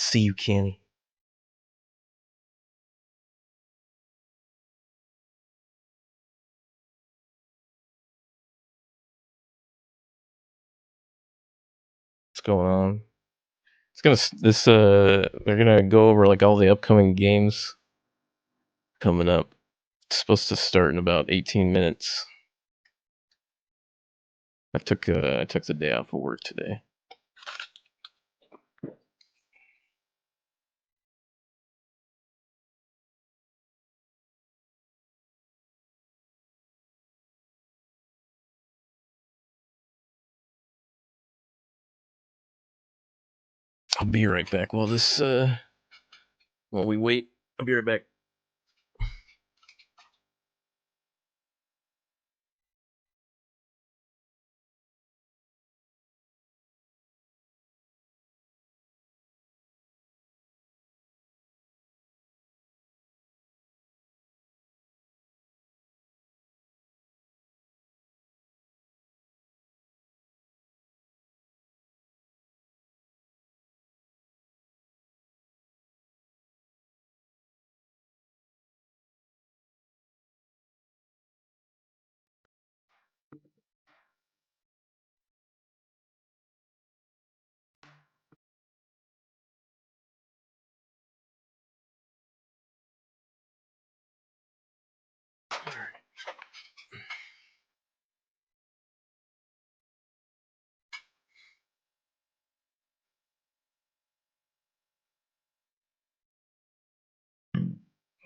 See you, Kenny. What's going on? They're gonna go over like all the upcoming games coming up. It's supposed to start in about 18 minutes. I took the day off of work today. I'll be right back while we wait. I'll be right back.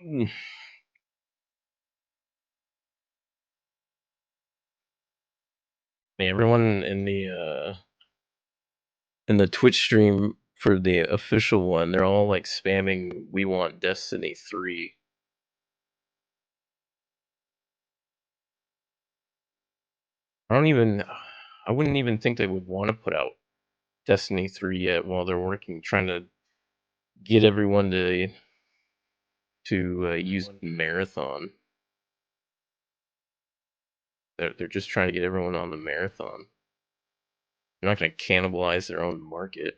Man, everyone in the Twitch stream for the official one, they're all like spamming "We want Destiny 3." I wouldn't even think they would want to put out Destiny 3 yet while they're trying to get everyone to use Marathon. They're just trying to get everyone on the Marathon. They're not going to cannibalize their own market.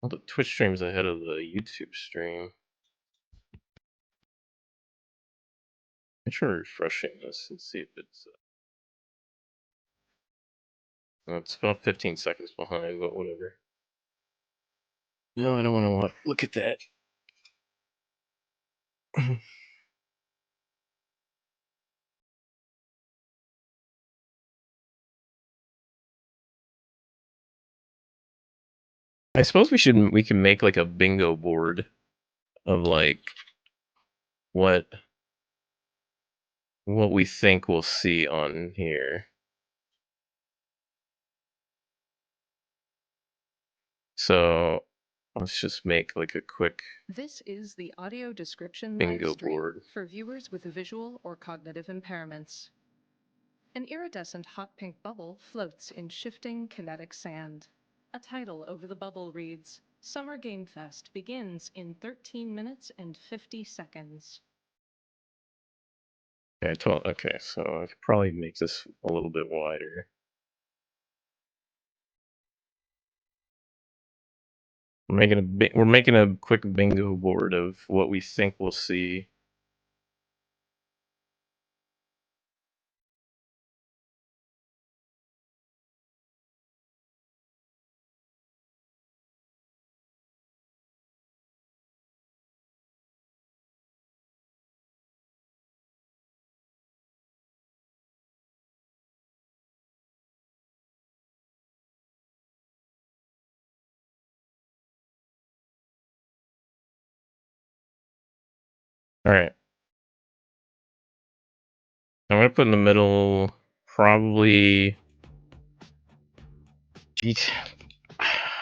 Well, the Twitch stream's ahead of the YouTube stream. I'm trying refreshing this and see if it's about 15 seconds behind, but whatever. No, I don't want to look at that. I suppose we can make like a bingo board of like what we think we'll see on here. So let's just make like a quick This is the audio description bingo live stream board for viewers with visual or cognitive impairments. An iridescent hot pink bubble floats in shifting kinetic sand. A title over the bubble reads, Summer Game Fest begins in 13 minutes and 50 seconds. Okay, so I could probably make this a little bit wider. We're making a quick bingo board of what we think we'll see. Alright. I'm gonna put in the middle, probably...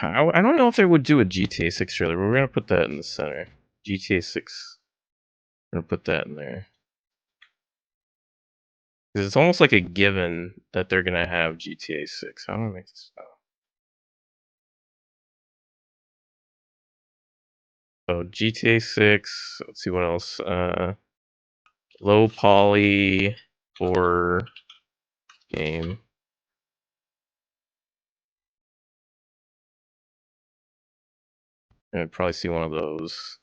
I don't know if they would do a GTA 6 trailer, but we're gonna put that in the center. GTA 6. We're gonna put that in there. Because it's almost like a given that they're gonna have GTA 6. I don't think so. So GTA 6, let's see what else. Low poly horror game. I'd probably see one of those.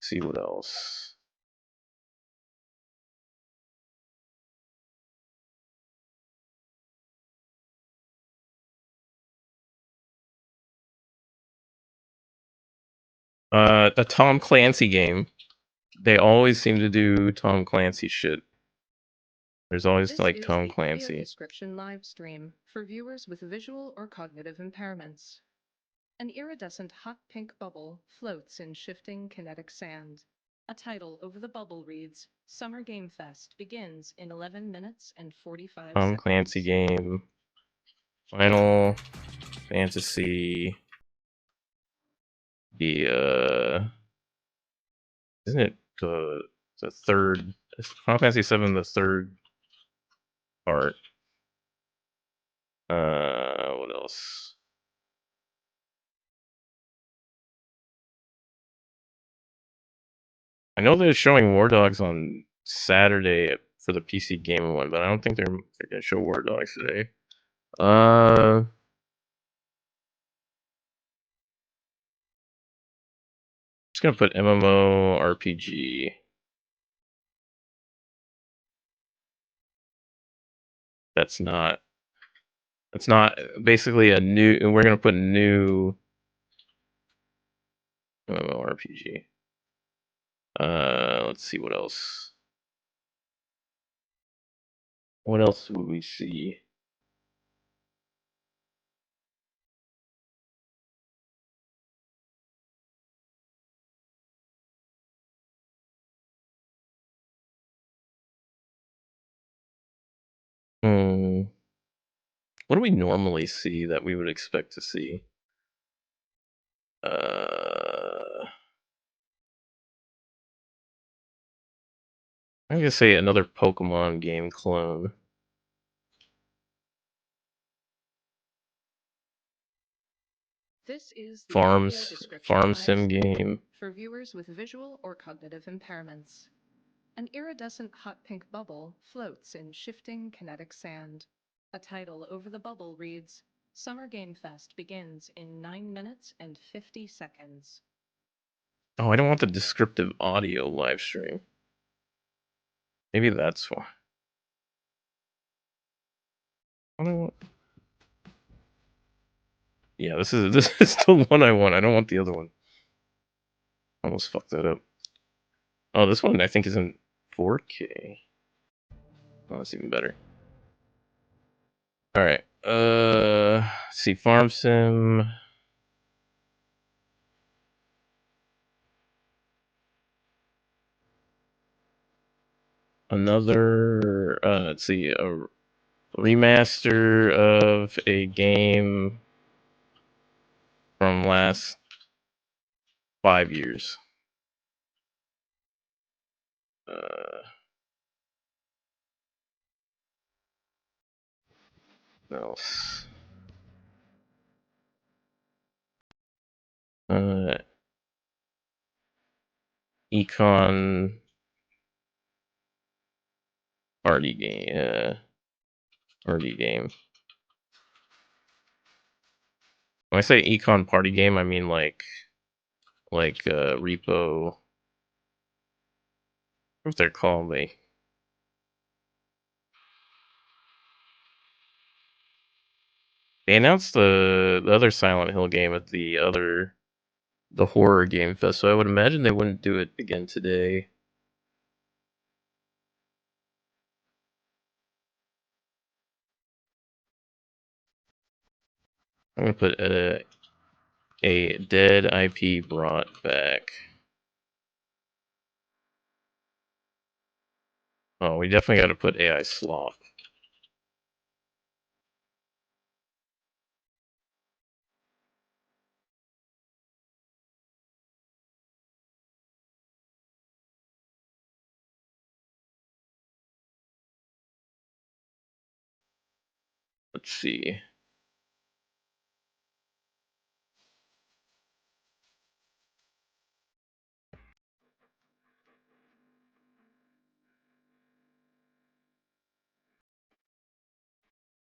See what else. The Tom Clancy game. They always seem to do Tom Clancy shit. There's always This like is Tom the audio Clancy. description live stream for viewers with visual or cognitive impairments. An iridescent hot pink bubble floats in shifting kinetic sand. A title over the bubble reads, Summer Game Fest begins in 11 minutes and 45 Tom seconds. Clancy game. Final Fantasy. The isn't it the third? Final Fantasy 7, the third part. What else? I know they're showing War Dogs on Saturday for the PC Game one, but I don't think they're gonna show War Dogs today. Just gonna put MMO RPG. That's not. It's not basically a new. We're gonna put new MMO RPG. Let's see what else. What else would we see? Hmm. What do we normally see that we would expect to see? I'm gonna say another Pokemon game clone. This is the audio Farms, description farm live sim stream game. for viewers with visual or cognitive impairments. An iridescent hot pink bubble floats in shifting kinetic sand. A title over the bubble reads, Summer Game Fest begins in 9 minutes and 50 seconds. Oh, I don't want the descriptive audio live stream. Maybe that's why. I don't want. Yeah, this is the one I want. I don't want the other one. Almost fucked that up. Oh, this one I think is in 4K. Oh, that's even better. All right. See, farm sim. Another. Let's see. A remaster of a game from last 5 years. Uh, what else? Uh, Econ party game. Party game. When I say econ party game, I mean like repo. What they're called? They announced the other Silent Hill game at the horror game fest, so I would imagine they wouldn't do it again today. I'm gonna put A dead IP brought back. Oh, we definitely got to put AI sloth. Let's see.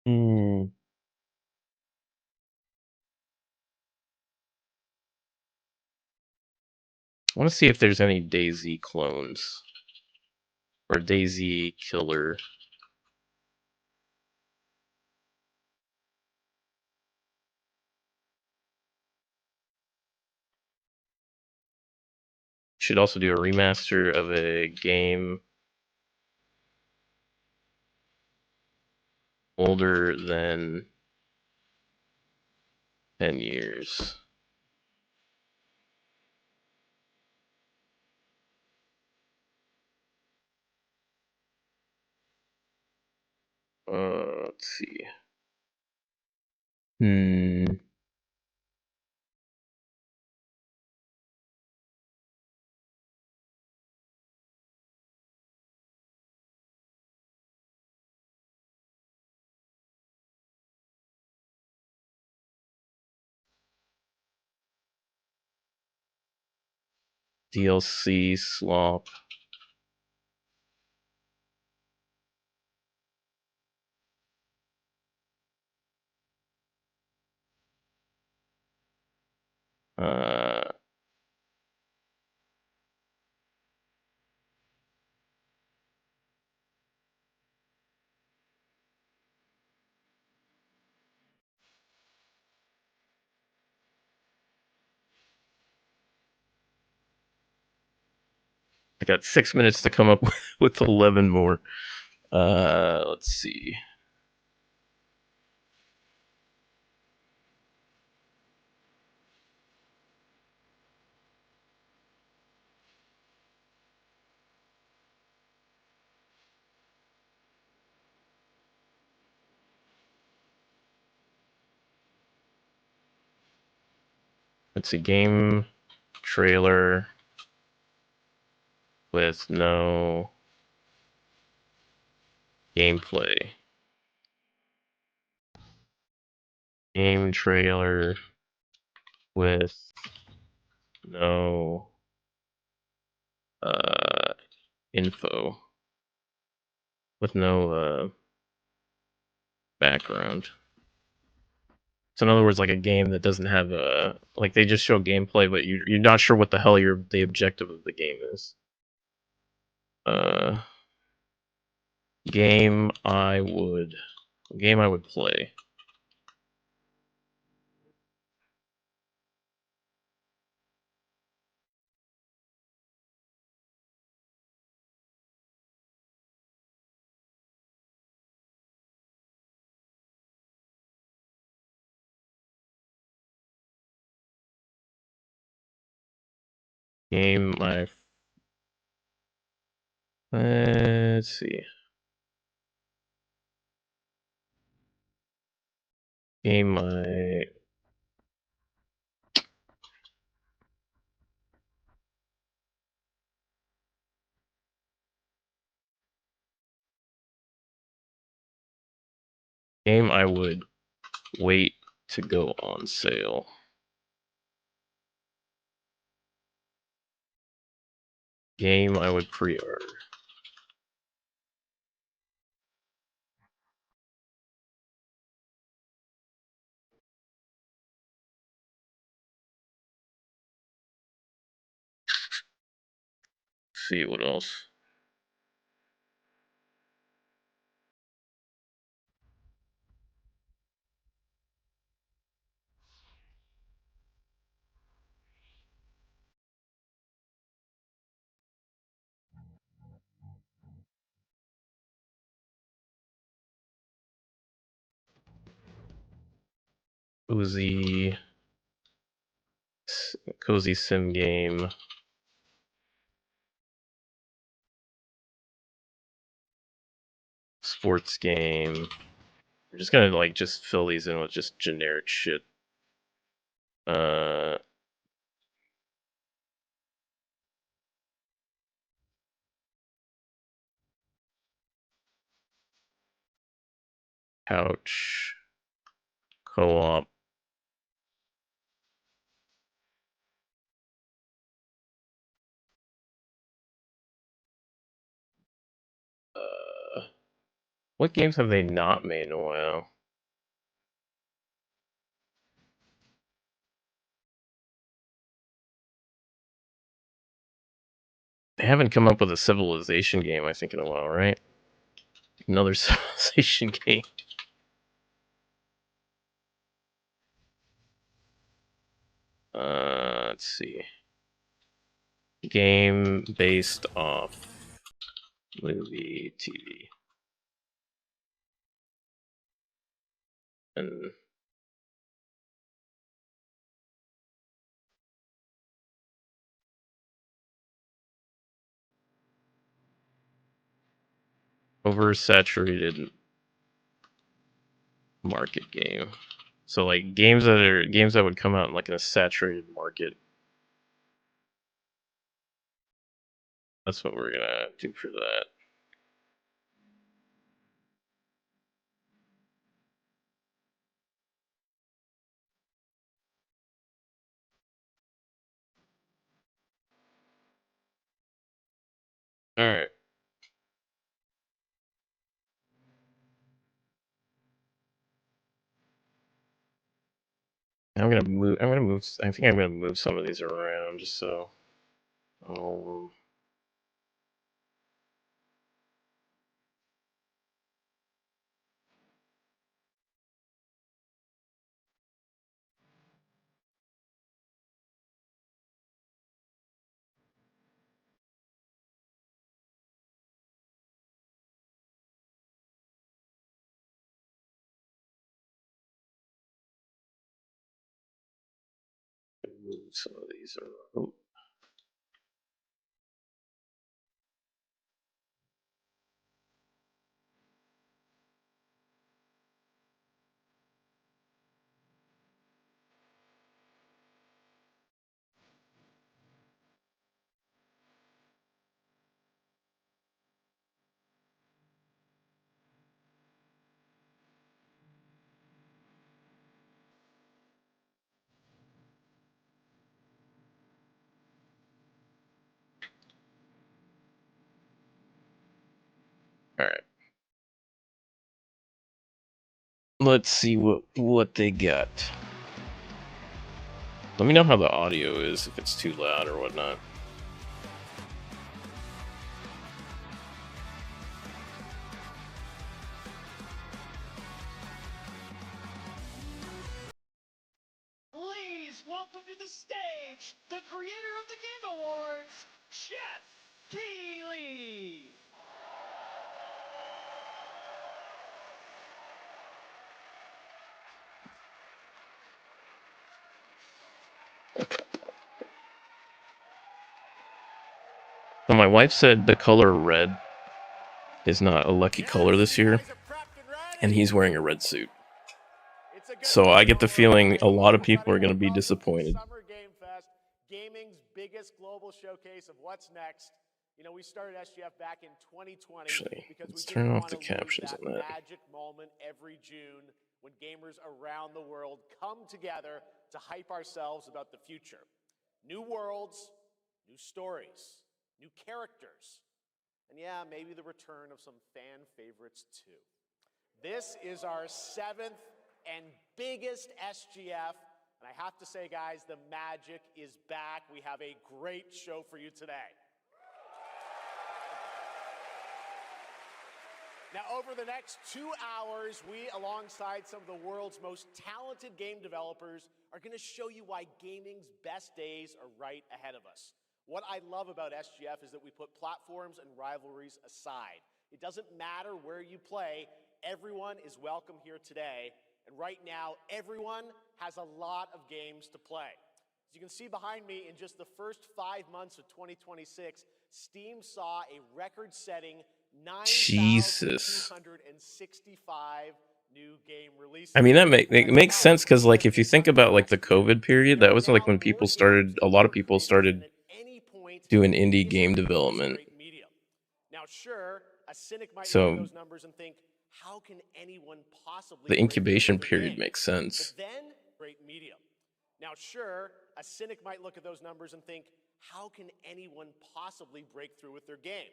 Hmm. I want to see if there's any Daisy clones or Daisy killer. Should also do a remaster of a game older than 10 years. Let's see. Hmm. DLC slop. Uh, I got 6 minutes to come up with 11 more. Let's see. It's a game trailer with no gameplay. Game trailer with no uh, info, with no background. So in other words, like a game that doesn't have a like they just show gameplay, but you're not sure what the hell the objective of the game is. Uh, game I would game I would play. Game my let's see. Game I game I would wait to go on sale. Game I would pre-order. See what else. Uzi cozy sim game. Sports game. I'm just gonna like just fill these in with just generic shit. Couch. Co-op. What games have they not made in a while? They haven't come up with a Civilization game, I think, in a while, right? Another Civilization game. Let's see. Game based off movie, TV. And oversaturated market game. So like games that would come out in like in a saturated market. That's what we're gonna do for that. All right. I'm gonna move. I think I'm gonna move some of these around just so. Um, move some of these around. Ooh. All right. Let's see what they got. Let me know how the audio is, if it's too loud or whatnot. Please welcome to the stage the creator of the Game Awards, Chef Keeley. So my wife said the color red is not a lucky color this year, and he's wearing a red suit. So I get the feeling a lot of people are going to be disappointed. Summer Game Fest, gaming's biggest global showcase of what's next. You know, we started SGF back in 2020 Actually, because let's we turn didn't off want the to lose captions that on that. magic moment every June when gamers around the world come together to hype ourselves about the future. New worlds, new stories, new characters, and yeah, maybe the return of some fan favorites too. This is our 7th and biggest SGF, and I have to say, guys, the magic is back. We have a great show for you today. Now, over the next 2 hours, we, alongside some of the world's most talented game developers, are going to show you why gaming's best days are right ahead of us. What I love about SGF is that we put platforms and rivalries aside. It doesn't matter where you play, everyone is welcome here today. And right now, everyone has a lot of games to play. As you can see behind me, in just the first 5 months of 2026, Steam saw a record-setting Jesus. 9,265 new game releases. I mean, it makes sense because, like, if you think about like the COVID period, that was like when people started. A lot of people started doing indie game development. Now, sure, a cynic might So look at those numbers and think, how can anyone possibly the break through incubation with their period game? makes sense. But then, great medium. Now, sure, a cynic might look at those numbers and think, how can anyone possibly break through with their game?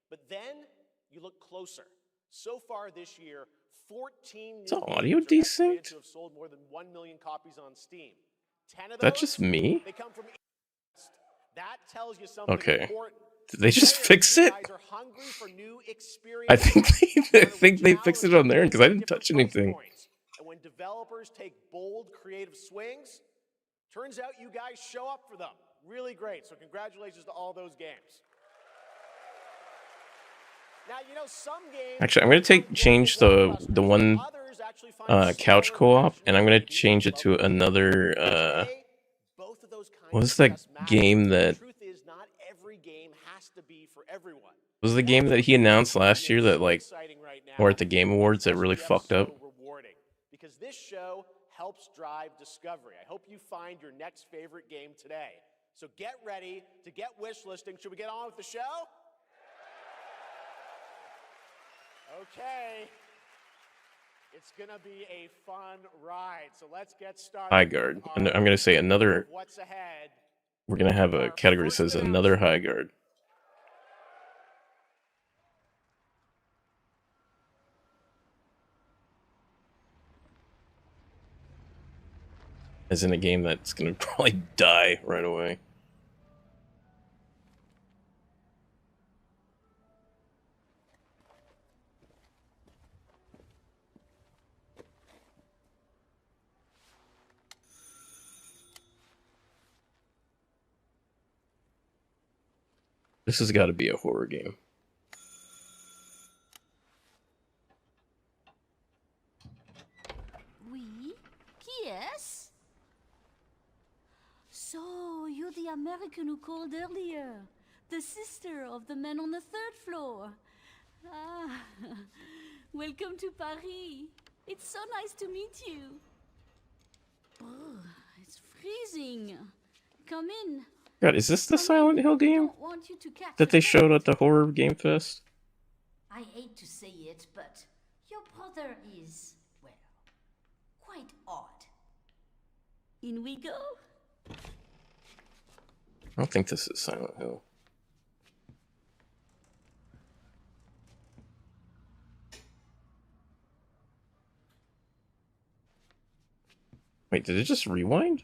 But then you look closer. So far this year, 14 Is new the audio games are estimated desynced? to have sold more than 1 million copies on Steam. 10 of That's those, just me? they come from that tells you something Okay. important. Did they just Players, fix you it? guys are hungry for new I experiences. think they fixed it on there because I didn't touch anything. And when developers take bold, creative swings, turns out you guys show up for them. Really great. So congratulations to all those games. Now, you know, some games Actually, I'm gonna change the one couch co-op, and I'm gonna change it to another. What was that game that? Was the game that he announced last year that like, or at the Game Awards that really fucked up? Because this show helps drive discovery. I hope you find your next favorite game today. So get ready to get wish listing. Should we get on with the show? Okay. It's gonna be a fun ride. So let's get started. High guard. And I'm gonna say another. What's ahead? We're gonna have a category that says another high guard. As in a game that's gonna probably die right away. This has got to be a horror game. Oui? Qui est-ce? So, you're the American who called earlier. The sister of the man on the 3rd floor. Ah, welcome to Paris. It's so nice to meet you. Oh, it's freezing. Come in. God, is this the Silent Hill game that they showed at the Horror Game Fest? I hate to say it, but your brother is, well, quite odd. In we go? I don't think this is Silent Hill. Wait, did it just rewind?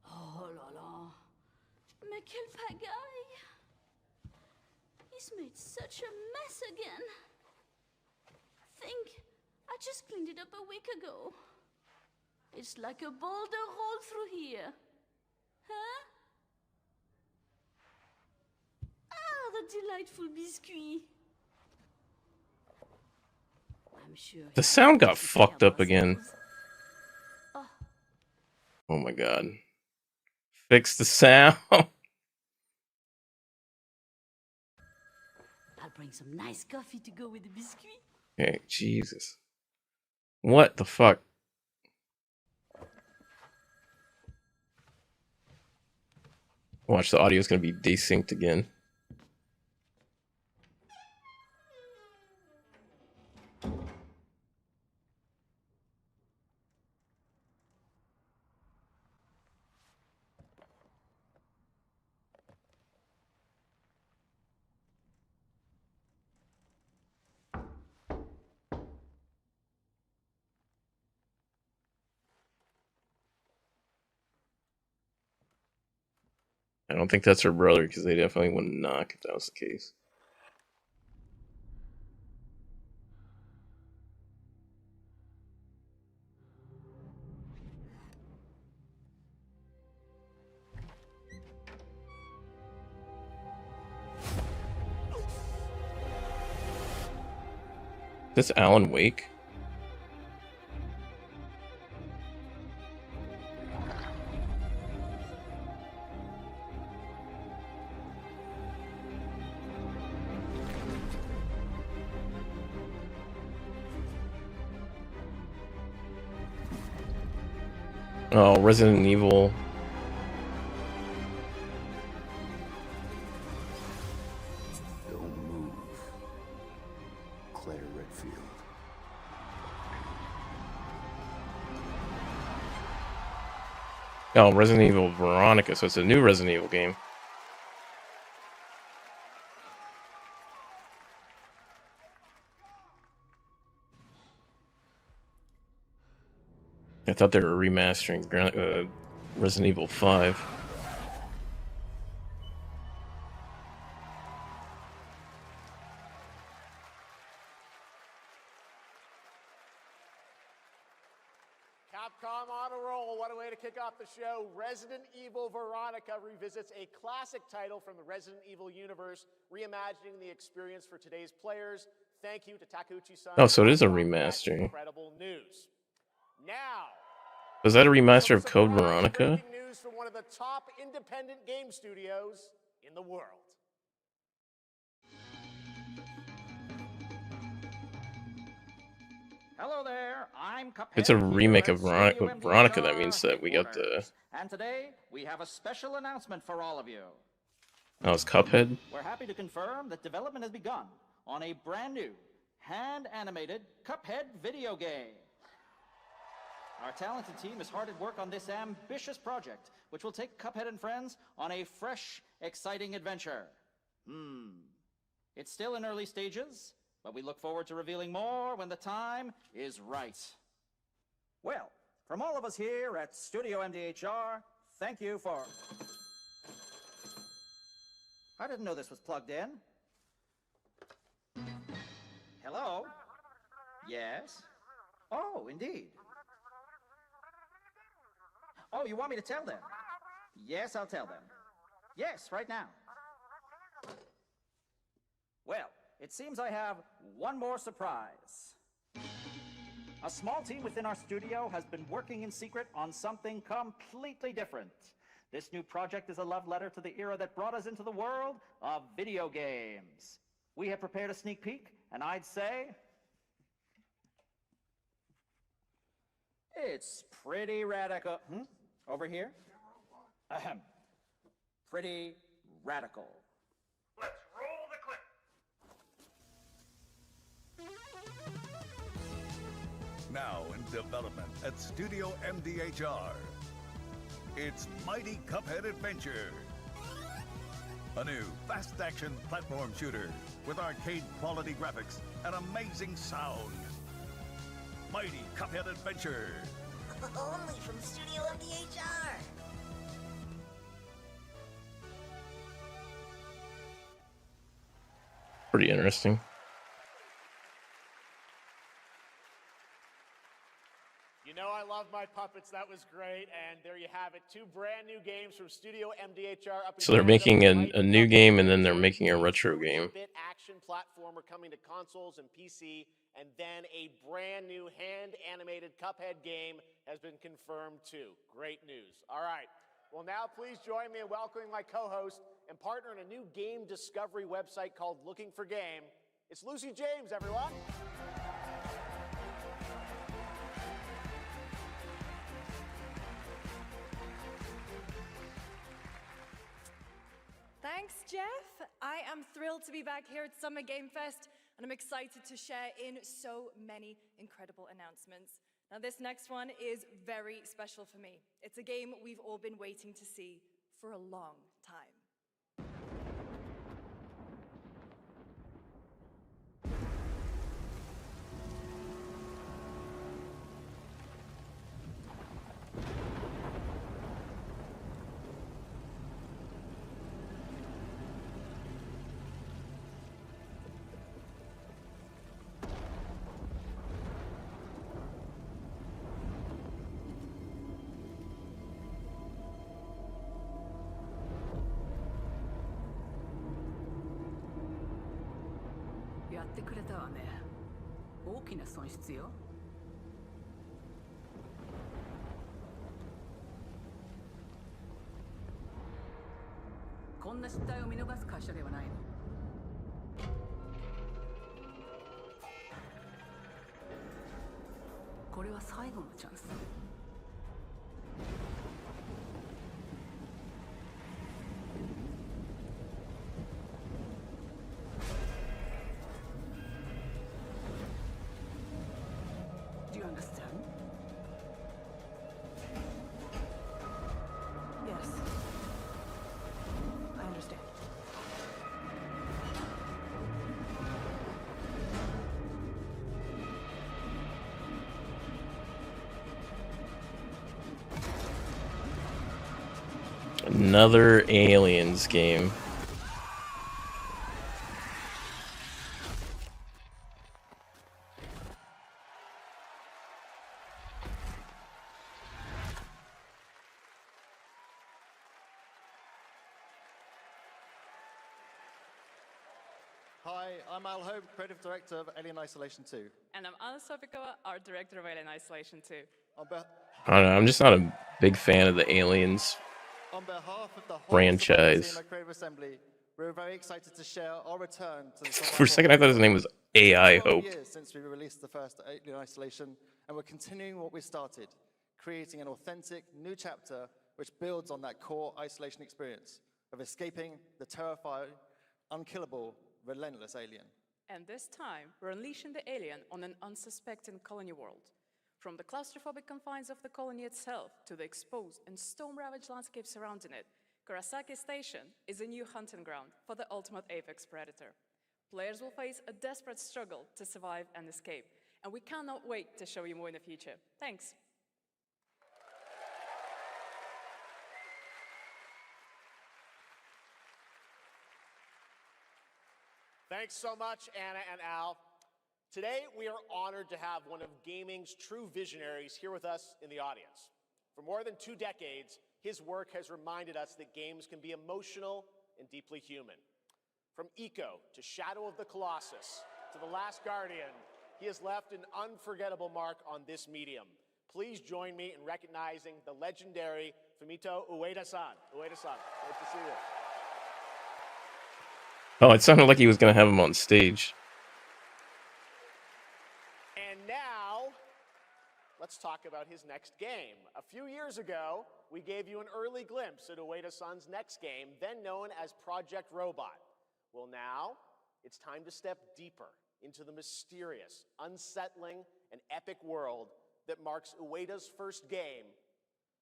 Oh la la. Mais quelle pagaille! He's made such a mess again. Think, I just cleaned it up a week ago. It's like a boulder rolled through here. Huh? Ah, the delightful biscuit. I'm sure The sound got fucked up again. Oh my god. Fix the sound. I'll bring some nice coffee to go with the biscuit. Okay, Jesus. What the fuck? Watch, the audio's gonna be desynced again. I don't think that's her brother, because they definitely wouldn't knock if that was the case. Is this Alan Wake? Oh, Resident Evil. Don't move. Claire Redfield. Oh, Resident Evil Veronica, so it's a new Resident Evil game. I thought they were remastering Resident Evil 5. Capcom on a roll. What a way to kick off the show. Resident Evil Veronica revisits a classic title from the Resident Evil universe, reimagining the experience for today's players. Thank you to Takeuchi-san. Oh, so it is a remaster. Incredible news. Now, Was that a remaster of some Code surprise Veronica? breaking news from one of the top independent game studios in the world. Hello there, I'm Cuphead. It's a remake here of at Studio Veronica. That MDHR means that we got the. headquarters. And today, we have a special announcement for all of you. Oh, it's Cuphead. We're happy to confirm that development has begun on a brand new, hand-animated Cuphead video game. Our talented team is hard at work on this ambitious project, which will take Cuphead and friends on a fresh, exciting adventure. It's still in early stages, but we look forward to revealing more when the time is right. Well, from all of us here at Studio MDHR, thank you for... I didn't know this was plugged in. Hello? Yes? Oh, indeed. Oh, you want me to tell them? Yes, I'll tell them. Yes, right now. Well, it seems I have one more surprise. A small team within our studio has been working in secret on something completely different. This new project is a love letter to the era that brought us into the world of video games. We have prepared a sneak peek, and I'd say... it's pretty radical. Over here? Ahem. Pretty radical. Let's roll the clip. Now in development at Studio MDHR. It's Mighty Cuphead Adventure. A new fast-action platform shooter with arcade-quality graphics and amazing sound. Mighty Cuphead Adventure. Only from Studio MDHR. Pretty interesting. You know I love my puppets. That was great. And there you have it. Two brand new games from Studio MDHR. Up in So they're Canada. making a new game and then they're making a retro game. Bit action platformer coming to consoles and PC, and then a brand new hand-animated Cuphead game has been confirmed too. Great news. All right. Well, now please join me in welcoming my co-host and partner in a new game discovery website called Looking for Game. It's Lucy James, everyone. Thanks, Jeff. I am thrilled to be back here at Summer Game Fest, and I'm excited to share in so many incredible announcements. Now, this next one is very special for me. It's a game we've all been waiting to see for a long time.やってくれたわね。大きな損失よ。こんな失態を見逃す会社ではないの。これは最後のチャンス。Another Aliens game. Hi, I'm Al Hope, Creative Director of Alien Isolation 2. And I'm Anna Sofikova, Art Director of Alien Isolation 2. I don't know, I'm just not a big fan of the Aliens On behalf of the whole franchise. Survivor Creative Assembly, we're very excited to share our return to the For a second, I thought his name was AI Hope. years since we released the first Alien Isolation, and we're continuing what we started, creating an authentic new chapter which builds on that core isolation experience of escaping the terrifying, unkillable, relentless alien. And this time, we're unleashing the alien on an unsuspecting colony world. From the claustrophobic confines of the colony itself to the exposed and storm-ravaged landscape surrounding it, Kurosaki Station is a new hunting ground for the ultimate apex predator. Players will face a desperate struggle to survive and escape, and we cannot wait to show you more in the future. Thanks. Thanks so much, Anna and Al. Today, we are honored to have one of gaming's true visionaries here with us in the audience. For more than 2 decades, his work has reminded us that games can be emotional and deeply human. From Eco to Shadow of the Colossus to The Last Guardian, he has left an unforgettable mark on this medium. Please join me in recognizing the legendary Fumito Ueda-san. Ueda-san, great to see you. Oh, it sounded like he was going to have him on stage. And now, let's talk about his next game. A few years ago, we gave you an early glimpse at Ueda-san's next game, then known as Project Robot. Well, now, it's time to step deeper into the mysterious, unsettling, and epic world that marks Ueda's first game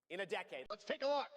in a decade. Let's take a look.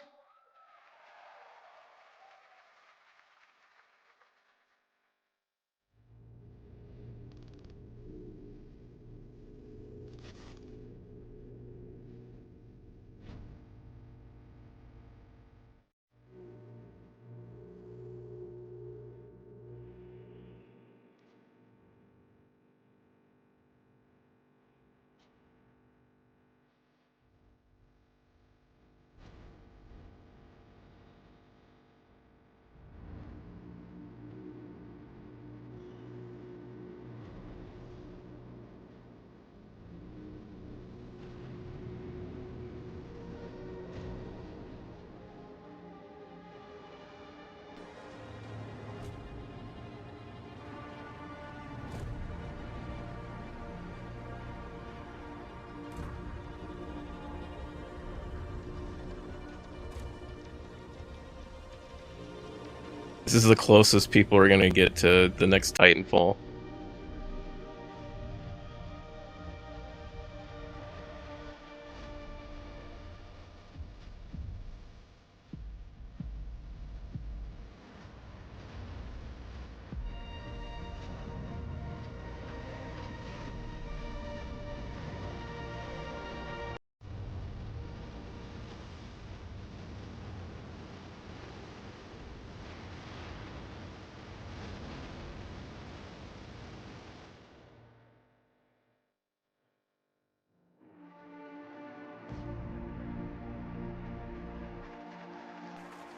This is the closest people are going to get to the next Titanfall.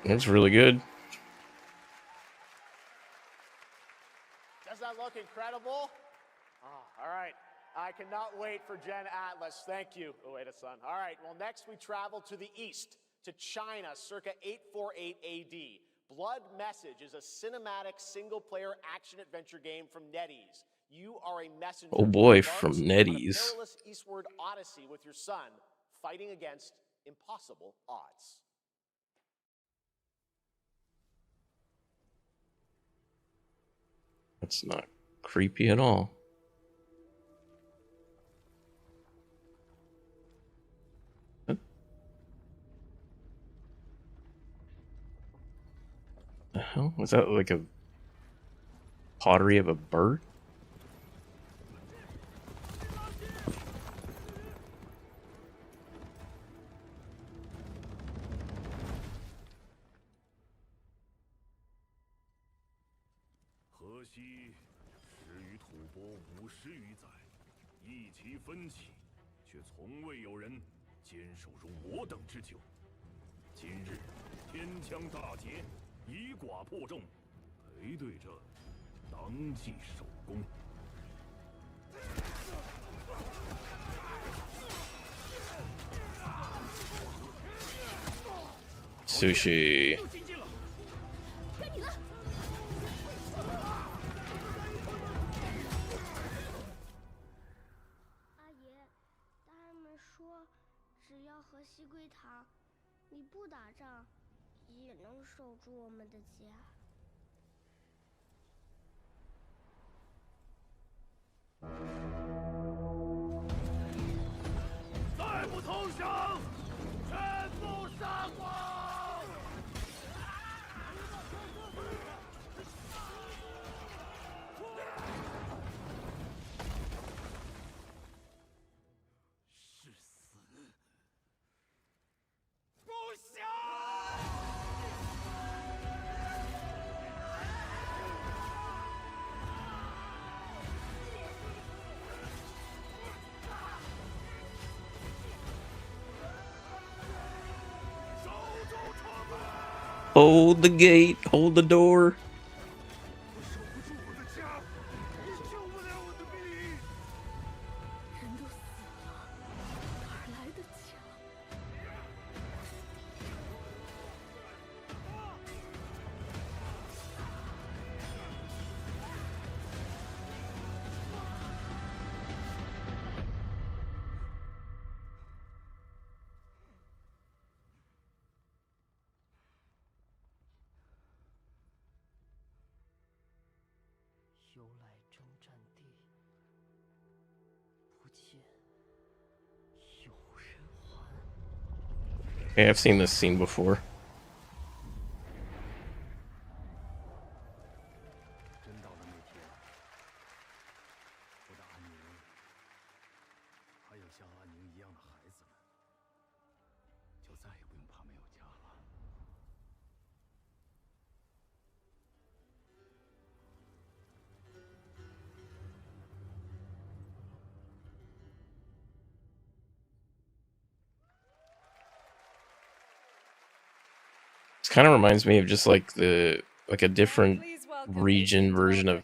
It's really good. Does that look incredible? Oh, all right. I cannot wait for Gen Atlas. Thank you, Ueda-san. All right, well, next we travel to the east, to China, circa 848 AD. Blood Message is a cinematic single-player action-adventure game from NetEase. You are a messenger. Oh boy, from NetEase. On a perilous eastward odyssey with your son, fighting against impossible odds. That's not creepy at all. What the hell? Was that like a pottery of a bird? 可惜时与吐蕃50余载，一齐分歧，却从未有人坚守如我等之久。今日天枪大捷，以寡破众，陪对着当即首功。Sushi. 阿爷，大人们说，只要和西归堂，你不打仗，也能守住我们的家。再不投降，全部杀光！是死不降！Hold the gate, hold the door. 我守不住我的家，你救不了我的命。人都死了，哪来的家？由来征战地，不见有人还。 Okay, I've seen this scene before. 真到了那天，我的安宁，还有像安宁一样的孩子们，就再也不用怕没有家了。This kind of reminds me of just like a different region version of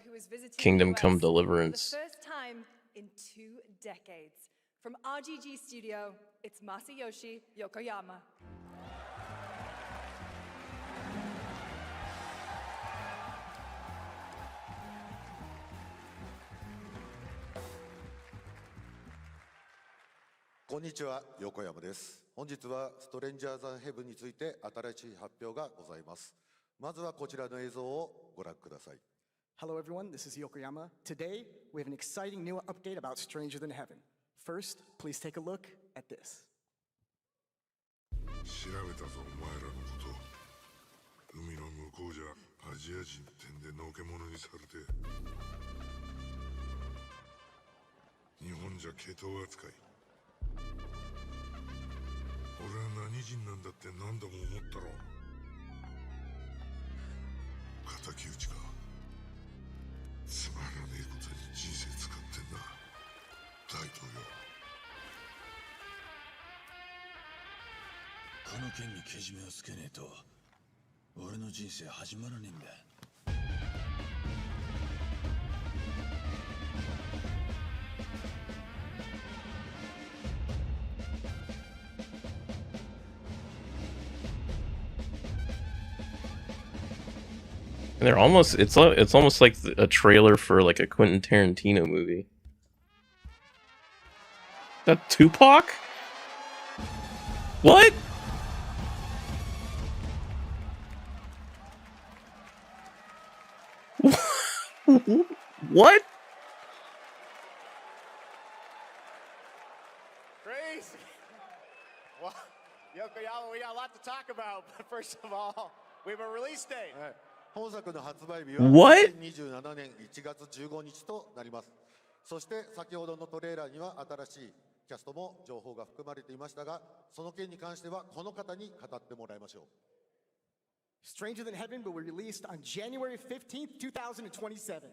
Kingdom Come Deliverance. For the first time in 2 decades. From RGG Studio, it's Masayoshi Yokoyama. こんにちは、横山です。本日はストレンジャーズ・ヘブンについて新しい発表がございます。まずはこちらの映像をご覧ください。Hello everyone, this is Yokoyama. Today, we have an exciting new update about Stranger Than Heaven. First, please take a look at this. 調べたぞ、お前らのこと。海の向こうじゃアジア人ってんでのけ者にされて。日本じゃ毛頭扱い。俺は何人なんだって何度も思ったろ。敵討ちか。つまらねえことに人生使ってんな、大統領。この件にけじめをつけねえと俺の人生始まらねえんだ。And they're almost it's almost like a trailer for like a Quentin Tarantino movie. That Tupac? What? What? Crazy. Well, Yokoyama, we got a lot to talk about, but first of all, we have a release date. 本作の発売日は What? 2027年1月15日となります。そして先ほどのトレーラーには新しいキャストも情報が含まれていましたが、その件に関してはこの方に語ってもらいましょう。Stranger Than Heaven will be released on January 15th, 2027.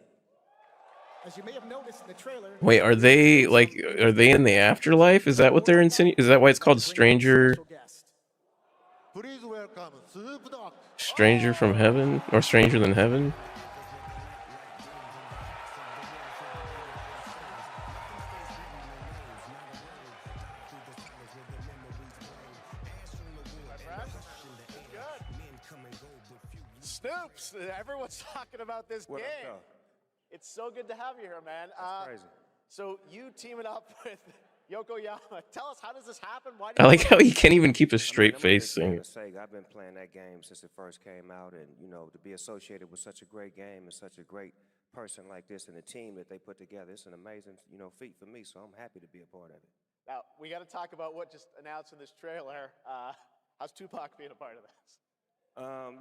As you may have noticed in the trailer... Wait, are they in the afterlife? Is that what they're insinuating? Is that why it's called Stranger from Heaven? Or Stranger Than Heaven? Snoops, everyone's talking about this game. It's so good to have you here, man. That's crazy. So you teaming up with Yokoyama. Tell us, how does this happen? Why do I like how he can't even keep a straight face I'm a saying big it. fan of Sega. I've been playing that game since it first came out, and you know, to be associated with such a great game and such a great person like this and the team that they put together, it's an amazing, you know, feat for me. So I'm happy to be a part of it. Now we got to talk about what just announced in this trailer. How's Tupac being a part of this?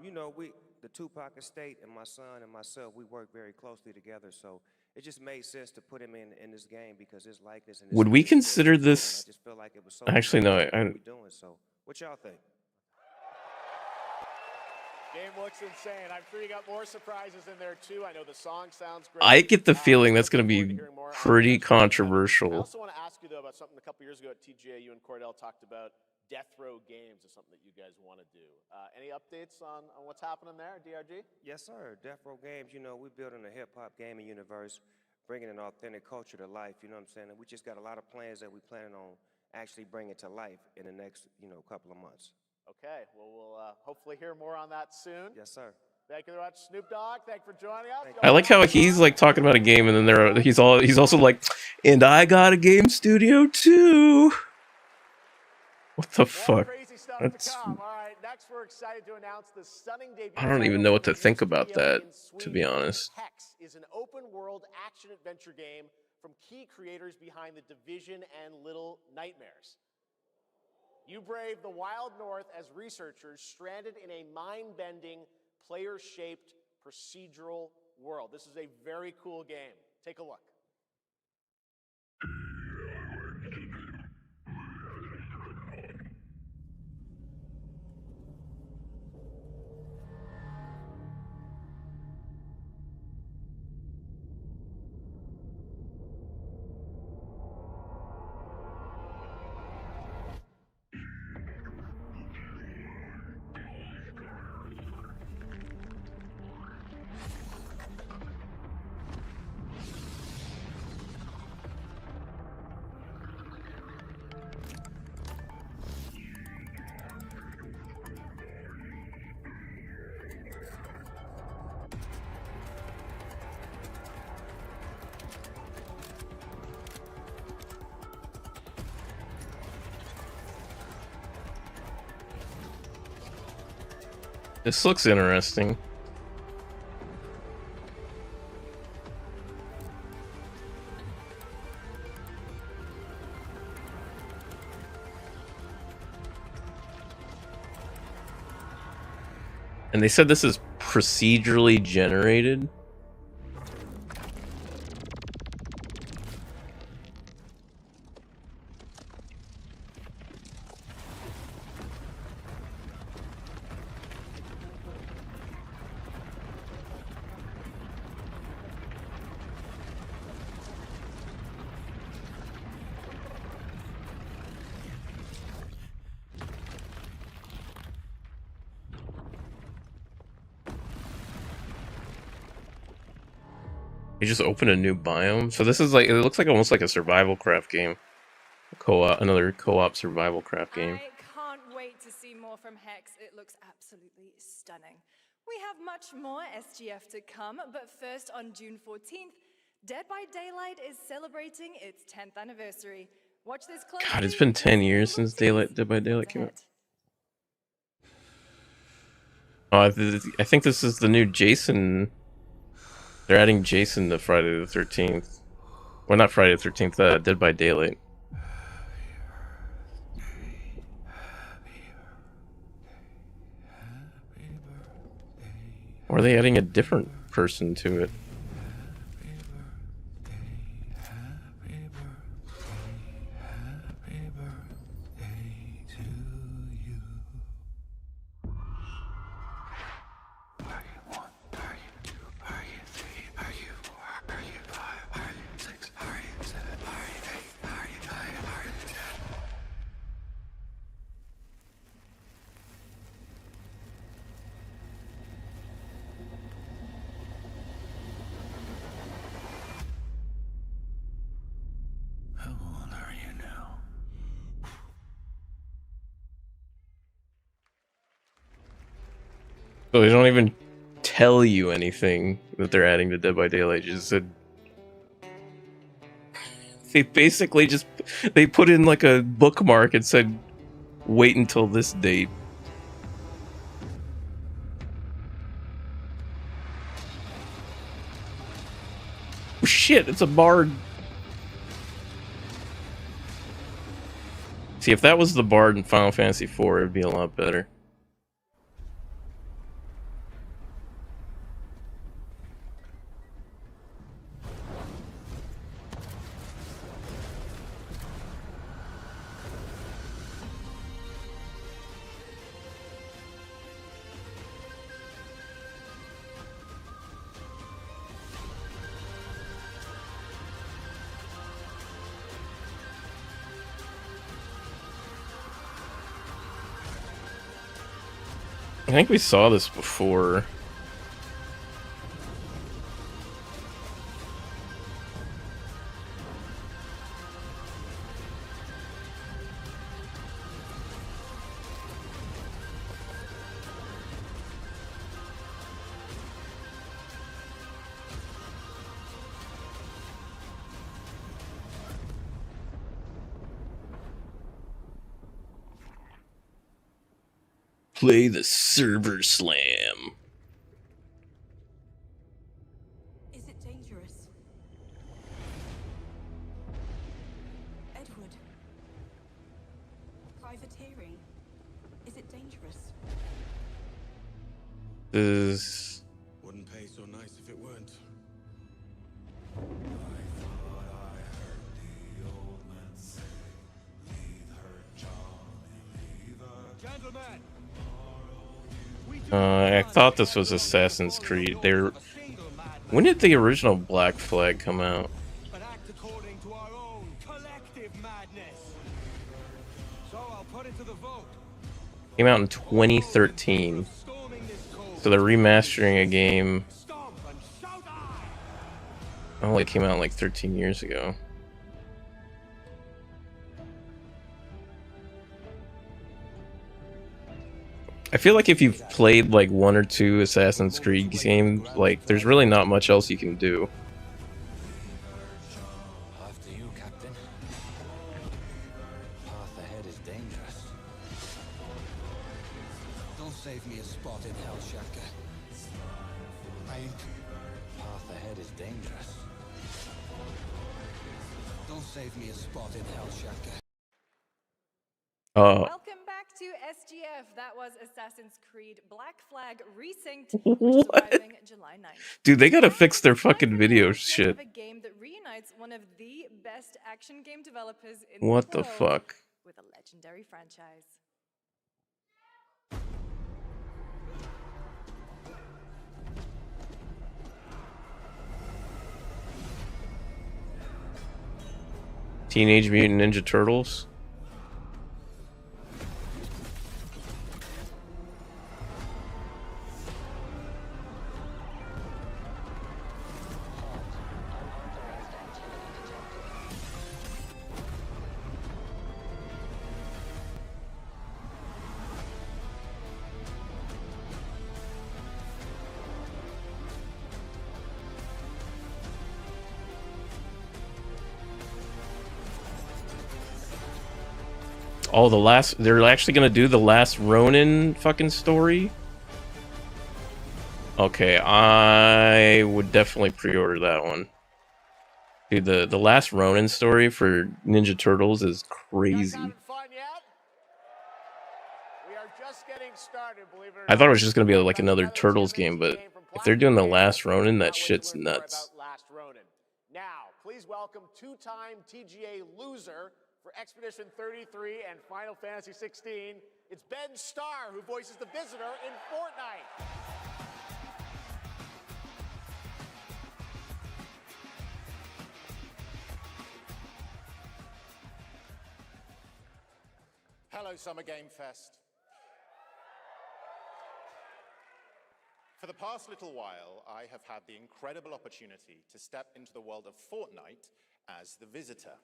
You know, the Tupac estate and my son and myself, we work very closely together. So it just made sense to put him in this game because his likeness and his Would we skill is consider so cool, this? and I just feel like it was so Actually, no. what we doing. So what y'all think? Game looks insane. I'm sure you got more surprises in there too. I know the song sounds great. I get the feeling that's going to be pretty I controversial. also want to ask you though about something a couple years ago at TGA. You and Cordell talked about Death Row Games is something that you guys want to do. Any updates on what's happening there, DRG? Yes, sir. Death Row Games, you know, we're building a hip-hop gaming universe, bringing an authentic culture to life, you know what I'm saying? And we just got a lot of plans that we're planning on actually bringing to life in the next, you know, couple of months. Okay, well, we'll hopefully hear more on that soon. Yes, sir. Thank you very much, Snoop Dogg. Thank you for joining us. I like how he's like talking about a game, and then he's also like, and I got a game studio too. What the fuck? That's, All right, next we're excited to announce the stunning debut. I don't even know what to think about that, to be honest. Hex is an open-world action-adventure game from key creators behind The Division and Little Nightmares. You brave the wild north as researchers stranded in a mind-bending, player-shaped procedural world. This is a very cool game. Take a look. This looks interesting. And they said this is procedurally generated. You just open a new biome. So this is like, it looks like almost like a survival craft game. Another co-op survival craft game. I can't wait to see more from Hex. It looks absolutely stunning. We have much more SGF to come, but first on June 14th, Dead by Daylight is celebrating its 10th anniversary. Watch this closely. God, it's been 10 years since Dead by Daylight came out. Oh, I think this is the new Jason. They're adding Jason to Friday the 13th. Well, not Friday the 13th, Dead by Daylight. Or are they adding a different person to it? So they don't even tell you anything that they're adding to Dead by Daylight. Just said they basically just they put in like a bookmark and said, "Wait until this date." Oh, shit! It's a bard. See, if that was the bard in Final Fantasy IV, it would be a lot better. I think we saw this before. Play the server slam. Is it dangerous? Edward. Privateering. Is it dangerous? Wouldn't pay so nice if it weren't. I thought this was Assassin's Creed. When did the original Black Flag come out? Came out in 2013. So they're remastering a game. Oh, it came out like 13 years ago. I feel like if you've played like one or two Assassin's Creed games, like there's really not much else you can do. After you, Captain. Path ahead is dangerous. Don't save me a spot in hell, Shaka. Path ahead is dangerous. Don't save me a spot in hell, Shaka. Welcome back to SGF. That was Assassin's Creed Black Flag Resynced, which is arriving July 9th. Dude, they gotta fix their fucking video shit. A game that reunites one of the best action game developers in What the the world fuck? with a legendary franchise. Teenage Mutant Ninja Turtles? Oh, they're actually gonna do the last Ronin fucking story? Okay, I would definitely pre-order that one. Dude, the last Ronin story for Ninja Turtles is crazy. I thought it was just gonna be like another Turtles game, but if they're doing the last Ronin, that shit's nuts. Now, please welcome two-time TGA loser for Expedition 33 and Final Fantasy 16. It's Ben Starr who voices the Visitor in Fortnite. Hello, Summer Game Fest. For the past little while, I have had the incredible opportunity to step into the world of Fortnite as the Visitor.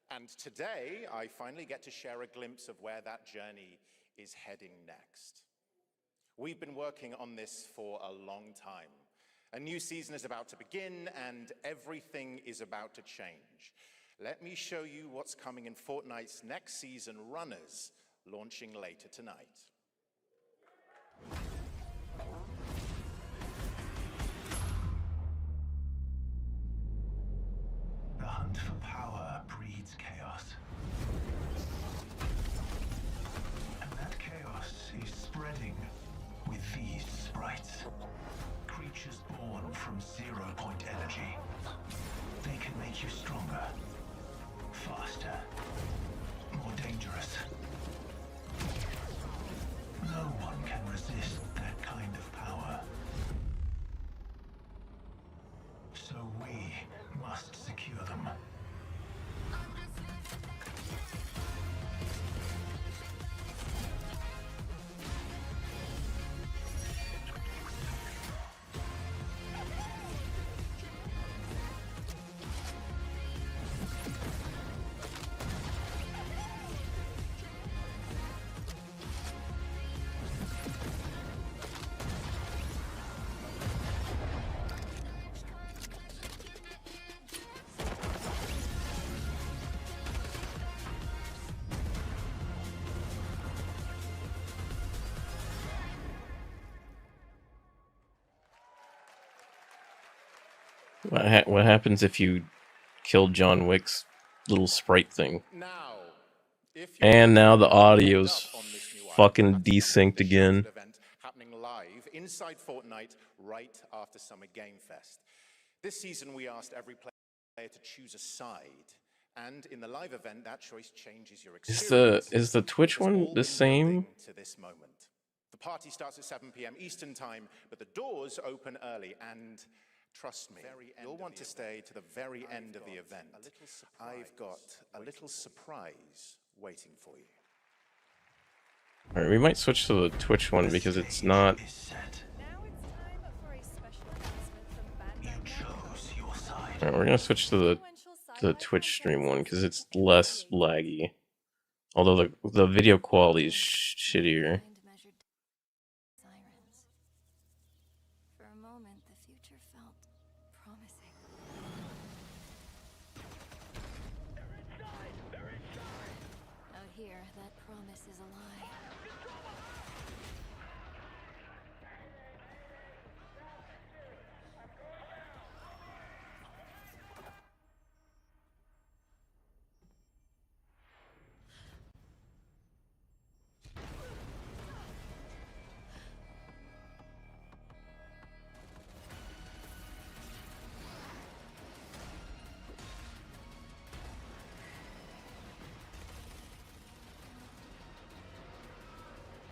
And today, I finally get to share a glimpse of where that journey is heading next. We've been working on this for a long time. A new season is about to begin, and everything is about to change. Let me show you what's coming in Fortnite's next season, Runners, launching later tonight. The hunt for power breeds chaos. And that chaos is spreading with these sprites. Creatures born from 0-point energy. They can make you stronger, faster, more dangerous. No one can resist that kind of power. So we must secure them. What happens if you kill John Wick's little sprite thing? And now the audio's fucking desynced again. Event happening live inside Fortnite right after Summer Game Fest. This season we asked every player to choose a side, and in the live event that choice changes your experience. Is the Twitch one the same? To this moment. The party starts at 7 p.m. Eastern time, but the doors open early, and trust me, you'll want to stay to the very end of the event. I've got a little surprise waiting for you. Alright, we might switch to the Twitch one because it's not... Alright, we're gonna switch to the Twitch stream one because it's less laggy. Although the video quality is shittier. For a moment, the future felt promising. Out here, that promise is a lie.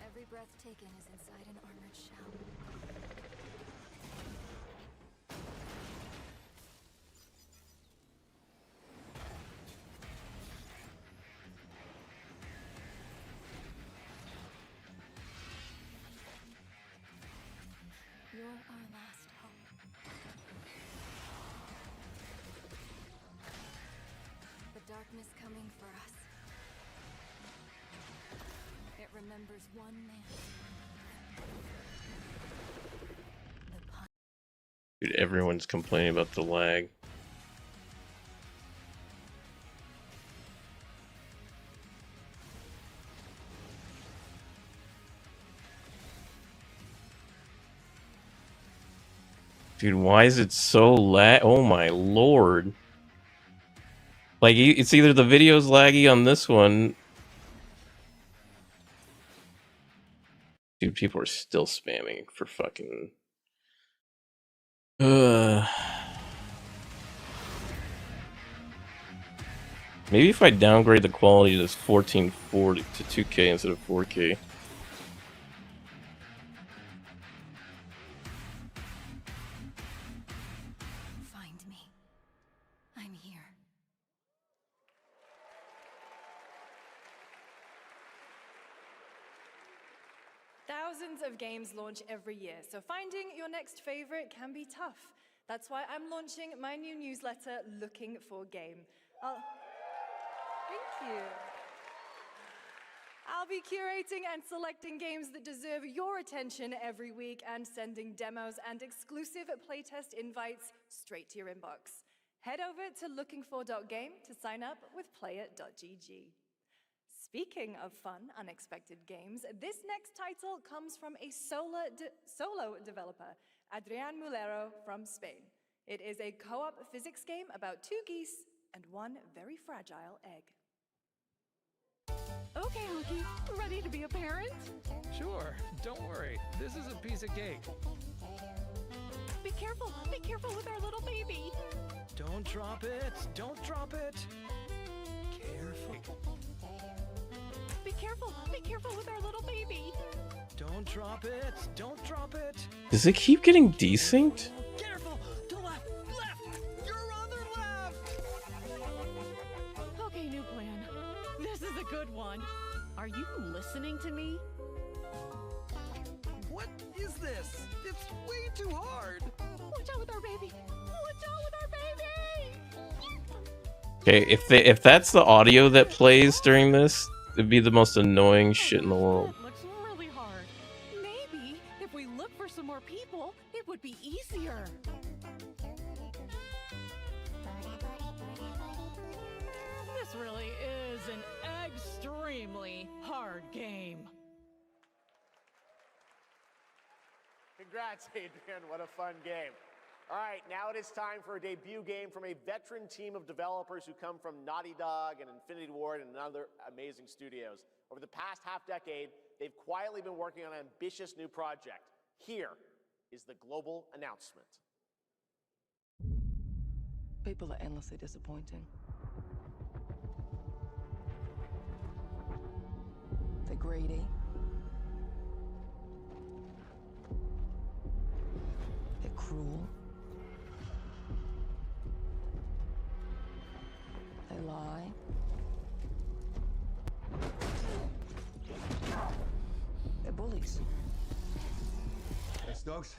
Every breath taken is inside an armored shell. You're our last hope. The darkness coming for us. It remembers one man. Dude, everyone's complaining about the lag. Dude, why is it so lag? Oh my lord. Like, it's either the video's laggy on this one. Dude, people are still spamming for fucking... Maybe if I downgrade the quality to 1440 to 2K instead of 4K. Find me. I'm here. Thousands of games launch every year, so finding your next favorite can be tough. That's why I'm launching my new newsletter, Looking for Game. Thank you. I'll be curating and selecting games that deserve your attention every week and sending demos and exclusive playtest invites straight to your inbox. Head over to lookingfor.game to sign up with player.gg. Speaking of fun, unexpected games, this next title comes from a solo developer, Adrián Mulero from Spain. It is a co-op physics game about 2 geese and 1 very fragile egg. Okay, Honky, ready to be a parent? Sure, don't worry. This is a piece of cake. Be careful with our little baby. Don't drop it, don't drop it. Careful. Be careful with our little baby. Don't drop it, don't drop it. Does it keep getting desynced? Careful, to left, your other left. Okay, new plan. This is a good one. Are you listening to me? What is this? It's way too hard. Watch out with our baby. Watch out with our baby. Okay, if that's the audio that plays during this, it'd be the most annoying shit in the world. Looks really hard. Maybe if we look for some more people, it would be easier. This really is an extremely hard game. Congrats, Adrian. What a fun game. All right, now it is time for a debut game from a veteran team of developers who come from Naughty Dog and Infinity Ward and other amazing studios. Over the past half-decade, they've quietly been working on an ambitious new project. Here is the global announcement. People are endlessly disappointing. They're greedy. They're cruel. They lie. They're bullies. Hey, Stokes?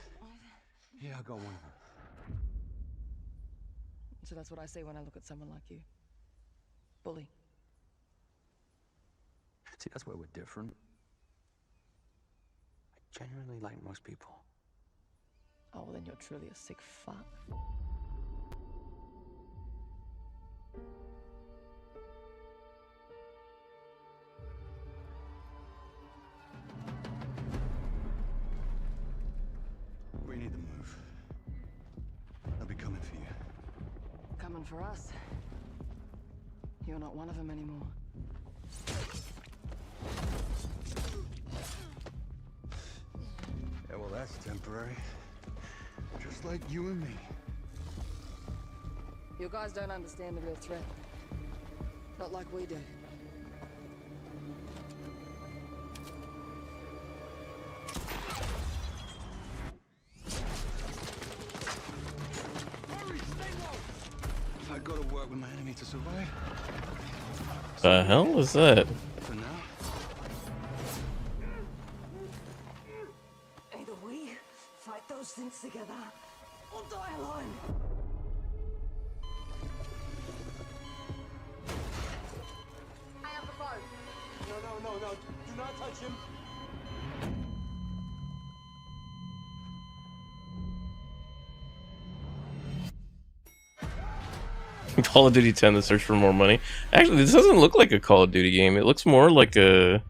Yeah, I got one of them. So that's what I say when I look at someone like you. Bully. See, that's where we're different. I genuinely like most people. Oh, well, then you're truly a sick fuck. We need to move. They'll be coming for you. Coming for us. You're not one of them anymore. Yeah, well, that's temporary. Just like you and me. You guys don't understand the real threat. Not like we do. I gotta work with my enemy to survive. The hell is that? For now. Either we fight those things together, or die alone. I have the phone. No. Do not touch him. Call of Duty 10, the search for more money. Actually, this doesn't look like a Call of Duty game. It looks more like a...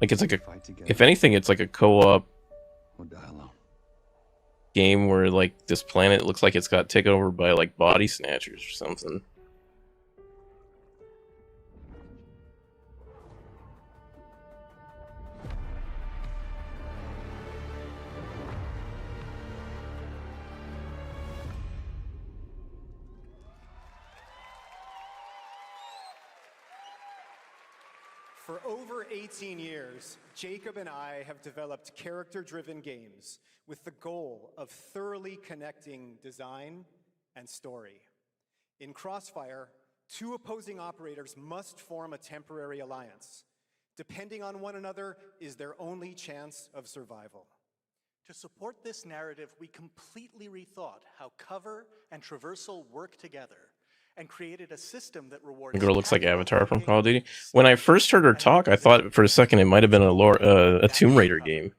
it's like a... If anything, it's like a co-op game where, like, this planet looks like it's got taken over by, like, body snatchers or something. For over 18 years, Jacob and I have developed character-driven games with the goal of thoroughly connecting design and story. In Crossfire, 2 opposing operators must form a temporary alliance. Depending on one another is their only chance of survival. To support this narrative, we completely rethought how cover and traversal work together and created a system that The rewards girl looks like Avatar from Call of Duty. When I first heard her talk, I thought for a second it might have been a Tomb Raider game.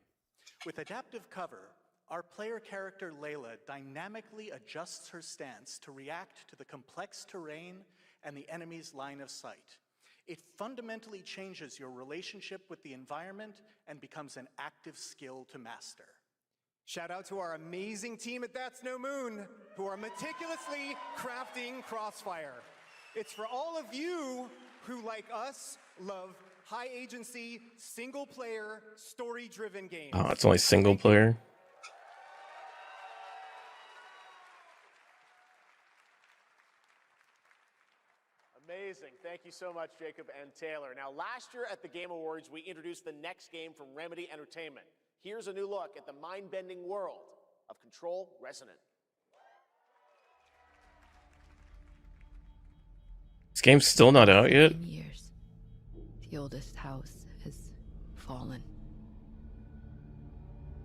With adaptive cover, our player character Layla dynamically adjusts her stance to react to the complex terrain and the enemy's line of sight. It fundamentally changes your relationship with the environment and becomes an active skill to master. Shout out to our amazing team at That's No Moon, who are meticulously crafting Crossfire. It's for all of you who, like us, love high agency, single player, story driven games. Oh, it's only single player. Amazing. Thank you so much, Jacob and Taylor. Now, last year at the Game Awards, we introduced the next game from Remedy Entertainment. Here's a new look at the mind-bending world of Control Resonant. This game's still not out yet. Years. The oldest house has fallen.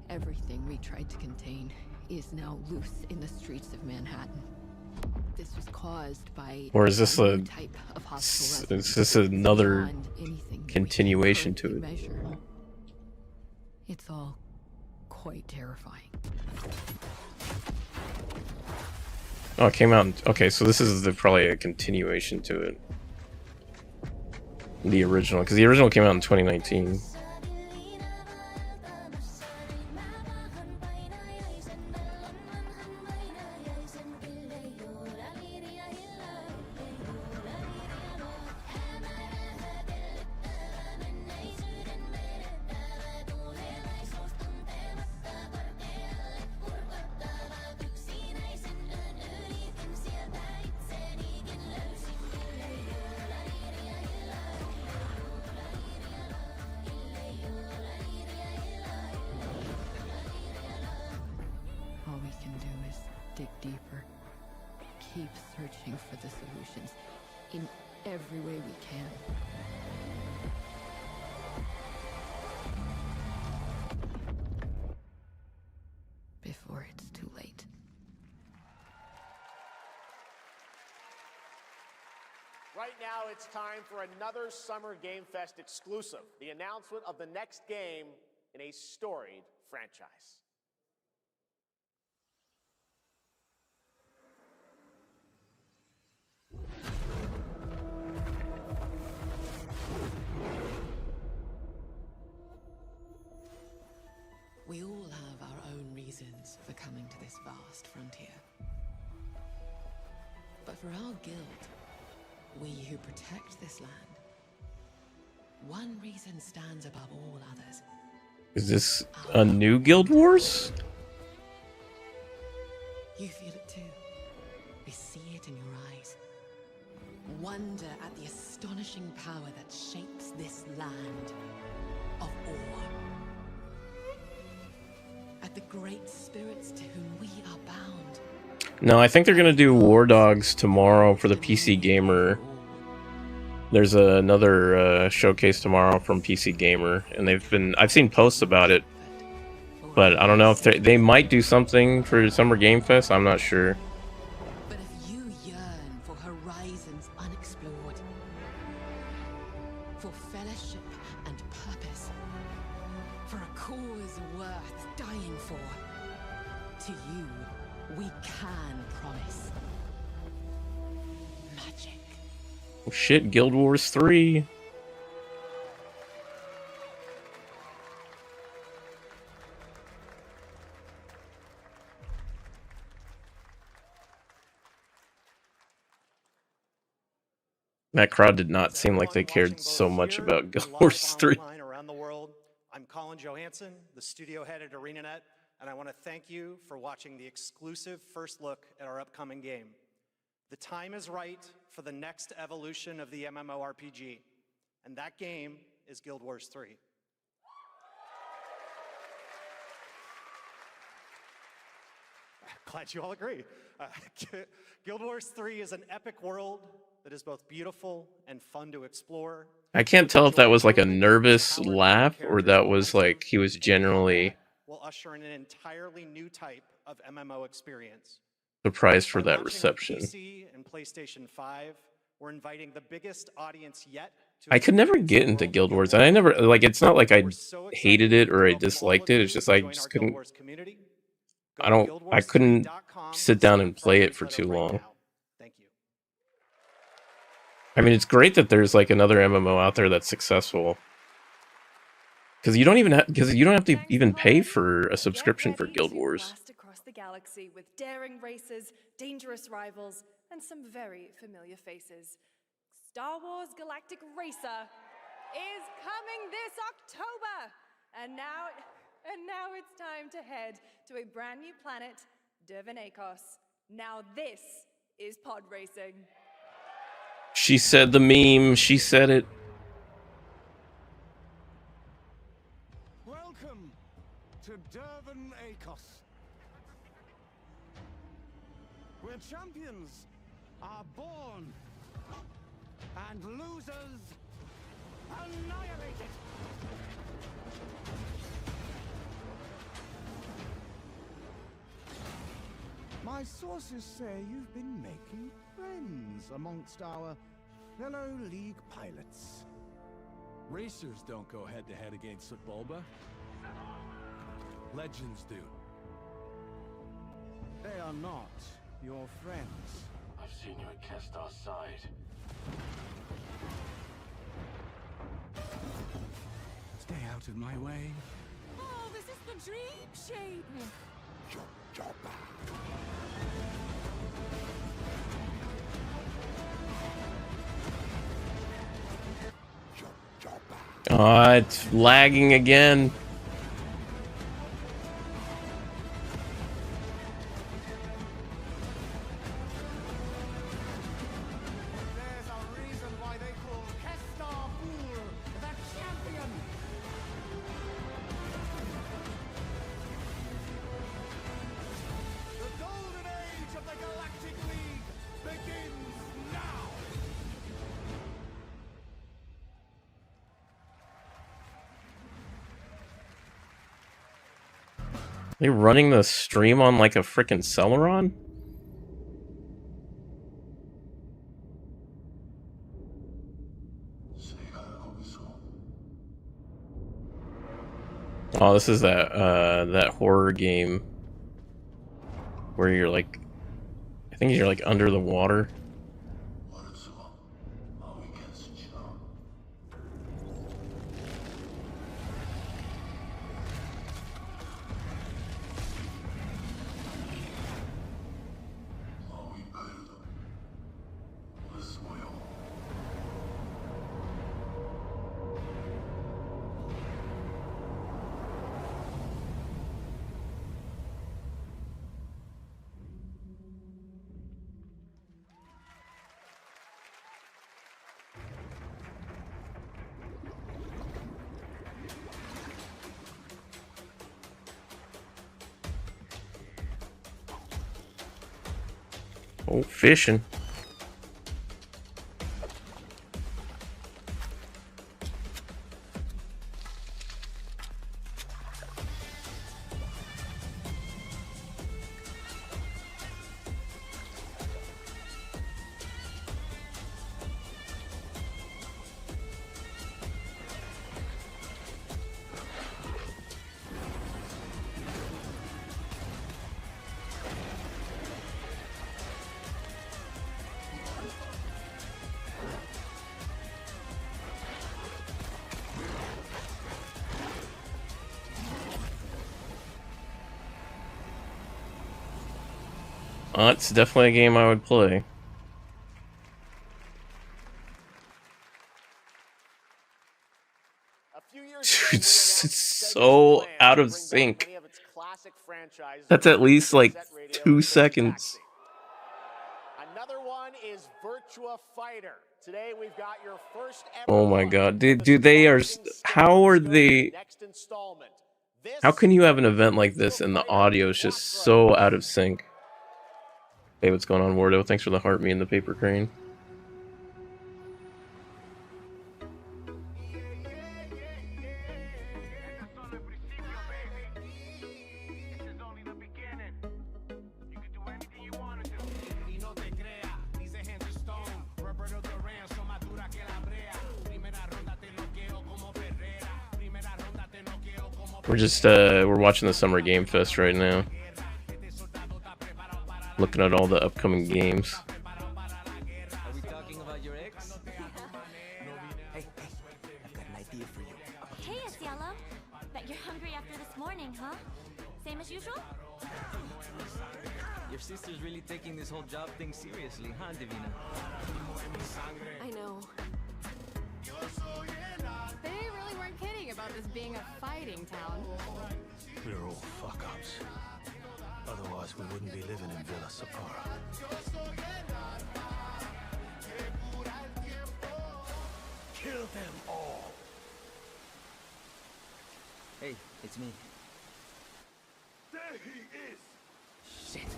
Everything we tried to contain is now loose in the streets of Manhattan. This was caused by Or is this new a type of hostile is this another beyond anything continuation to it? measure. It's all quite terrifying. Oh, it came out okay, so this is probably a continuation to it. The original, because the original came out in 2019. All we can do is dig deeper. Keep searching for the solutions in every way we can. Before it's too late. Right now, it's time for another Summer Game Fest exclusive, the announcement of the next game in a storied franchise. We all have our own reasons for coming to this vast frontier. But for our guild, we who protect this land, one reason stands above all others. Is this a new Guild Wars? You feel it too. We see it in your eyes. Wonder at the astonishing power that shapes this land of awe. At the great spirits to whom we are bound. No, I think they're gonna do War Dogs tomorrow for the PC Gamer. There's another showcase tomorrow from PC Gamer, and I've seen posts about it, but I don't know if they might do something for Summer Game Fest. I'm not sure. But if you yearn for horizons unexplored, for fellowship and purpose, for a cause worth dying for, to you, we can promise magic. Oh shit, Guild Wars 3. That crowd did not seem like they cared so much about Guild Wars 3. Online around the world. I'm Colin Johansson, the studio head at ArenaNet, and I want to thank you for watching the exclusive first look at our upcoming game. The time is right for the next evolution of the MMORPG, and that game is Guild Wars 3. Glad you all agree. Guild Wars 3 is an epic world that is both beautiful and fun to explore. I can't tell if that was like a nervous laugh or that was like he was generally Will usher in an entirely new type of MMO experience. surprised for By that launching reception. PC and PlayStation 5, we're inviting the biggest audience yet to I could never experience get the into world Guild of Wars. I never like. It's not like I hated it or I welcome all disliked of it. you It's just to I join our just Guild couldn't. Wars community. I couldn't sit down and play it for too long. Thank you. I mean, it's great that there's like another MMO out there that's successful. Because you don't have to even pay for a subscription for Guild Wars. Blast across the galaxy with daring races, dangerous rivals, and some very familiar faces. Star Wars Galactic Racer is coming this October, and now it's time to head to a brand new planet, Dervanakos. Now this is pod racing. She said the meme. She said it. Welcome to Dervanakos, where champions are born and losers annihilated. My sources say you've been making friends amongst our fellow League pilots. Racers don't go head-to-head against Bulba. Legends do. They are not your friends. I've seen you at Kestar's side. Stay out of my way. Oh, this is the dream shape. Oh, it's lagging again. There's a reason why they call Kestar the champion. The golden age of the Galactic League begins now. Are they running the stream on like a frickin' Celeron? Oh, this is that horror game where you're like, I think you're like under the water. Oh, fishing. It's definitely a game I would play. Dude, it's so out of sync. That's at least like 2 seconds. Another one is Virtua Fighter. Today we've got your first ever. Oh my god, dude, they are. How are they? How can you have an event like this and the audio is just so out of sync? Hey, what's going on, Wardo? Thanks for the heart me and the paper crane. We're just we're watching the Summer Game Fest right now. Looking at all the upcoming games. Are we talking about your ex? Hey, I've got an idea for you. Hey, Asiello. Bet you're hungry after this morning, huh? Same as usual? Your sister's really taking this whole job thing seriously, huh, Divina? I know. They really weren't kidding about this being a fighting town. We're all fuck-ups. Otherwise, we wouldn't be living in Villa Sapara. Kill them all! Hey, it's me. There he is! Shit.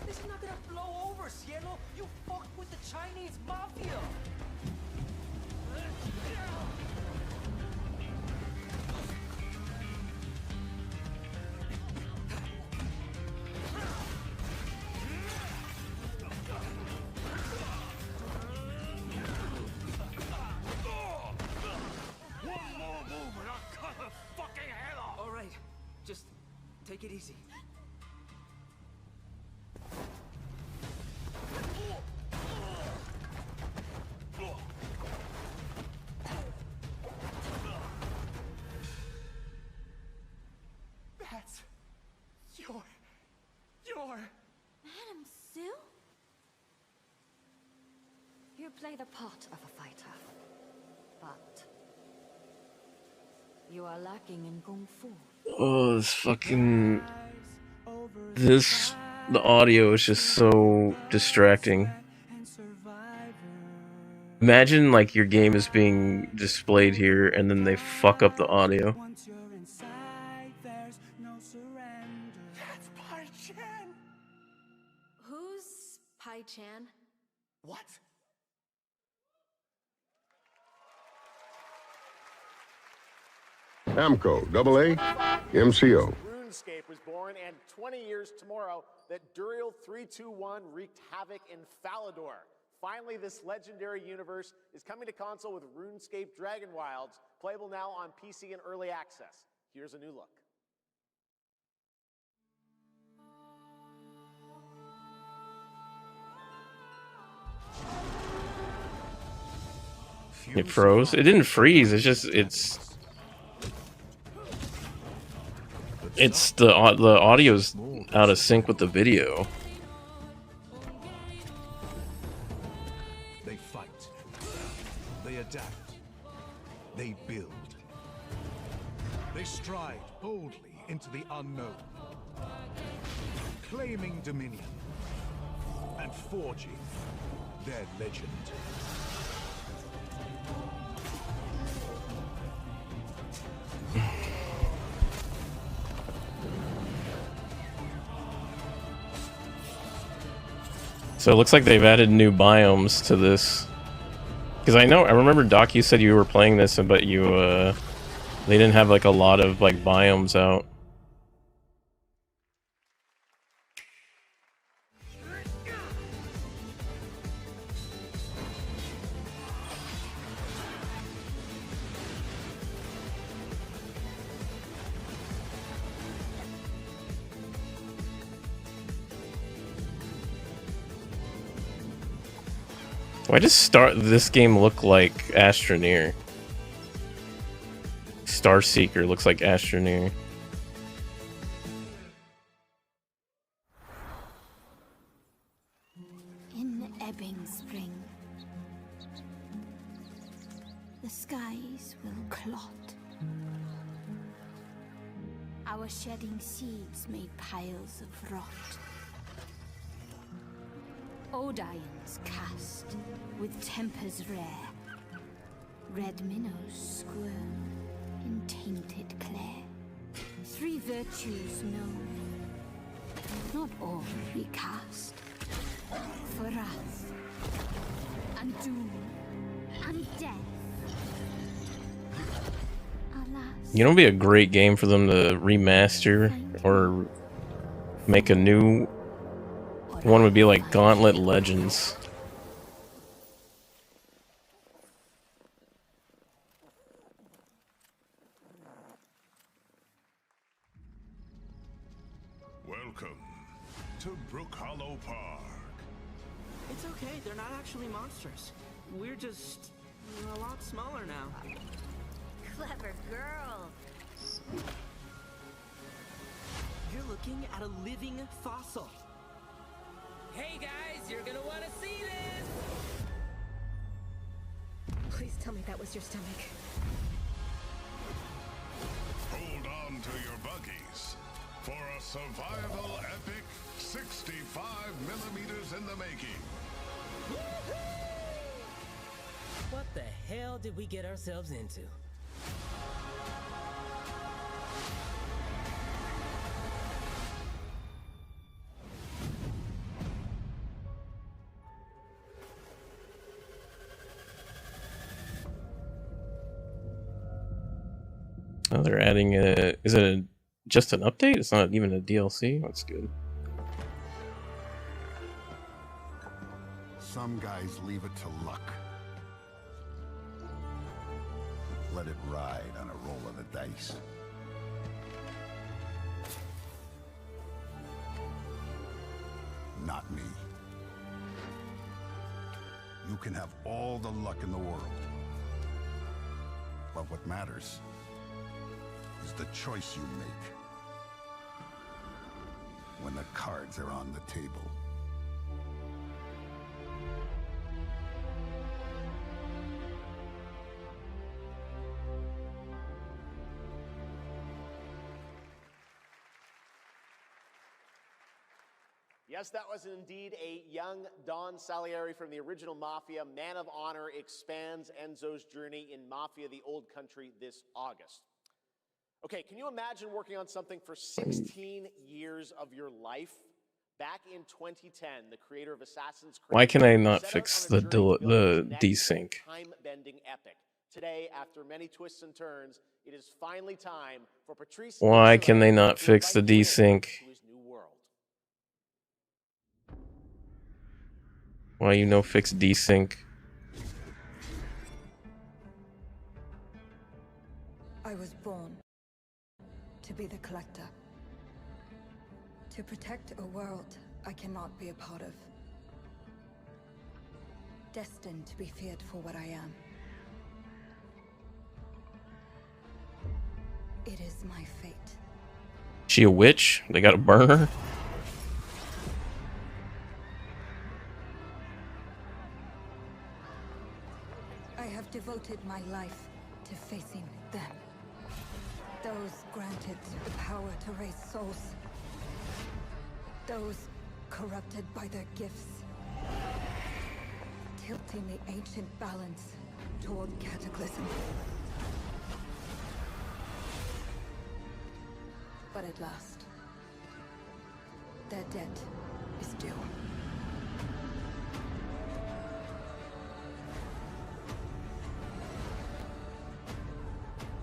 This is not gonna blow over, Cielo! You fucked with the Chinese mafia! One more move and I'll cut her fucking head off! Alright, just take it easy. That's your... Madam Sue? You play the part of a fighter, but you are lacking in kung fu. Oh, this fucking... The audio is just so distracting. Imagine, like, your game is being displayed here, and then they fuck up the audio. That's Pai Chan! Who's Pai Chan? What? Amco, AA, MCO. RuneScape was born, and 20 years tomorrow, that Duriel 321 wreaked havoc in Falador. Finally, this legendary universe is coming to console with RuneScape Dragon Wilds, playable now on PC in early access. Here's a new look. It froze. It didn't freeze. It's just it's the audio's out of sync with the video. They fight. They adapt. They build. They stride boldly into the unknown, claiming dominion and forging their legend. So it looks like they've added new biomes to this. Because I remember Doc, you said you were playing this, but you they didn't have like a lot of like biomes out. Why does this game look like Astroneer? Starseeker looks like Astroneer. In ebbing spring, the skies will clot. Our shedding seeds made piles of rot. Odions cast with tempers rare. Red minnows squirm in tainted clay. Three virtues known, not all recast. For wrath, and doom, and death. Alas, You know, it'd be a great game for them to remaster or make a new one. Would be like Gauntlet Legends. Welcome to Brook Hollow Park. It's okay, they're not actually monsters. We're just a lot smaller now. Clever girl. You're looking at a living fossil. Hey guys, you're gonna want to see this! Please tell me that was your stomach. Hold on to your buggies for a survival epic 65 millimeters in the making. What the hell did we get ourselves into? Oh, they're adding a. Is it just an update? It's not even a DLC? That's good. Some guys leave it to luck. Let it ride on a roll of the dice. Not me. You can have all the luck in the world. But what matters is the choice you make when the cards are on the table. Yes, that was indeed a young Don Salieri from the original Mafia. Man of Honor expands Enzo's journey in Mafia: The Old Country this August. Okay, can you imagine working on something for 16 years of your life? Back in 2010, the creator of Assassin's Creed. Why can I not fix the desync? Time-bending epic. Today, after many twists and turns, it is finally time for Patrice. Why can they not fix the desync? Why you no fix desync? I was born to be the collector. To protect a world I cannot be a part of. Destined to be feared for what I am. It is my fate. She a witch? They gotta burn her? I have devoted my life to facing them. Those granted the power to raise souls. Those corrupted by their gifts. Tilting the ancient balance toward cataclysm. But at last, their debt is due.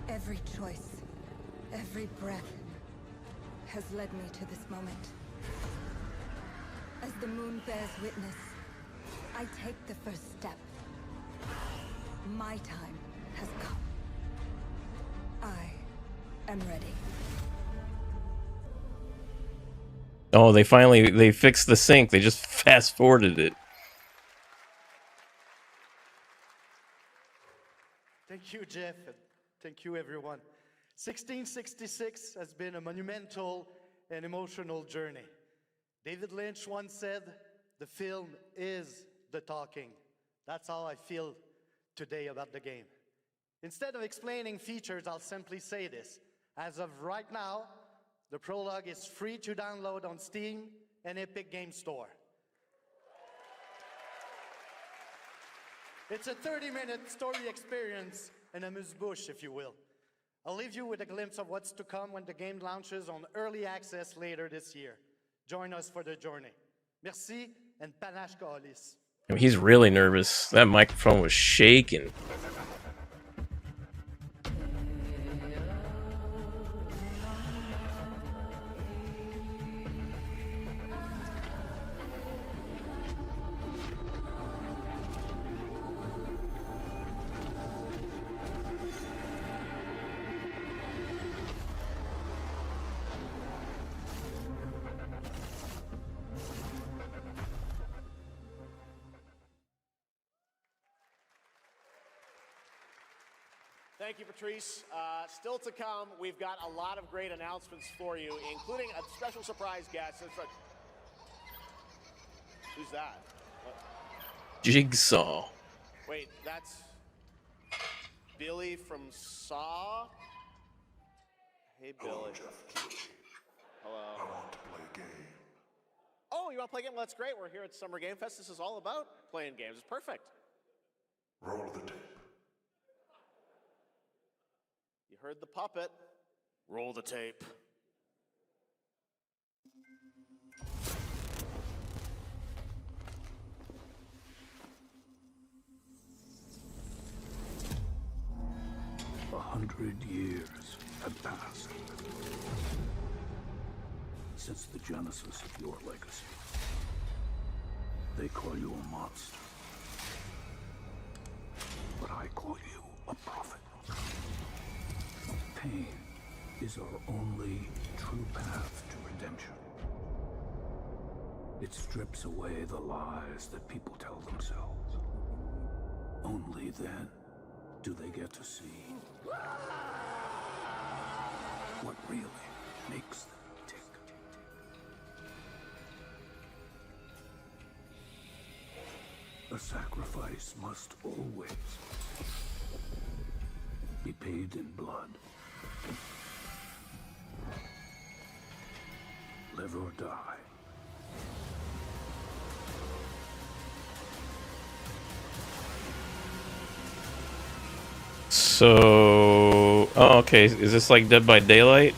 Every choice, every breath has led me to this moment. As the moon bears witness, I take the first step. My time has come. I am ready. Oh, they fixed the sync. They just fast forwarded it. Thank you, Jeff. Thank you, everyone. 1666 has been a monumental and emotional journey. David Lynch once said, "The film is the talking." That's how I feel today about the game. Instead of explaining features, I'll simply say this. As of right now, the prologue is free to download on Steam and Epic Game Store. It's a 30-minute story experience and amuse-bouche, if you will. I'll leave you with a glimpse of what's to come when the game launches on early access later this year. Join us for the journey. Merci and panache kalis. I mean, he's really nervous. That microphone was shaking. Thank you, Patrice. Still to come, we've got a lot of great announcements for you, including a special surprise guest. Who's that? What? Jigsaw. Wait, that's Billy from Saw? Hey, Billy. Hello. I want to play a game. Oh, you want to play a game? Well, that's great. We're here at Summer Game Fest. This is all about playing games. It's perfect. Roll the tape. You heard the puppet. Roll the tape. A 100 years have passed since the genesis of your legacy. They call you a monster, but I call you a prophet. Pain is our only true path to redemption. It strips away the lies that people tell themselves. Only then do they get to see what really makes them tick. A sacrifice must always be paid in blood. Live or die. So, oh, okay. Is this like Dead by Daylight?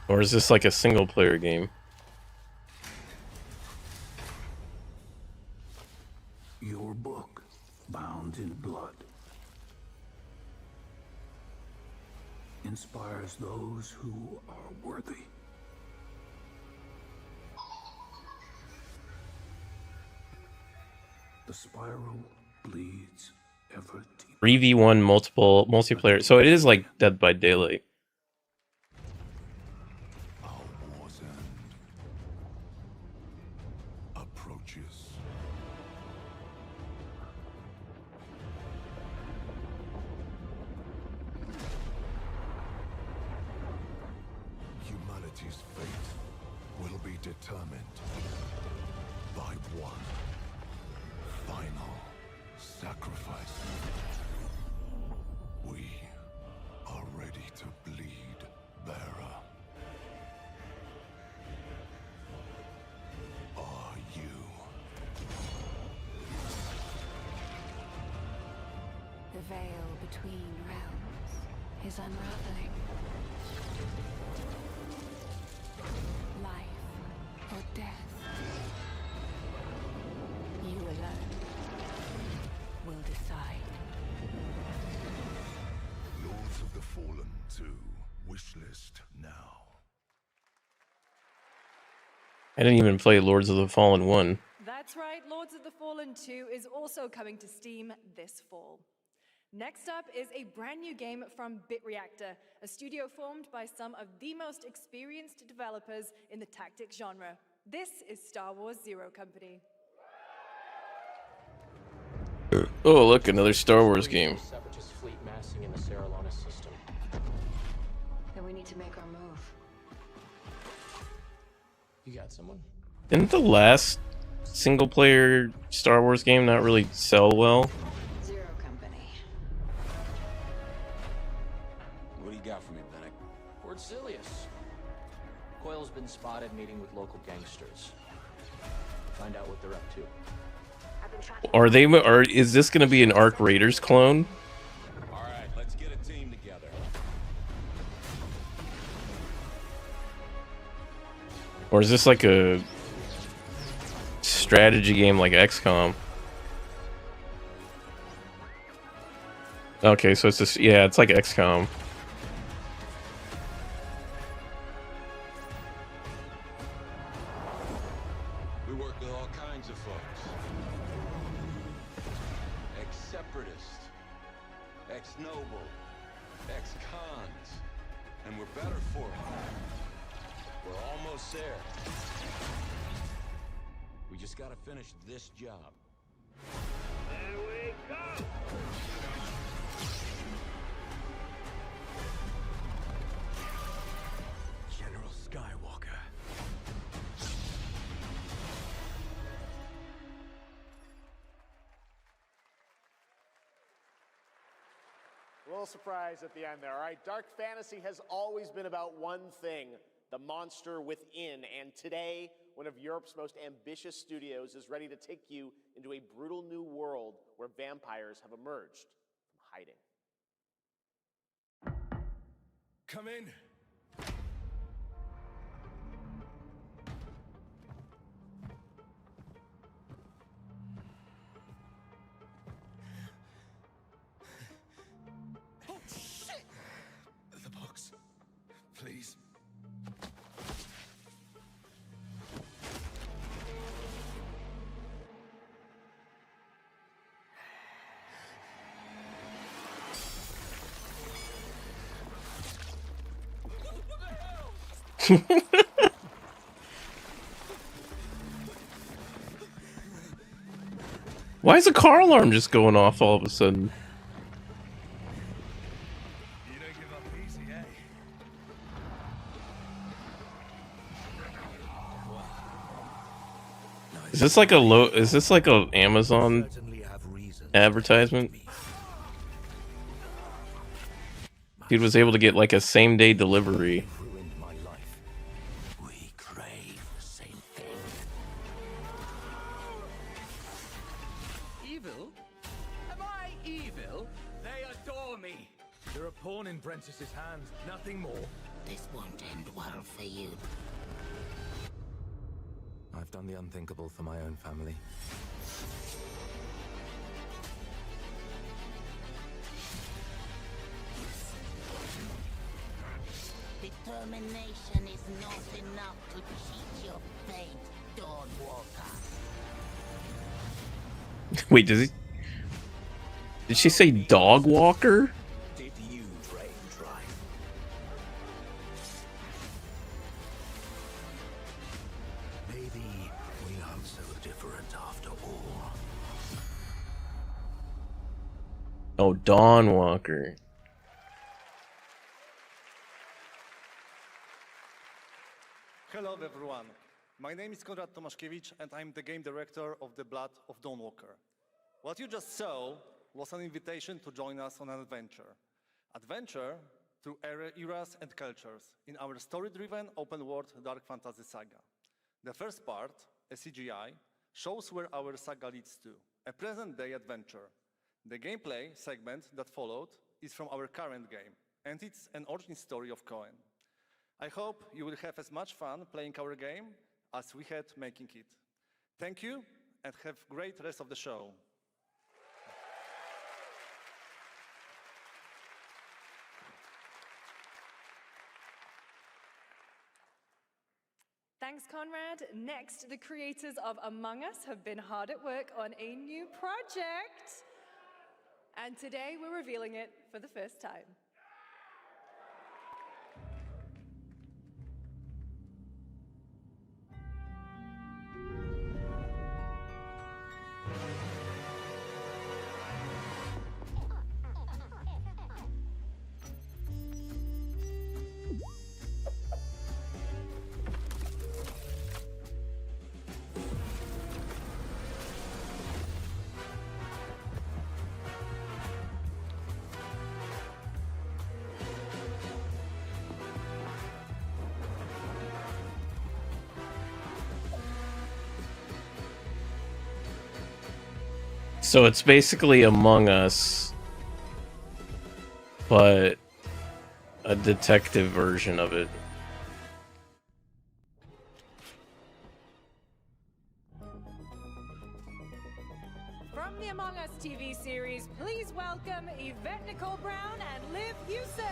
Or is this like a single player game? Your book, bound in blood, inspires those who are worthy. The spiral bleeds ever deeper. 3v1 multiplayer. So it is like Dead by Daylight. Our war's end approaches. Humanity's fate will be determined by one final sacrifice. We are ready to bleed, Bearer. Are you? The veil between realms is unraveling. Life or death. You alone will decide. Lords of the Fallen 2, wishlist now. I didn't even play Lords of the Fallen 1. That's right, Lords of the Fallen 2 is also coming to Steam this fall. Next up is a brand new game from BitReactor, a studio formed by some of the most experienced developers in the tactics genre. This is Star Wars Zero Company. Oh, look, another Star Wars game. Separatist fleet massing in the Seralonis system. Then we need to make our move. You got someone? Didn't the last single player Star Wars game not really sell well? Zero Company. What do you got for me, Bennick? Port Silius. Coil's been spotted meeting with local gangsters. Find out what they're up to. Is this going to be an Arc Raiders clone? All right, let's get a team together. Or is this like a strategy game like XCOM? Okay, so it's just, yeah, it's like XCOM. We work with all kinds of folks. Ex-separatist, ex-noble, ex-cons, and we're better for it. We're almost there. We just gotta finish this job. There we go! General Skywalker. A little surprise at the end there. All right, dark fantasy has always been about one thing, the monster within. And today, one of Europe's most ambitious studios is ready to take you into a brutal new world where vampires have emerged from hiding. Come in. Oh, shit! The box. Please. Why is the car alarm just going off all of a sudden? You don't give up easy, eh? Is this like a is this like a Amazon advertisement? Dude was able to get like a same-day delivery. Ruined my life. We crave the same thing. Evil? Am I evil? They adore me. You're a pawn in Brentus's hands, nothing more. This won't end well for you. I've done the unthinkable for my own family. Determination is not enough to cheat your fate, Dawnwalker. Wait, did she say dog walker? Did you train drive? Maybe we aren't so different after all. Oh, Dawn Walker. Hello everyone, my name is Konrad Tomaszkiewicz and I'm the game director of The Blood of Dawnwalker. What you just saw was an invitation to join us on an adventure. Adventure through eras and cultures in our story-driven open-world dark fantasy saga. The first part, a CGI, shows where our saga leads to, a present-day adventure. The gameplay segment that followed is from our current game, and it's an origin story of Cohen. I hope you will have as much fun playing our game as we had making it. Thank you, and have a great rest of the show. Thanks, Conrad. Next, the creators of Among Us have been hard at work on a new project. And today we're revealing it for the first time. So it's basically Among Us, but a detective version of it. From the Among Us TV series, please welcome Yvette Nicole Brown and Liv Hewson.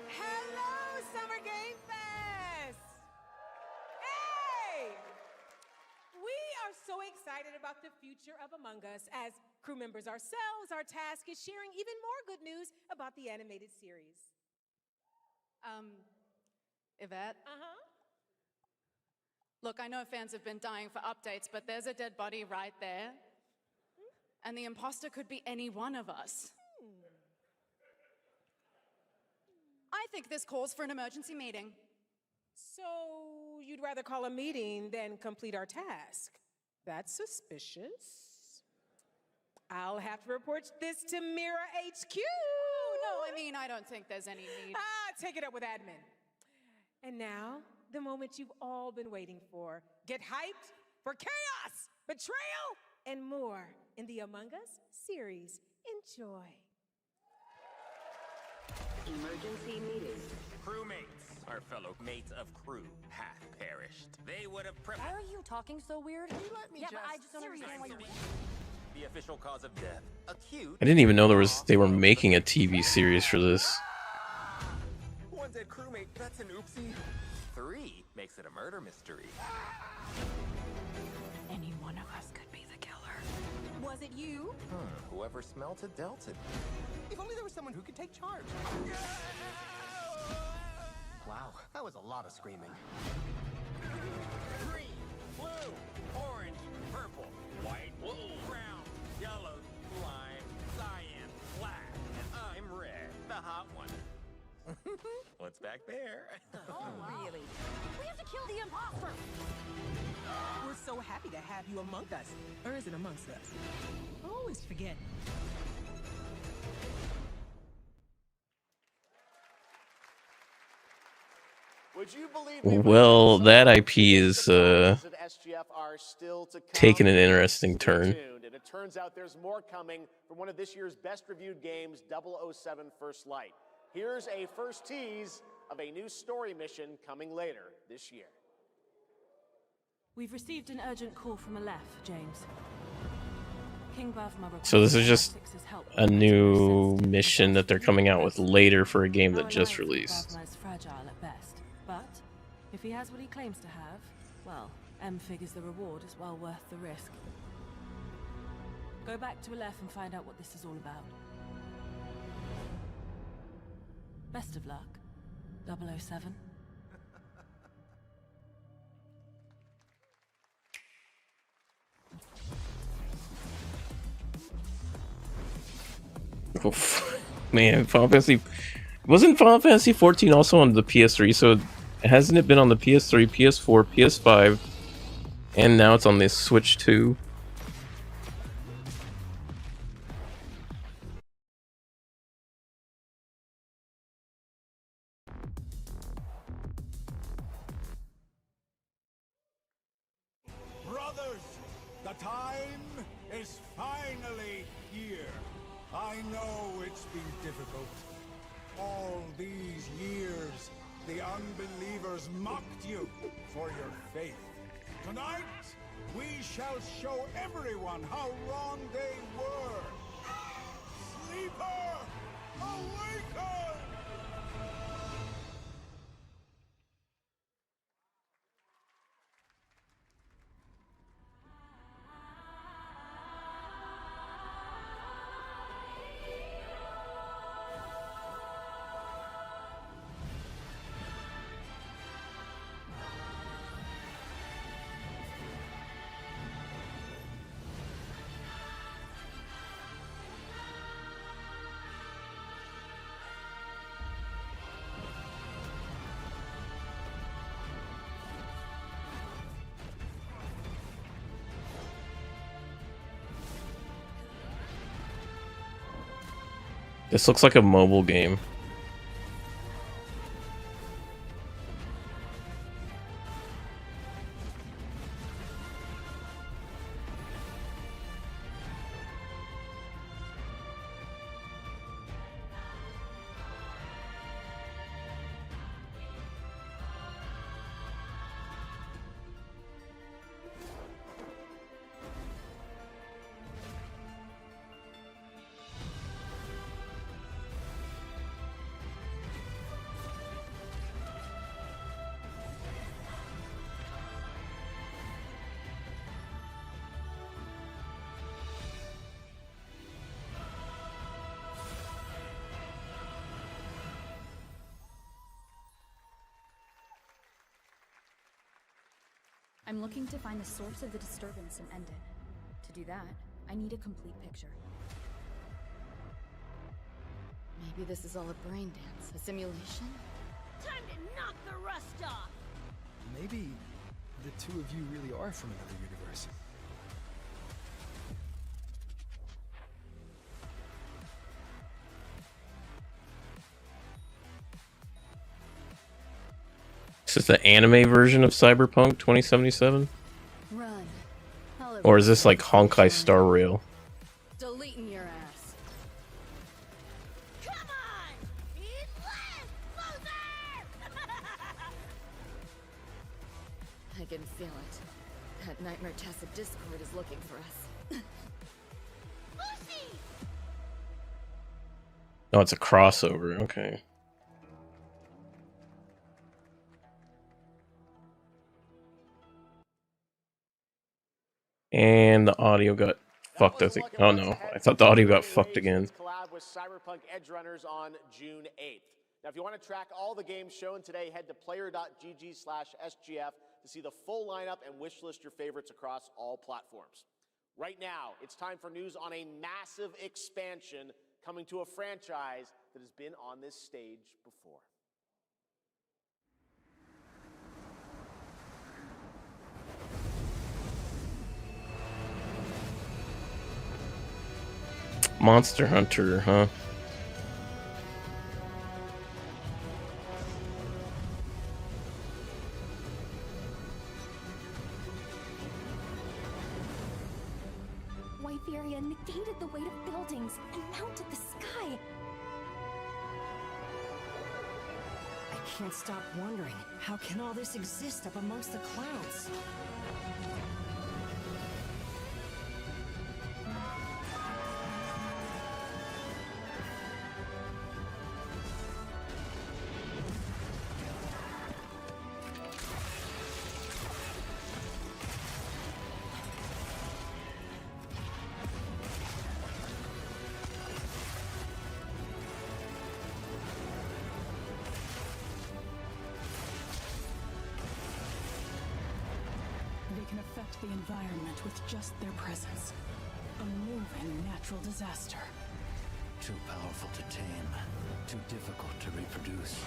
Hello, Summer Game Fest! Hey! We are so excited about the future of Among Us. As crew members ourselves, our task is sharing even more good news about the animated series. Yvette? Look, I know fans have been dying for updates, but there's a dead body right there. And the imposter could be any one of us. I think this calls for an emergency meeting. So you'd rather call a meeting than complete our task? That's suspicious. I'll have to report this to Mira HQ. Oh, no, I mean, I don't think there's any need. Take it up with admin. And now, the moment you've all been waiting for. Get hyped for chaos, betrayal, and more in the Among Us series. Enjoy. Emergency meeting. Crewmates, our fellow mates of crew, hath perished. They would have Why are you talking so weird? Yeah, but I just don't understand why you're. The official cause of death, acute. I didn't even know they were making a TV series for this. One dead crewmate, that's an oopsie. 3 makes it a murder mystery. Any one of us could be the killer. Was it you? Whoever smelt it dealt it. If only there was someone who could take charge. Wow, that was a lot of screaming. Green, blue, orange, purple, white, brown, yellow, lime, cyan, black, and I'm red, the hot one. What's back there? Oh, really? We have to kill the imposter! We're so happy to have you among us. Or is it amongst us? I always forget. Would you believe Well, that IP is taking an interesting turn. And it turns out there's more coming from one of this year's best reviewed games, 007 First Light. Here's a first tease of a new story mission coming later this year. We've received an urgent call from Aleph, James. King Bavma So this is just a new mission that they're coming out with later for a game that just released. Bavma is fragile at best, but if he has what he claims to have, well, M figures the reward is well worth the risk. Go back to Aleph and find out what this is all about. Best of luck, 007. Oof. Man, wasn't Final Fantasy 14 also on the PS3? So hasn't it been on the PS3, PS4, PS5, and now it's on the Switch 2? Brothers, the time is finally here. I know it's been difficult. All these years, the unbelievers mocked you for your faith. Tonight, we shall show everyone how wrong they were. Sleeper, awaken! This looks like a mobile game. I'm looking to find the source of the disturbance and end it. To do that, I need a complete picture. Maybe this is all a brain dance, a simulation? Time to knock the rust off! Maybe the two of you really are from another universe. Is this the anime version of Cyberpunk 2077? Run. Or is this like Honkai Star Rail? Deleting your ass. Come on! Eat less, loser! I can feel it. That Nightmare Tacit Discord is looking for us. Lucy! Oh, it's a crossover. Okay. And the audio got fucked, I think. Oh no, I thought the audio got fucked again. Collab with Cyberpunk Edge Runners on June 8th. Now, if you want to track all the games shown today, head to player.gg/SGF to see the full lineup and wishlist your favorites across all platforms. Right now, it's time for news on a massive expansion coming to a franchise that has been on this stage before. Monster Hunter, huh? White Furia negated the weight of buildings and mounted the sky. I can't stop wondering, how can all this exist up amongst the clouds? They can affect the environment with just their presence. A moving natural disaster. Too powerful to tame, too difficult to reproduce.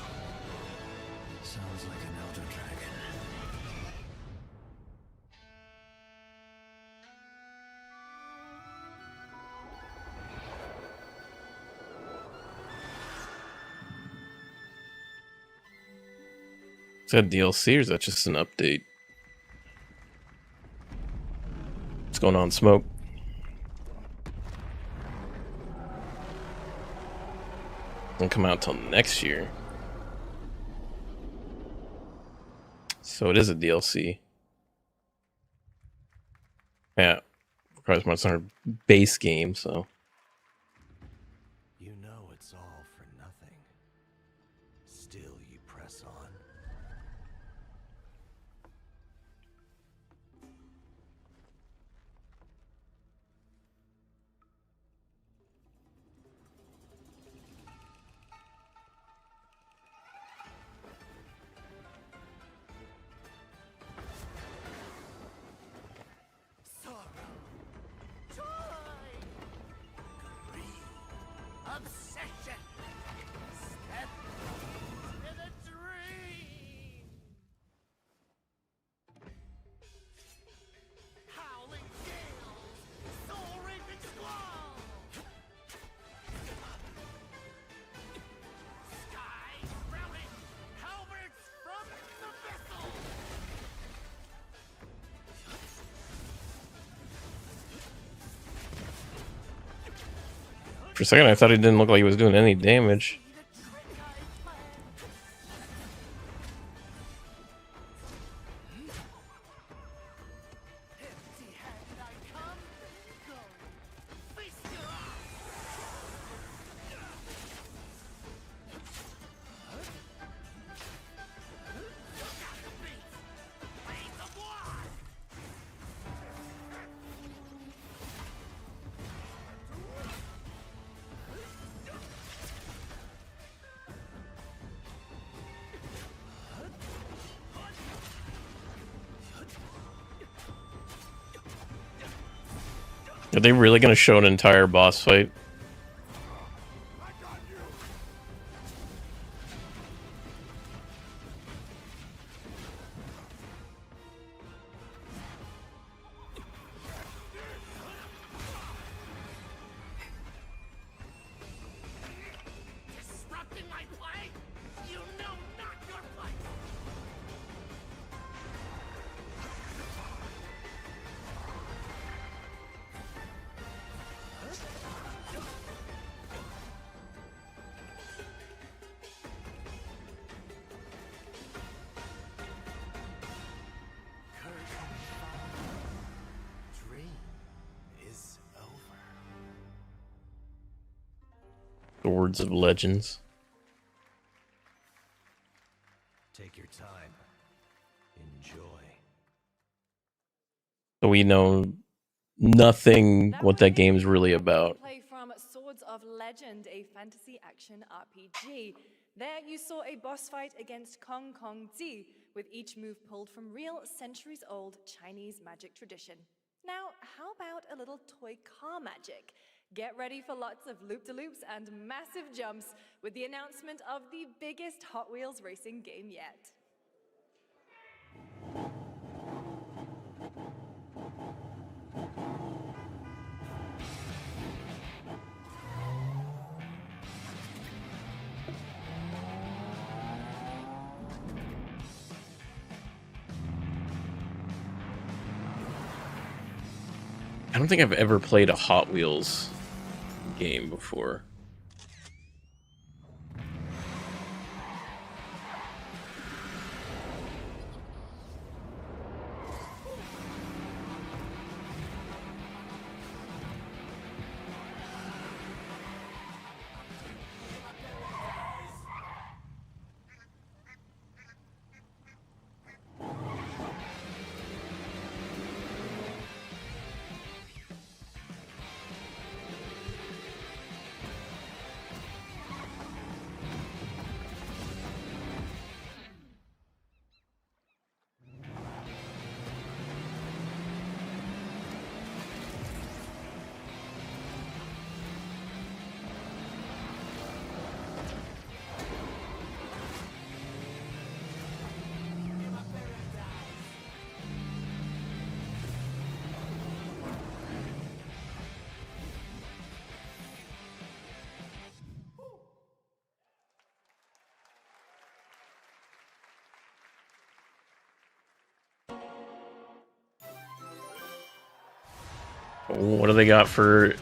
Sounds like an elder dragon. Is that DLC or is that just an update? What's going on, Smoke? Won't come out till next year. So it is a DLC. Yeah. Requires Monster Hunter base game, so. You know it's all for nothing. Still you press on. Obsession! Step into the dream! Howling gales! Soul-raping squall! Sky sprouting! Halberds from the vessel! For a second, I thought he didn't look like he was doing any damage. Are they really going to show an entire boss fight? Disrupting my play? You know not your place! Dream is over. Swords of Legends. Take your time. Enjoy. So we know nothing what that game's really about. Play from Swords of Legend, a fantasy action RPG. There you saw a boss fight against Kong Kong Zi, with each move pulled from real centuries-old Chinese magic tradition. Now, how about a little toy car magic? Get ready for lots of loop-de-loops and massive jumps with the announcement of the biggest Hot Wheels racing game yet. I don't think I've ever played a Hot Wheels game before. What do they got for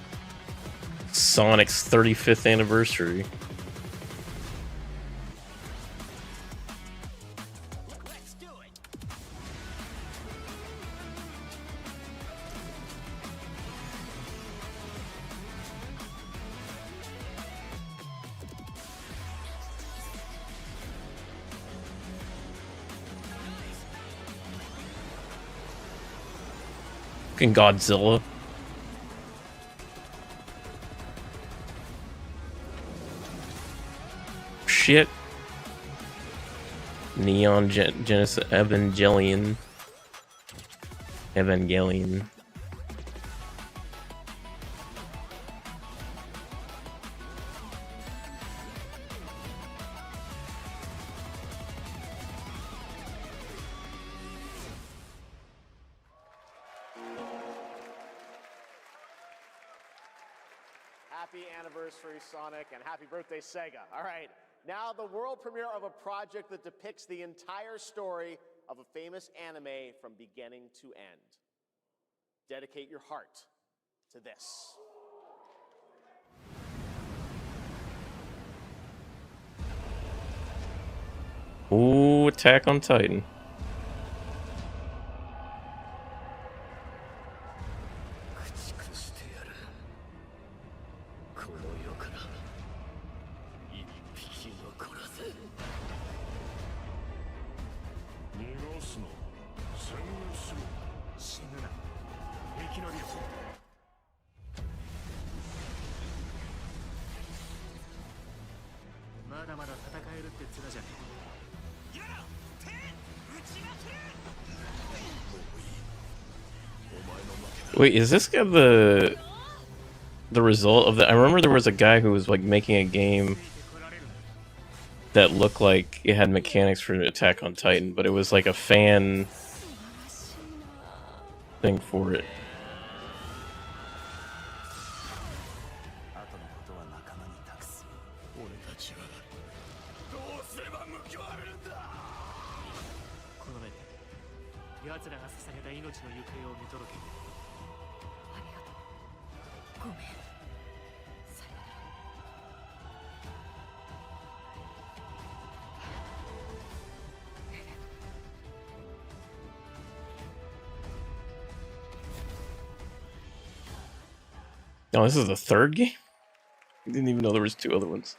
Sonic's 35th anniversary? Fucking Godzilla. Shit. Neon Genesis Evangelion. Happy anniversary, Sonic, and happy birthday, Sega. All right, now the world premiere of a project that depicts the entire story of a famous anime from beginning to end. Dedicate your heart to this. Ooh, Attack on Titan. Wait, is this guy the result of the? I remember there was a guy who was like making a game that looked like it had mechanics for Attack on Titan, but it was like a fan thing for it. Oh, this is the third game? I didn't even know there was 2 other ones.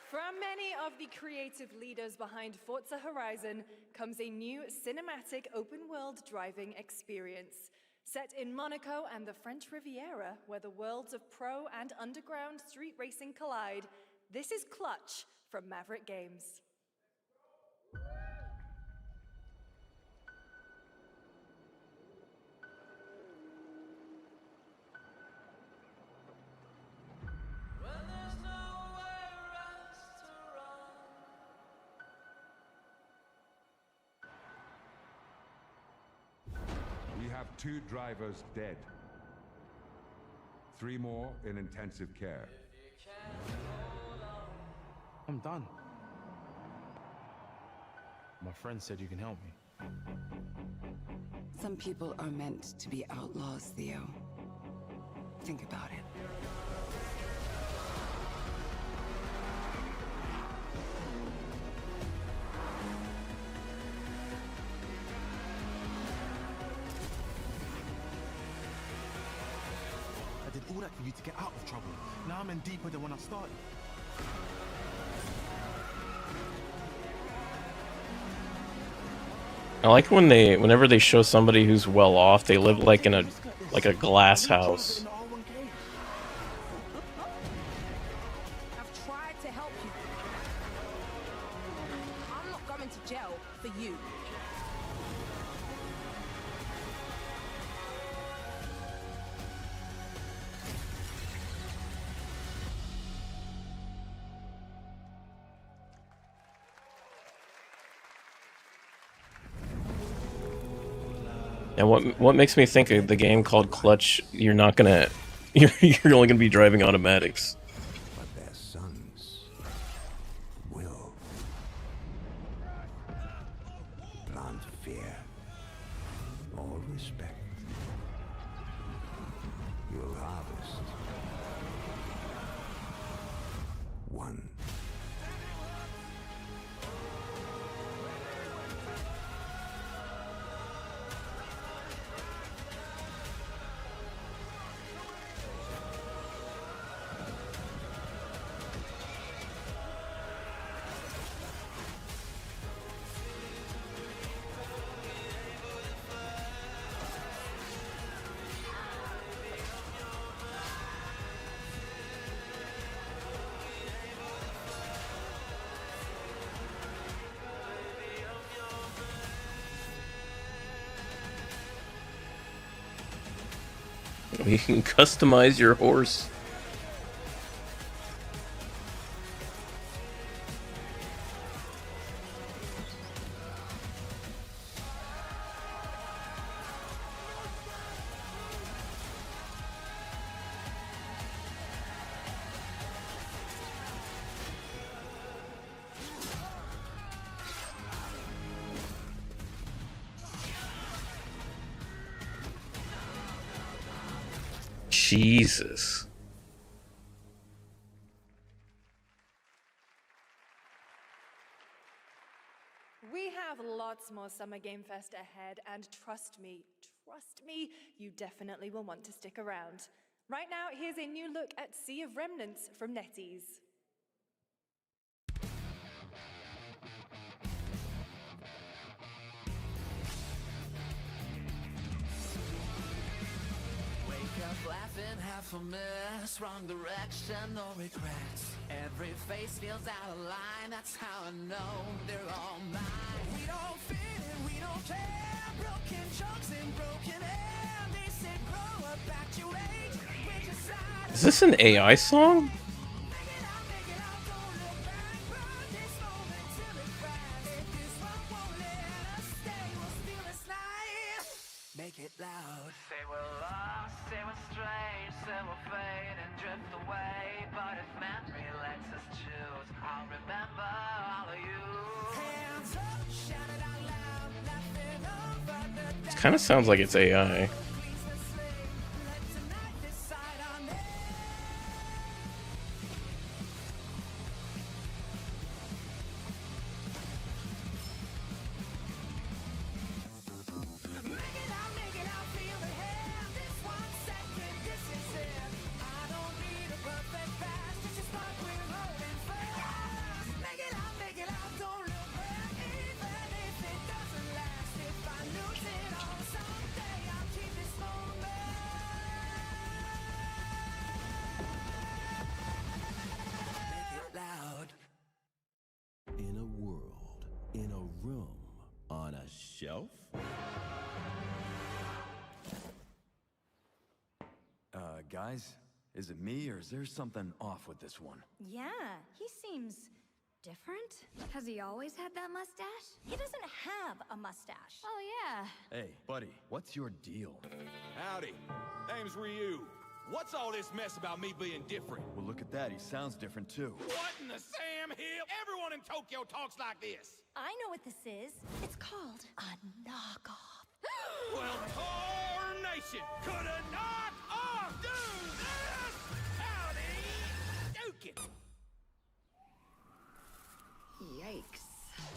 From many of the creative leaders behind Forza Horizon comes a new cinematic open-world driving experience. Set in Monaco and the French Riviera, where the worlds of pro and underground street racing collide, this is Clutch from Maverick Games. We have 2 drivers dead. 3 more in intensive care. I'm done. My friend said you can help me. Some people are meant to be outlaws, Theo. Think about it. I did all that for you to get out of trouble. Now I'm in deeper than when I started. I like whenever they show somebody who's well off, they live like in a glass house. I've tried to help you. I'm not going to jail for you. And what makes me think of the game called Clutch? You're not gonna, you're only gonna be driving automatics. But their sons will plant fear or respect. You'll harvest one. You can customize your horse. Jesus. We have lots more Summer Game Fest ahead, and trust me, you definitely will want to stick around. Right now, here's a new look at Sea of Remnants from NetEase. Laughing, half a mess, wrong direction, no regrets. Every face feels out of line, that's how I know they're all mine. We don't fit in, we don't care, broken chunks and broken Is this an AI song? Make it loud. Say we're lost, say we're strange, say we'll fade and drift away. But if memory lets us choose, I'll remember all of you. Hands up, shout it out loud, laughing over the It kind of sounds like it's AI. In a world, in a room, on a shelf? Guys, is it me or is there something off with this one? Yeah, he seems different. Has he always had that mustache? He doesn't have a mustache. Oh, yeah. Hey, buddy, what's your deal? Howdy, name's Ryu. What's all this mess about me being different? Well, look at that. He sounds different too. What in the Sam Hill? Everyone in Tokyo talks like this. I know what this is. It's called a knockoff. Well, tarnation! Could a knock off do this? Howdy, Dukin'. Yikes.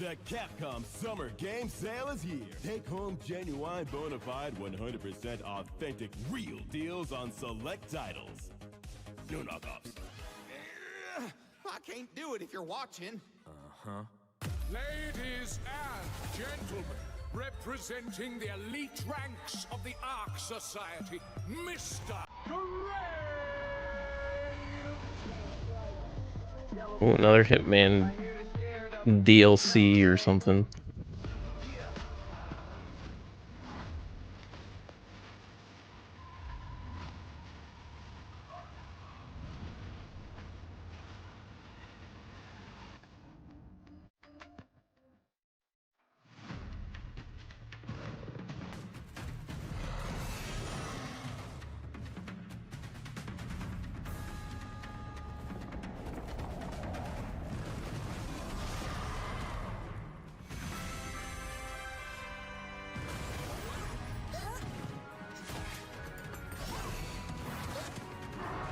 The Capcom Summer Game Sale is here. Take home genuine, bona fide, 100% authentic, real deals on select titles. No knockoffs. I can't do it if you're watching. Uh-huh. Ladies and gentlemen, representing the elite ranks of the Ark Society, Mr. Oh, another Hitman DLC or something.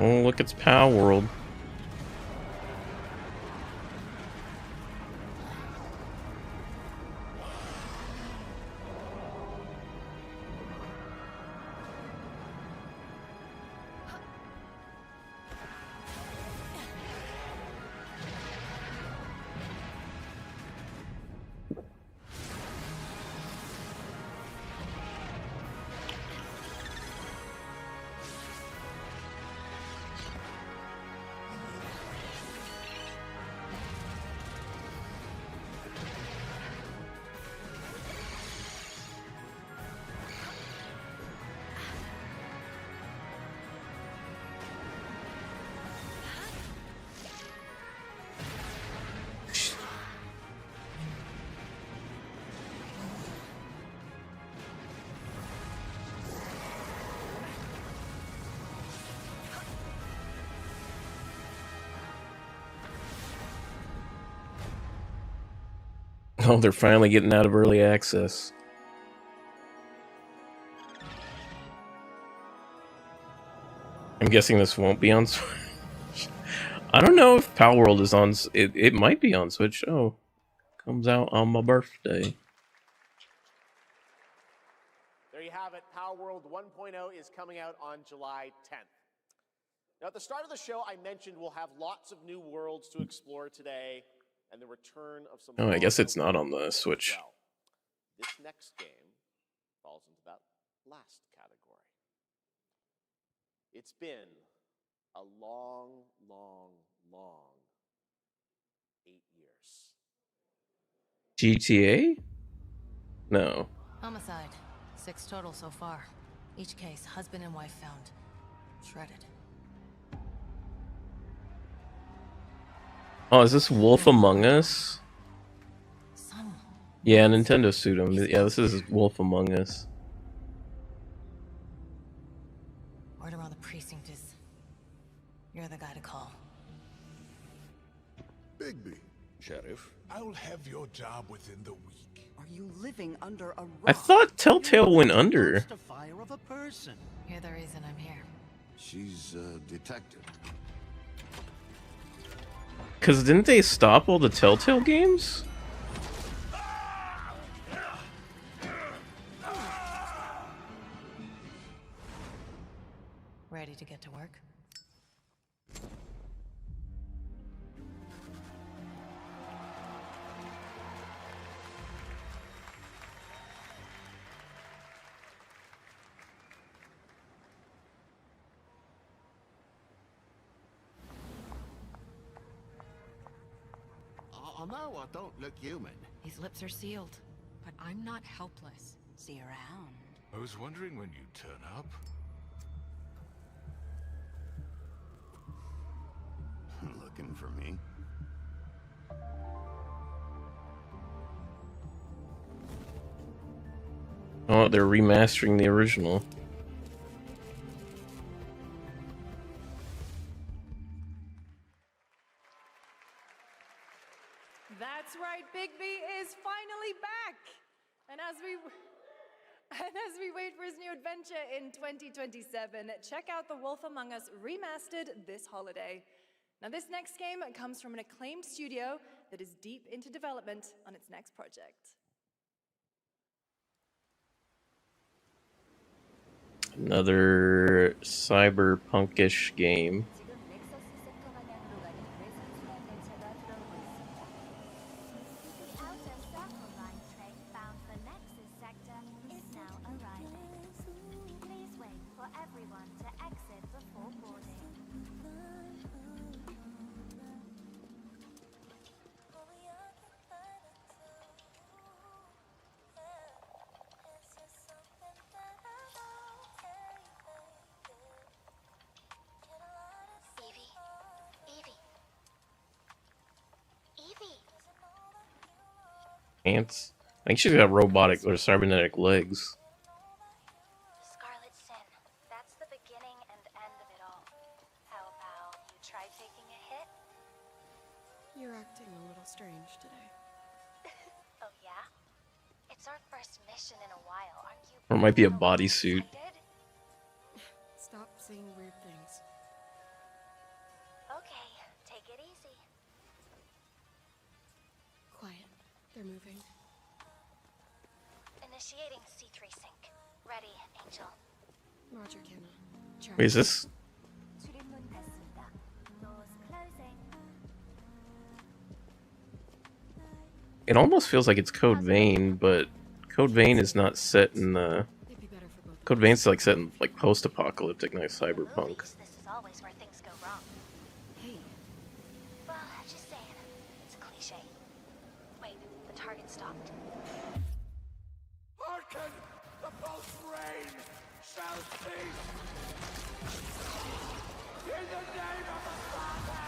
Oh, look, it's Pow World. Oh, they're finally getting out of early access. I'm guessing this won't be on Switch. I don't know if Power World is on... It might be on Switch. Oh, comes out on my birthday. There you have it. Power World 1.0 is coming out on July 10th. Now, at the start of the show, I mentioned we'll have lots of new worlds to explore today, and the return of some... Oh, I guess it's not on the Switch. Well, this next game falls into that last category. It's been a long, long, long 8 years. GTA? No. Homicide. 6 total so far. Each case, husband and wife found. Shredded. Oh, is this Wolf Among Us? Yeah, Nintendo sued him. Yeah, this is Wolf Among Us. Word around the precinct is you're the guy to call. Bigby. Sheriff, I'll have your job within the week. Are you living under a rock? I thought Telltale went under. The fire of a person. You're the reason I'm here. She's a detective. Cause didn't they stop all the Telltale games? Ready to get to work? Oh no, I don't look human. These lips are sealed, but I'm not helpless. See you around. I was wondering when you'd turn up. Looking for me? Oh, they're remastering the original. That's right, Bigby is finally back. And as we wait for his new adventure in 2027, check out The Wolf Among Us Remastered this holiday. Now, this next game comes from an acclaimed studio that is deep into development on its next project. Another cyberpunkish game. Ants. I think she's got robotic or cybernetic legs. Scarlet Sin. That's the beginning and end of it all. How about you try taking a hit? You're acting a little strange today. Oh yeah? It's our first mission in a while, aren't you? Or it might be a bodysuit. Stop saying weird things. Okay, take it easy. Quiet. They're moving. Initiating C3 sync. Ready, Angel. Roger, Kenna. Wait, is this? Doors closing. It almost feels like it's Code Vein, but Code Vein is not set in the. Code Vein's like set in like post-apocalyptic, not cyberpunk. This is always where things go wrong. Hey. Well, just saying. It's a cliche. Wait, the target stopped. Hearken! The pulse rain shall cease! In the name of the Father!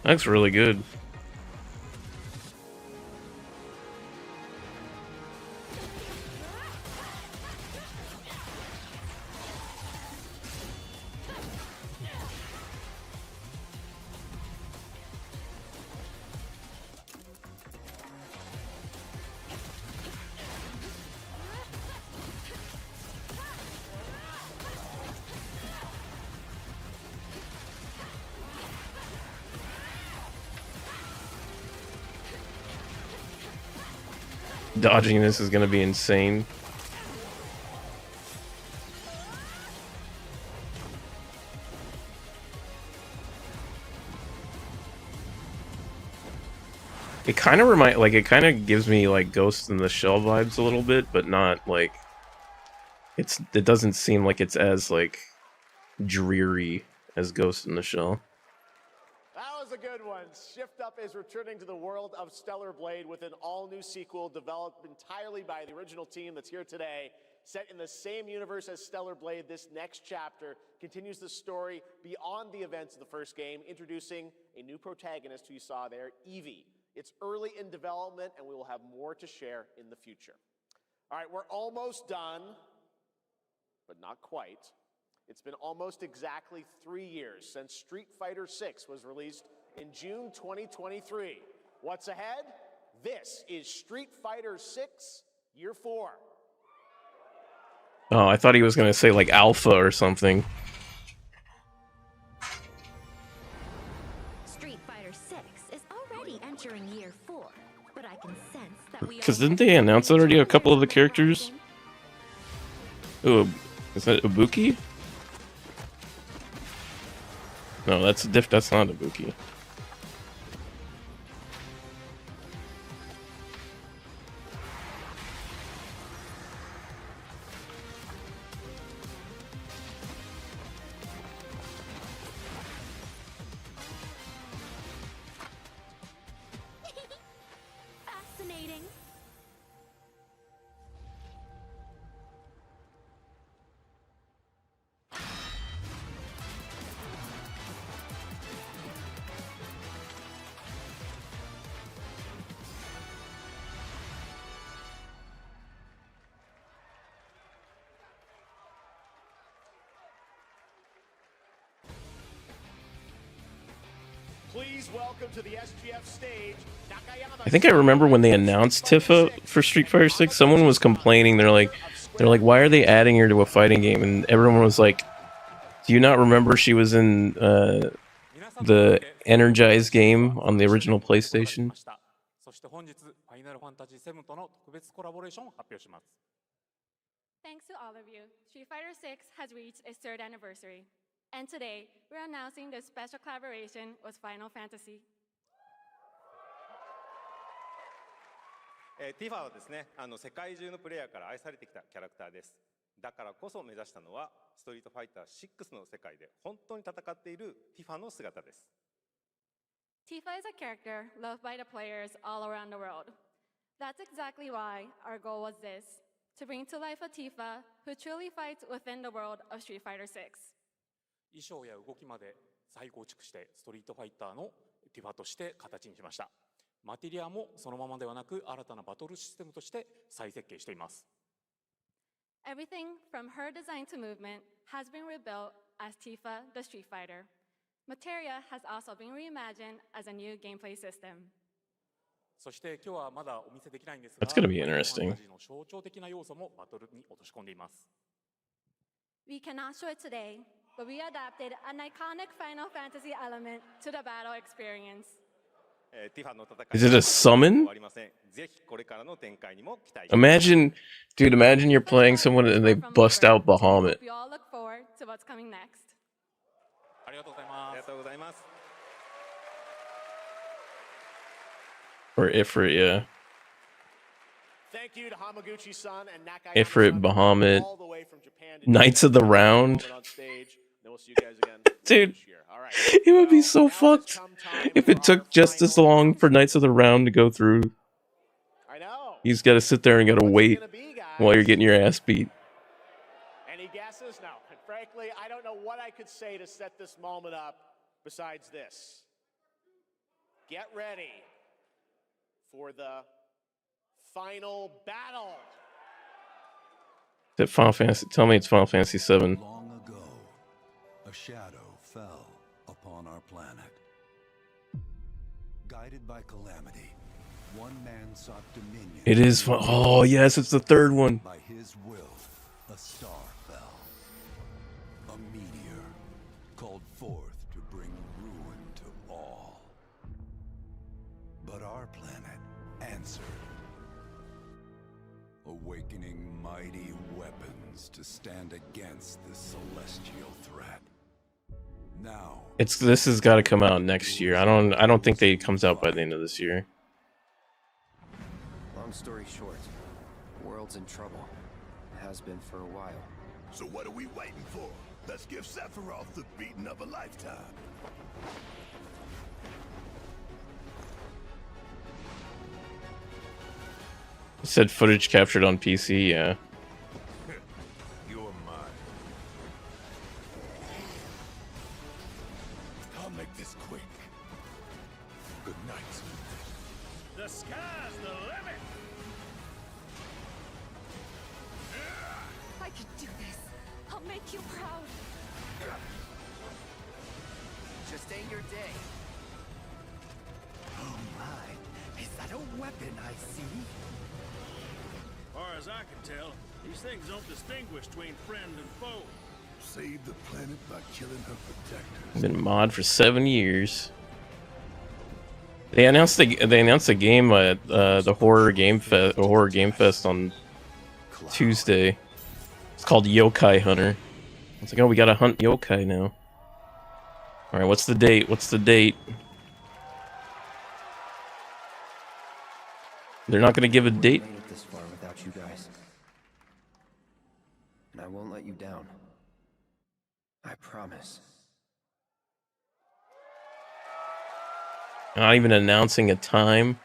That's really good. Dodging this is gonna be insane. It kind of gives me like Ghost in the Shell vibes a little bit, but not like it doesn't seem like it's as like dreary as Ghost in the Shell. That was a good one. Shift Up is returning to the world of Stellar Blade with an all-new sequel developed entirely by the original team that's here today. Set in the same universe as Stellar Blade, this next chapter continues the story beyond the events of the first game, introducing a new protagonist who you saw there, Evie. It's early in development, and we will have more to share in the future. All right, we're almost done, but not quite. It's been almost exactly 3 years since Street Fighter VI was released in June 2023. What's ahead? This is Street Fighter VI Year 4. Oh, I thought he was gonna say like Alpha or something. Street Fighter VI is already entering Year 4, but I can sense that we Because didn't they announce already a couple of the characters? Ooh, is that Ibuki? No, that's not Ibuki. fascinating. Please welcome to the SGF stage, Nakayama. I think I remember when they announced Tifa for Street Fighter 6, someone was complaining. They're like, why are they adding her to a fighting game? And everyone was like, do you not remember she was in the Energized game on the original PlayStation? Thanks to all of you, Street Fighter VI has reached its 3rd anniversary. And today, we're announcing this special collaboration with Final Fantasy. ティファはですね、世界中のプレイヤーから愛されてきたキャラクターです。だからこそ目指したのは、ストリートファイター6の世界で本当に戦っているティファの姿です。Tifa is a character loved by the players all around the world. That's exactly why our goal was this, to bring to life a Tifa who truly fights within the world of Street Fighter VI. 衣装や動きまで再構築してストリートファイターのティファとして形にしました。マテリアもそのままではなく新たなバトルシステムとして再設計しています。Everything from her design to movement has been rebuilt as Tifa the Street Fighter. Materia has also been reimagined as a new gameplay system. そして今日はまだお見せできないんですが、 That's gonna be interesting. の象徴的な要素もバトルに落とし込んでいます。We cannot show it today, but we adapted an iconic Final Fantasy element to the battle experience. Is it a summon? Imagine you're playing someone and they bust out Bahamut. We all look forward to what's coming next. ありがとうございます。ありがとうございます。 Or Ifrit, yeah. Thank you to Hamaguchi-san and Nakayama Ifrit, Bahamut, all the way from Japan. Knights of the Round. Then we'll see you guys again. Dude, it would be so fucked if it took just as long for Knights of the Round to go through. I know. You just gotta sit there and gotta wait while you're getting your ass beat. Any guesses? No. And frankly, I don't know what I could say to set this moment up besides this. Get ready for the final battle. Is it Final Fantasy? Tell me it's Final Fantasy 7. Long ago, a shadow fell upon our planet. Guided by calamity, one man sought dominion. It is. Oh yes, it's the 3rd one. By his will, a star fell. A meteor called forth to bring ruin to all. But our planet answered, awakening mighty weapons to stand against this celestial threat. Now, This has got to come out next year. I don't think that it comes out by the end of this year. Long story short, the world's in trouble. Has been for a while. So what are we waiting for? Let's give Sephiroth the beating of a lifetime. It said footage captured on PC, yeah. You're mine. I'll make this quick. Good night. The sky's the limit! I could do this. I'll make you proud. Just ain't your day. Oh my, is that a weapon I see? Far as I can tell, these things don't distinguish between friend and foe. Save the planet by killing her protectors. Been mod for 7 years. They announced a game at the horror game fest on Tuesday. It's called Yokai Hunter. It's like, oh, we gotta hunt yokai now. All right, what's the date? What's the date? They're not gonna give a date. Made it this far without you guys, and I won't let you down. I promise. Not even announcing a time.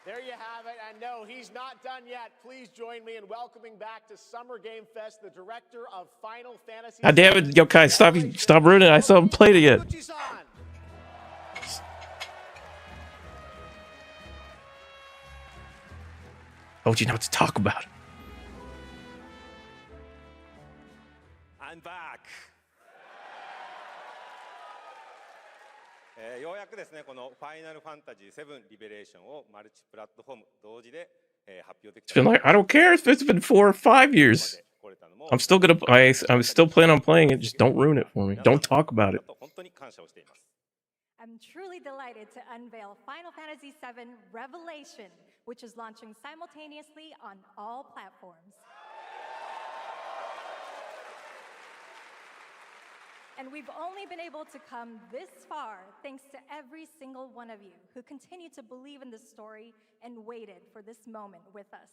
There you have it, and no, he's not done yet. Please join me in welcoming back to Summer Game Fest the director of Final Fantasy. God damn it, Yokai, stop ruining it. I still haven't played it yet. Oh, you know what to talk about. I'm back! ようやくですね、このファイナルファンタジー7リベレーションをマルチプラットフォーム同時で発表でき It's been like, I don't care if it's been 4 or 5 years. I'm still planning on playing it. Just don't ruin it for me. Don't talk about it. 本当に感謝をしています。 I'm truly delighted to unveil Final Fantasy VII Revelation, which is launching simultaneously on all platforms. And we've only been able to come this far thanks to every single one of you who continue to believe in this story and waited for this moment with us.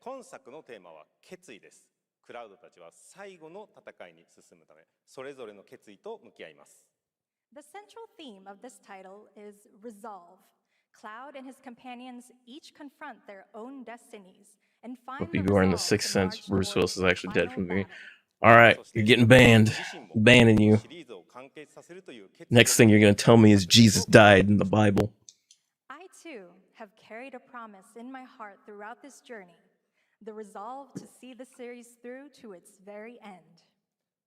今作のテーマは決意です。クラウドたちは最後の戦いに進むため、それぞれの決意と向き合います。 The central theme of this title is resolve. Cloud and his companions each confront their own destinies and find Hope you are in the Sixth Sense. Bruce Willis is actually dead from me. Alright, you're getting banned. I'm banning you. Next thing you're going to tell me is Jesus died in the Bible. I too have carried a promise in my heart throughout this journey. The resolve to see the series through to its very end.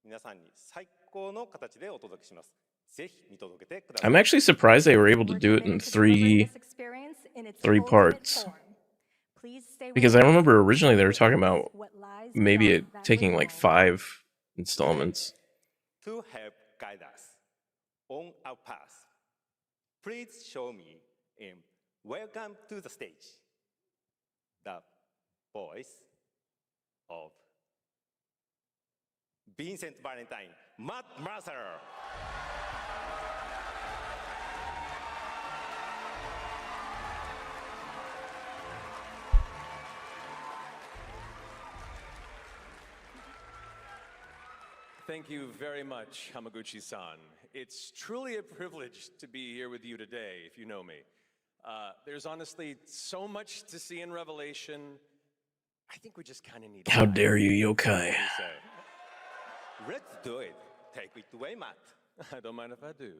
皆さんに最高の形でお届けします。ぜひ見届けてください。 I'm actually surprised they were able to do it in three parts. Because I remember originally they were talking about maybe it taking like 5 installments. To help guide us on our path, please show me in Welcome to the Stage the voice of Vincent Valentine, Matt Mercer. Thank you very much, Hamaguchi-san. It's truly a privilege to be here with you today, if you know me. There's honestly so much to see in Revelation. I think we just kind of need... How dare you, Yokai? Let's do it. Take it away, Matt. I don't mind if I do.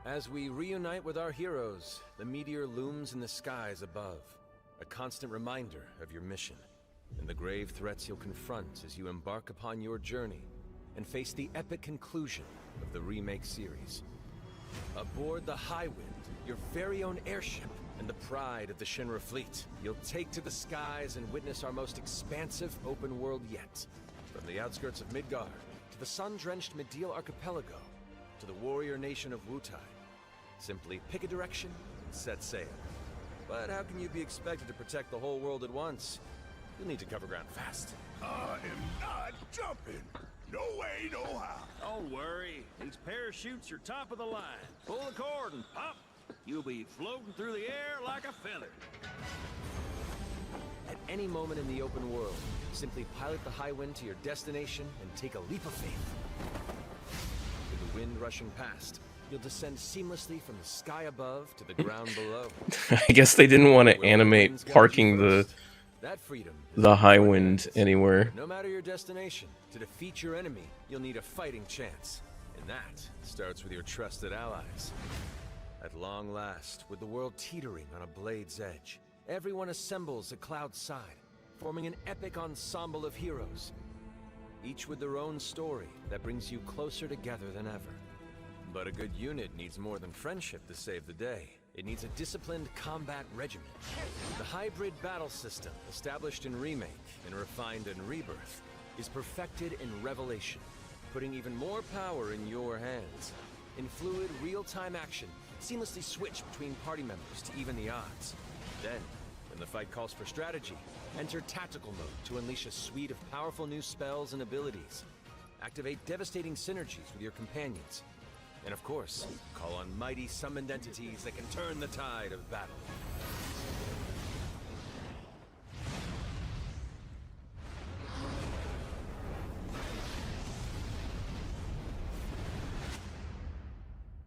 As we reunite with our heroes, the meteor looms in the skies above, a constant reminder of your mission. And the grave threats you'll confront as you embark upon your journey and face the epic conclusion of the remake series. Aboard the Highwind, your very own airship and the pride of the Shinra fleet, you'll take to the skies and witness our most expansive open world yet. From the outskirts of Midgard, to the sun-drenched Medial Archipelago, to the warrior nation of Wutai. Simply pick a direction and set sail. But how can you be expected to protect the whole world at once? You'll need to cover ground fast. I am not jumping. No way, no how. Don't worry. These parachutes are top of the line. Pull the cord and pop. You'll be floating through the air like a feather. At any moment in the open world, simply pilot the high wind to your destination and take a leap of faith. With the wind rushing past, you'll descend seamlessly from the sky above to the ground below. I guess they didn't want to animate parking That freedom the high wind anywhere. No matter your destination, to defeat your enemy, you'll need a fighting chance. And that starts with your trusted allies. At long last, with the world teetering on a blade's edge, everyone assembles at Cloud's side, forming an epic ensemble of heroes. Each with their own story that brings you closer together than ever. But a good unit needs more than friendship to save the day. It needs a disciplined combat regiment. The hybrid battle system, established in Remake and refined in Rebirth, is perfected in Revelation, putting even more power in your hands. In fluid, real-time action, seamlessly switch between party members to even the odds. Then, when the fight calls for strategy, enter tactical mode to unleash a suite of powerful new spells and abilities. Activate devastating synergies with your companions. And of course, call on mighty summoned entities that can turn the tide of battle.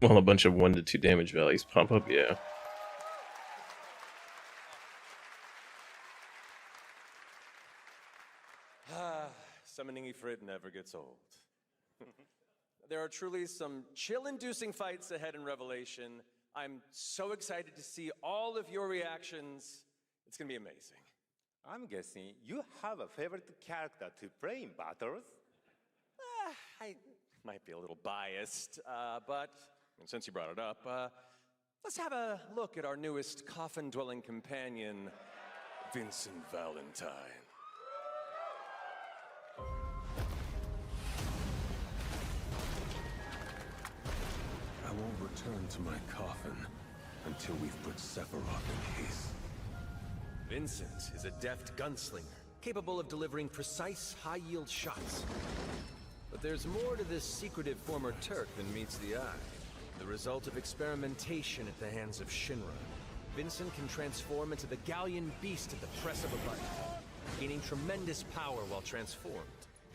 Well, a bunch of 1 to 2 damage values pop up, yeah. Summoning Ifrit never gets old. There are truly some chill-inducing fights ahead in Revelation. I'm so excited to see all of your reactions. It's gonna be amazing. I'm guessing you have a favorite character to play in battles? I might be a little biased, but since you brought it up, let's have a look at our newest coffin-dwelling companion, Vincent Valentine. I won't return to my coffin until we've put Sephiroth in his. Vincent is a deft gunslinger, capable of delivering precise, high-yield shots. But there's more to this secretive former Turk than meets the eye. The result of experimentation at the hands of Shinra. Vincent can transform into the Galleon beast at the press of a button, gaining tremendous power while transformed.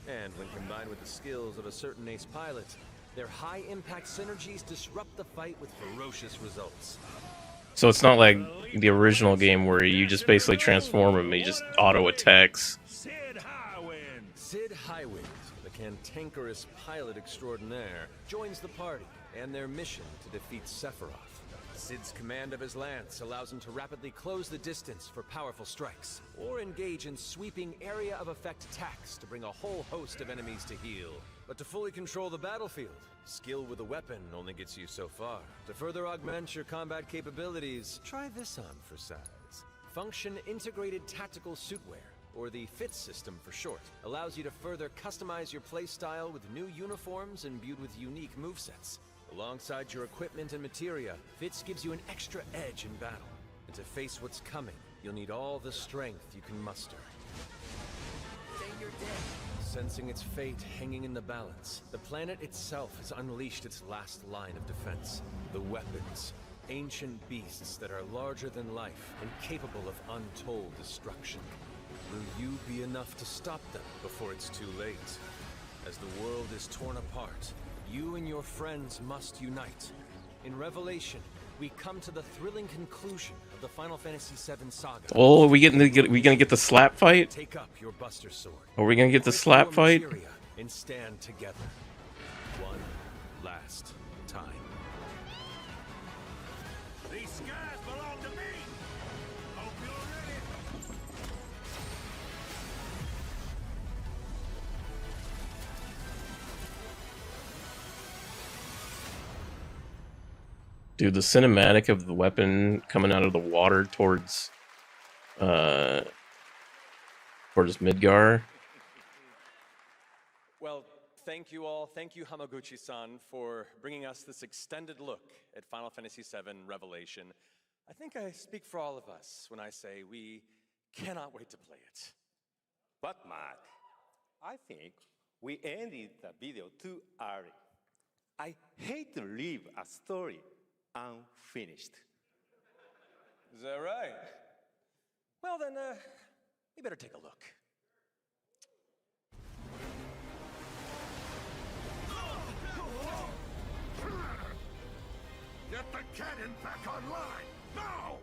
And when combined with the skills of a certain ace pilot, their high-impact synergies disrupt the fight with ferocious results. So it's not like the original game where you just basically transform him and he just auto-attacks. Sid Highwind, the cantankerous pilot extraordinaire, joins the party and their mission to defeat Sephiroth. Sid's command of his lance allows him to rapidly close the distance for powerful strikes, or engage in sweeping area of effect attacks to bring a whole host of enemies to heel. But to fully control the battlefield, skill with a weapon only gets you so far. To further augment your combat capabilities, try this on for size. Function Integrated Tactical Suitwear, or the FIT system for short, allows you to further customize your playstyle with new uniforms imbued with unique movesets. Alongside your equipment and materia, FITS gives you an extra edge in battle. And to face what's coming, you'll need all the strength you can muster. Sensing its fate hanging in the balance, the planet itself has unleashed its last line of defense. The weapons, ancient beasts that are larger than life and capable of untold destruction. Will you be enough to stop them before it's too late? As the world is torn apart, you and your friends must unite. In Revelation, we come to the thrilling conclusion of the Final Fantasy VII saga. Oh, are we gonna get the slap fight? Take up your Buster Sword. Are we gonna get the slap fight? And stand together. One last time. These skies belong to me. Hope you're ready. Dude, the cinematic of the weapon coming out of the water towards Midgar. Well, thank you all. Thank you, Hamaguchi-san, for bringing us this extended look at Final Fantasy VII Revelation. I think I speak for all of us when I say we cannot wait to play it. But, Mark, I think we ended the video too early. I hate to leave a story unfinished. Is that right? Well then, we better take a look. Get the cannon back online, now!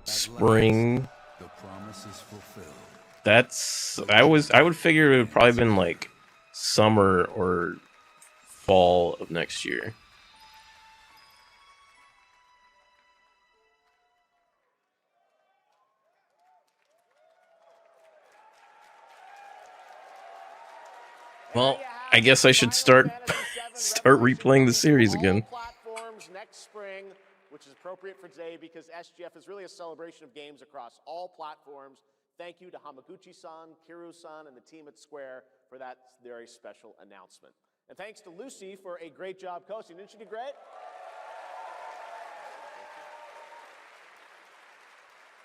Spring. The promise is fulfilled. That's I would figure it would probably been like summer or fall of next year. Well, I guess I should start replaying the series again. Platforms next spring, which is appropriate for today because SGF is really a celebration of games across all platforms. Thank you to Hamaguchi-san, Kiru-san, and the team at Square for that very special announcement. And thanks to Lucy for a great job coaching. Didn't she do great?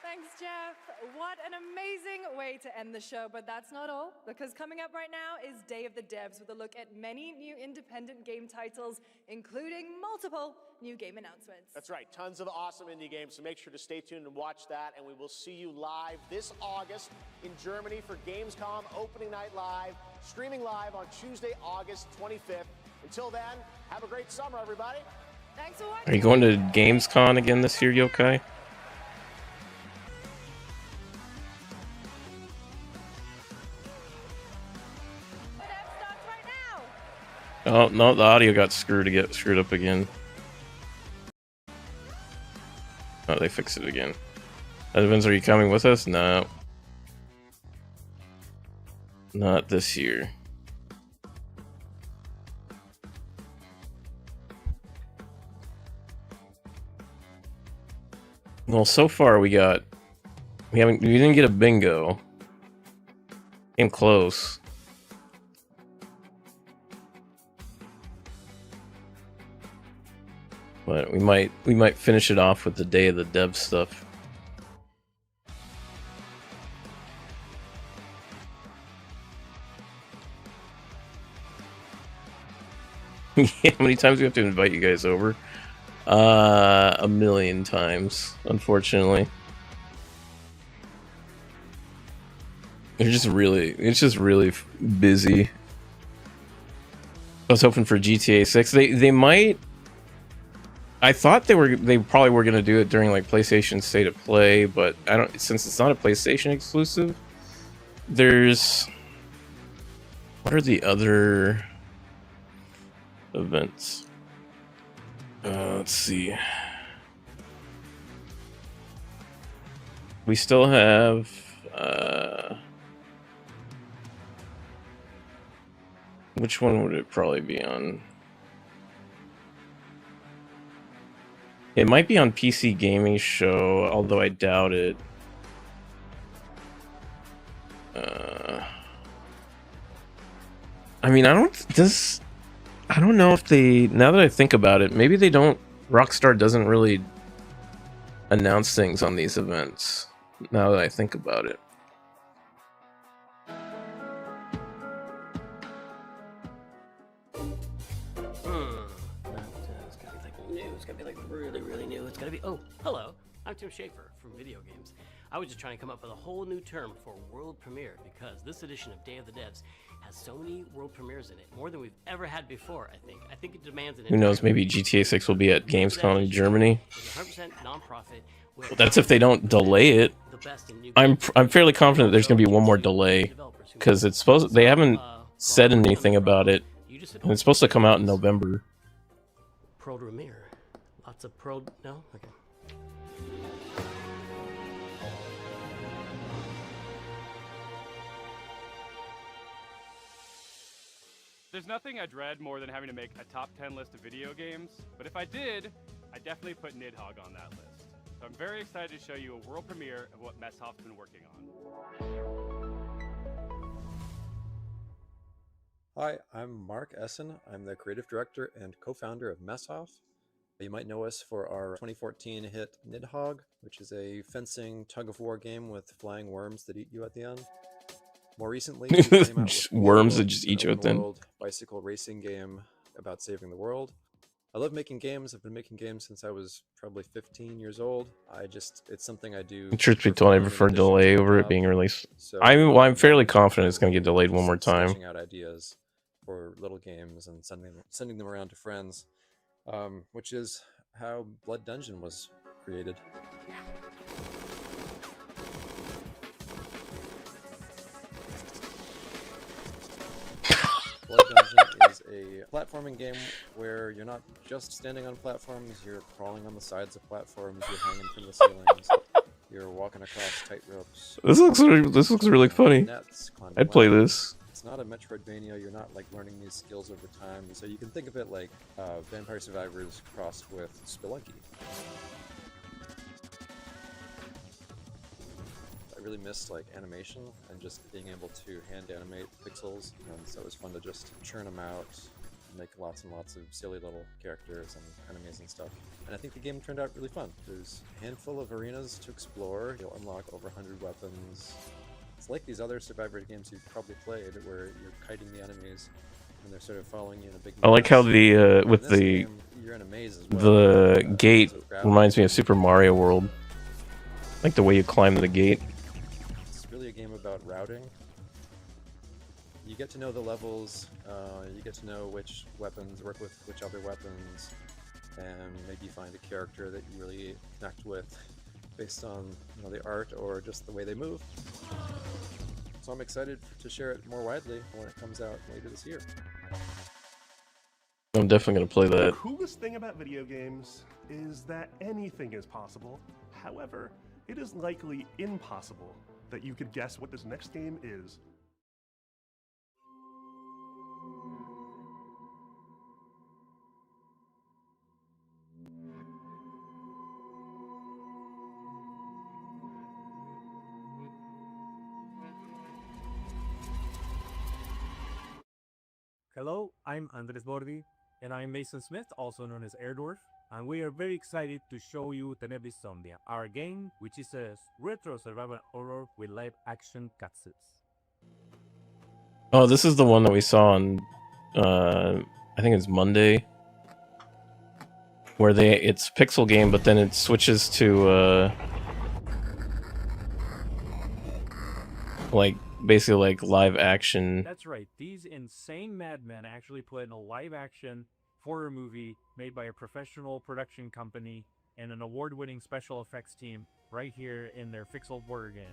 Thanks, Jeff. What an amazing way to end the show, but that's not all, because coming up right now is Day of the Devs with a look at many new independent game titles, including multiple new game announcements. That's right, tons of awesome indie games, so make sure to stay tuned and watch that, and we will see you live this August in Germany for Gamescom Opening Night Live, streaming live on Tuesday, August 25th. Until then, have a great summer, everybody. Thanks for watching. Are you going to Gamescom again this year, Yokai? Oh, no, the audio got screwed up again. Oh, they fixed it again. Evans, are you coming with us? No. Not this year. Well, so far we didn't get a bingo. Came close. But we might finish it off with the Day of the Dev stuff. Yeah, how many times do we have to invite you guys over? A million times, unfortunately. It's just really busy. I was hoping for GTA 6. They might. I thought they probably were gonna do it during like PlayStation State of Play, but I don't. Since it's not a PlayStation exclusive, there's. What are the other events? Let's see. We still have. Which one would it probably be on? It might be on PC Gaming Show, although I doubt it. I mean, I don't know if they, now that I think about it, maybe they don't, Rockstar doesn't really announce things on these events, now that I think about it. It's gotta be like really, really new. It's gotta be, oh, hello, I'm Tim Schafer from Video Games. I was just trying to come up with a whole new term for world premiere because this edition of Day of the Devs has so many world premieres in it, more than we've ever had before, I think. I think it demands an Who knows, maybe GTA 6 will be at Gamescom in Germany. 100% non-profit. That's if they don't delay it. I'm fairly confident there's going to be one more delay because it's supposed, they haven't said anything about it, and it's supposed to come out in November. Pro premiere. Lots of pro, no? Okay. There's nothing I dread more than having to make a top 10 list of video games, but if I did, I'd definitely put Nidhogg on that list. So I'm very excited to show you a world premiere of what Messhoff's been working on. Hi, I'm Mark Essen. I'm the creative director and co-founder of Messhoff. You might know us for our 2014 hit Nidhogg, which is a fencing tug-of-war game with flying worms that eat you at the end. More recently, we came out with Worms that World, just an eat you at the end. open-world bicycle racing game about saving the world. I love making games. I've been making games since I was probably 15 years old. It's something I do. Truth be told, I prefer delay over it being released. I'm fairly confident it's going to get delayed one more time. Sketching out ideas for little games and sending them around to friends, which is how Blood Dungeon was created. Blood Dungeon is a platforming game where you're not just standing on platforms, you're crawling on the sides of platforms, you're hanging from the ceilings, you're walking across tight ropes. This looks really funny. Nets, I'd play this. It's not a Metroidvania, you're not like learning these skills over time, so you can think of it like Vampire Survivors crossed with Spelunky. I really missed like animation and just being able to hand animate pixels, and so it was fun to just churn them out, make lots and lots of silly little characters and enemies and stuff. And I think the game turned out really fun. There's a handful of arenas to explore, you'll unlock over 100 weapons. It's like these other Survivor games you've probably played where you're kiting the enemies and they're sort of following you in a big I like how maze. the In with this the game, you're in a maze as well. the gate So gravity reminds me of Super Mario World. Like the way you climb the gate. It's really a game about routing. You get to know the levels, you get to know which weapons work with which other weapons, and maybe find a character that you really connect with based on the art or just the way they move. So I'm excited to share it more widely when it comes out later this year. I'm definitely going to play The that. coolest thing about video games is that anything is possible. However, it is likely impossible that you could guess what this next game is. Hello, I'm Andres Bordi, and I'm Mason Smith, also known as Airdorf, and we are very excited to show you Tenebrisomnia, our game, which is a retro survival horror with live-action cutscenes. Oh, this is the one that we saw on, I think it's Monday, where it's pixel game, but then it switches to like basically like live action. That's right, these insane madmen actually put in a live-action horror movie made by a professional production company and an award-winning special effects team right here in their Pixel horror game.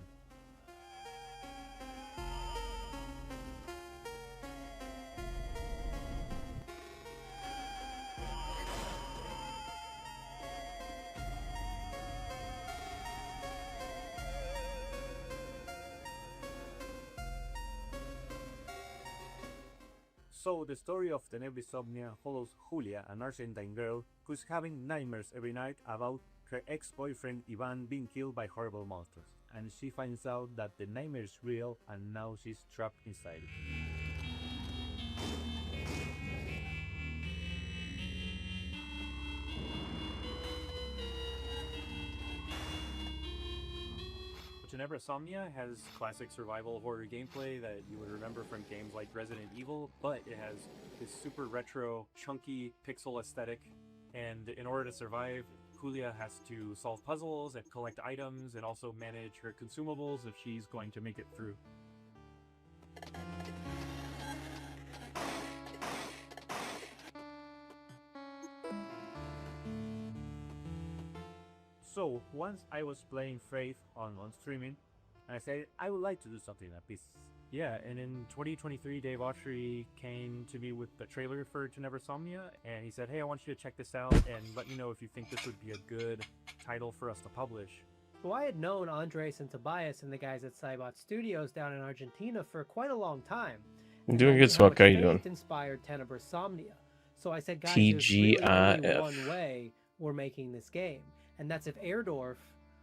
So, the story of Tenebrisomnia follows Julia, an Argentine girl who's having nightmares every night about her ex-boyfriend Ivan being killed by horrible monsters. And she finds out that the nightmare is real and now she's trapped inside it. Tenebrisomnia has classic survival horror gameplay that you would remember from games like Resident Evil, but it has this super retro, chunky pixel aesthetic, and in order to survive, Julia has to solve puzzles and collect items and also manage her consumables if she's going to make it through. So, once I was playing Faith on streaming, and I said, I would like to do something like this. Yeah, and in 2023, Dave Autry came to me with the trailer for Tenebrisomnia, and he said, hey, I want you to check this out, and let me know if you think this would be a good title for us to publish. Well, I had known Andres and Tobias and the guys at Cybot Studios down in Argentina for quite a long time, I'm doing good, Smoke. How you doing? Inspired TURBOSAD. So I said, guys, there's really only one way we're making this game, and that's if Erdorf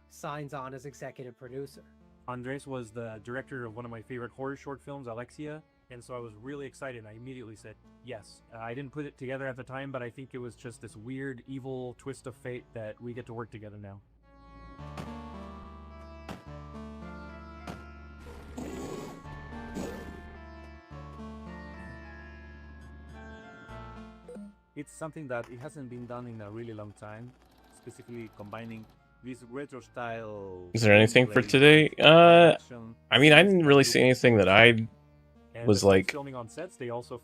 signs on as executive producer. Andres was the director of one of my favorite horror short films, Alexia, and so I was really excited. I immediately said yes. I didn't put it together at the time, but I think it was just this weird, evil twist of fate that we get to work together now. It's something that it hasn't been done in a really long time, specifically combining this retro style. Is there anything for today? I mean, I didn't really see anything that I was like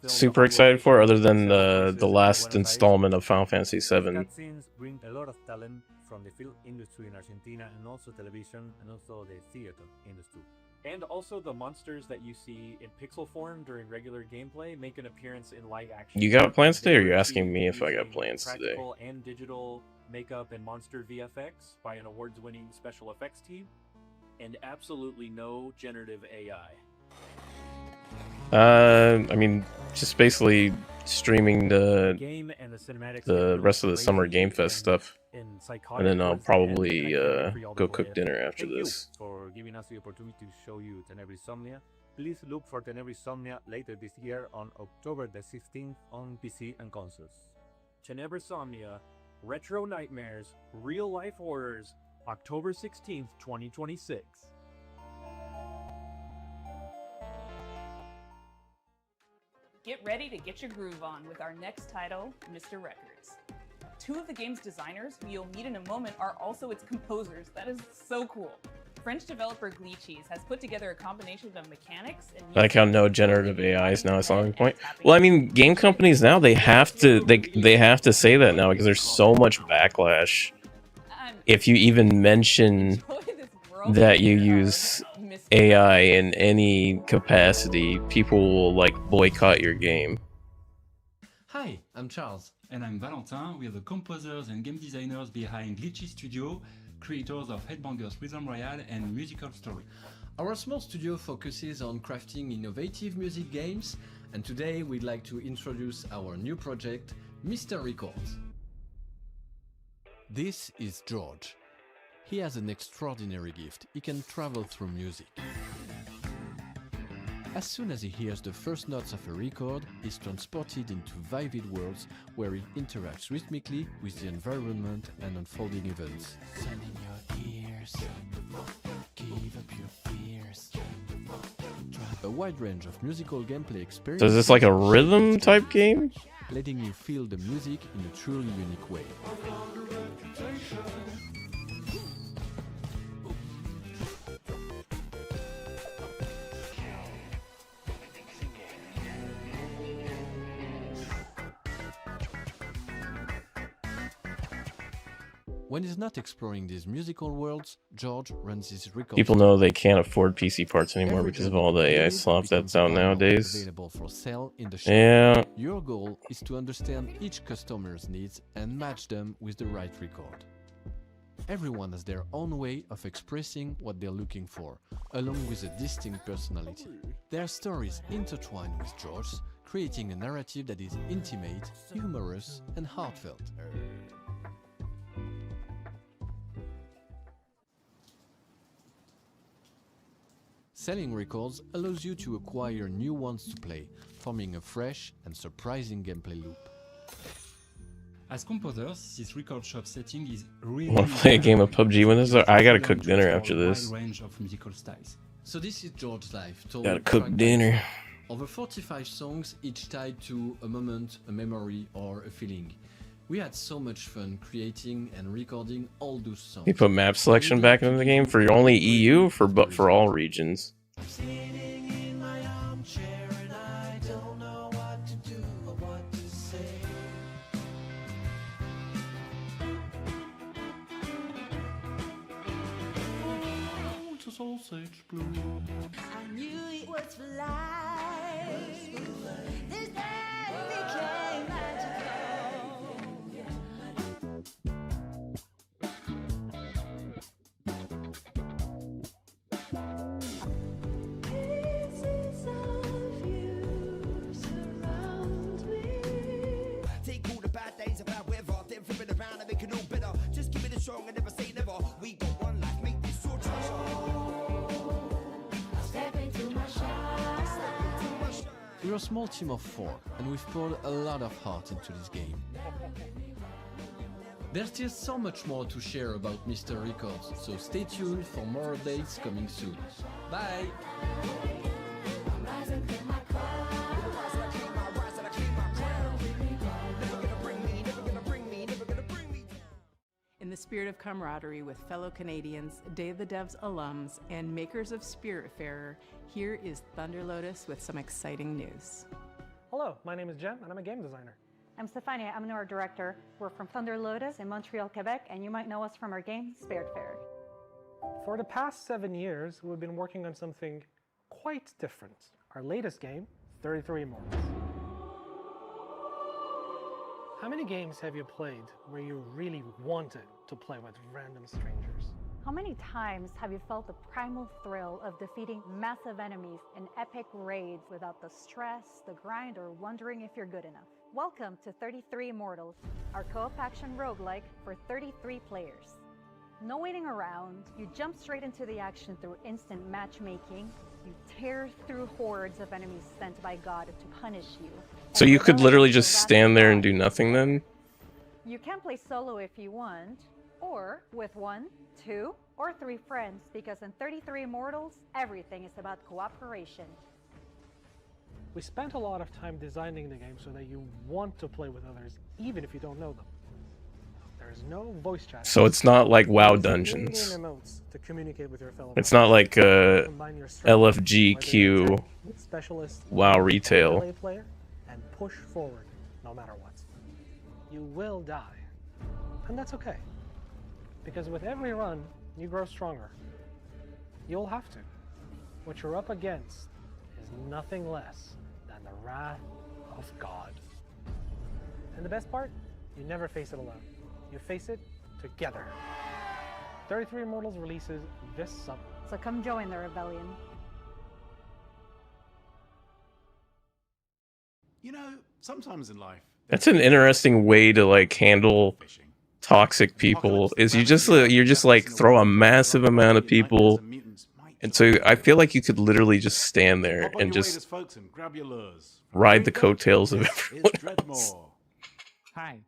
super excited for, other than the last installment of Final Fantasy VII. Cutscenes bring a lot of talent from the film industry in Argentina, and also television, and also the theater industry. And also the monsters that you see in pixel form during regular gameplay make an appearance in live action. You got plans today, or you're asking me if I got plans today? Practical and digital makeup and monster VFX by an awards-winning special effects team, and absolutely no generative AI. I mean, just basically streaming the rest of the Summer Game Fest stuff, and then I'll probably go cook dinner after this. For giving us the opportunity to show you Tenebrae Somnia. Please look for Tenebrae Somnia later this year on October the 16th on PC and consoles. Tenebrae Somnia, Retro Nightmares, Real Life Horrors, October 16th, 2026. Get ready to get your groove on with our next title, Mr. Records. Two of the game's designers, who you'll meet in a moment, are also its composers. That is so cool. French developer Glitchies has put together a combination of mechanics and I like how no generative AI is now a selling point. Well, I mean, game companies now, they have to say that now, because there's so much backlash. If you even mention that you use AI in any capacity, people will like boycott your game. Hi, I'm Charles. And I'm Valentin. We are the composers and game designers behind Glitchy Studio, creators of Headbangers Rhythm Royale and Musical Story. Our small studio focuses on crafting innovative music games, and today we'd like to introduce our new project, Mr. Records. This is George. He has an extraordinary gift. He can travel through music. As soon as he hears the first notes of a record, he's transported into vivid worlds where he interacts rhythmically with the environment and unfolding events. Send in your ears, give up your fears. A wide range of musical gameplay experiences. So is this like a rhythm type game? Letting you feel the music in a truly unique way. When he's not exploring these musical worlds, George runs his record. People know they can't afford PC parts anymore because of all the AI slop that's out nowadays. Available for sale in the shop. Yeah. Your goal is to understand each customer's needs and match them with the right record. Everyone has their own way of expressing what they're looking for, along with a distinct personality. Their stories intertwine with George's, creating a narrative that is intimate, humorous, and heartfelt. Selling records allows you to acquire new ones to play, forming a fresh and surprising gameplay loop. As composers, this record shop setting is really... Want to play a game of PUBG when this is? I gotta cook dinner after this. Range of musical styles. So this is George's life. Gotta cook dinner. Over 45 songs, each tied to a moment, a memory, or a feeling. We had so much fun creating and recording all those songs. You put map selection back into the game for only EU, but for all regions. Sausage blue. I knew it was for life. This day became magical. Pieces of you. We're a small team of 4, and we've poured a lot of heart into this game. There's still so much more to share about Mr. Records, so stay tuned for more updates coming soon. Bye! In the spirit of camaraderie with fellow Canadians, Day of the Devs alums, and makers of Spiritfarer, here is Thunder Lotus with some exciting news. Hello, my name is Jen, and I'm a game designer. I'm Stefania, I'm our director. We're from Thunder Lotus in Montreal, Quebec, and you might know us from our game, Spiritfarer. For the past 7 years, we've been working on something quite different. Our latest game, 33 Immortals. How many games have you played where you really wanted to play with random strangers? How many times have you felt the primal thrill of defeating massive enemies in epic raids without the stress, the grind, or wondering if you're good enough? Welcome to 33 Immortals, our co-op action roguelike for 33 players. No waiting around, you jump straight into the action through instant matchmaking, you tear through hordes of enemies sent by God to punish you. So you could literally just stand there and do nothing then? You can play solo if you want, or with 1, 2, or 3 friends, because in 33 Immortals, everything is about cooperation. We spent a lot of time designing the game so that you want to play with others, even if you don't know them. There's no voice chat. So it's not like WoW Dungeons. In-game emotes to communicate with your fellow It's not like Combine your strength, LFGQ whether you're a specialist, WoW Retail. melee player, and push forward no matter what. You will die, and that's okay. Because with every run, you grow stronger. You'll have to. What you're up against is nothing less than the wrath of God. And the best part? You never face it alone. You face it together. 33 Immortals releases this summer. So come join the rebellion. You know, sometimes in life, That's an interesting way to like handle toxic people. Is you're just like throw a massive amount of people, and so I feel like you could literally just stand there and just ride the coattails of everyone else. Hi,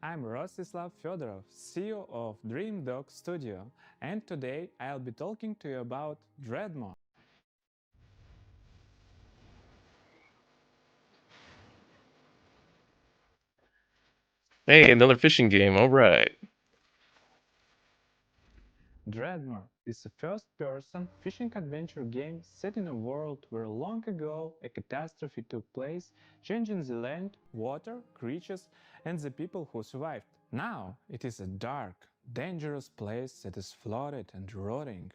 I'm Rostislav Fedorov, CEO of Dream Dog Studio, and today I'll be talking to you about Dreadmore. Hey, another fishing game. All right. Dreadmore is a first-person fishing adventure game set in a world where long ago a catastrophe took place, changing the land, water, creatures, and the people who survived. Now it is a dark, dangerous place that is flooded and rotting.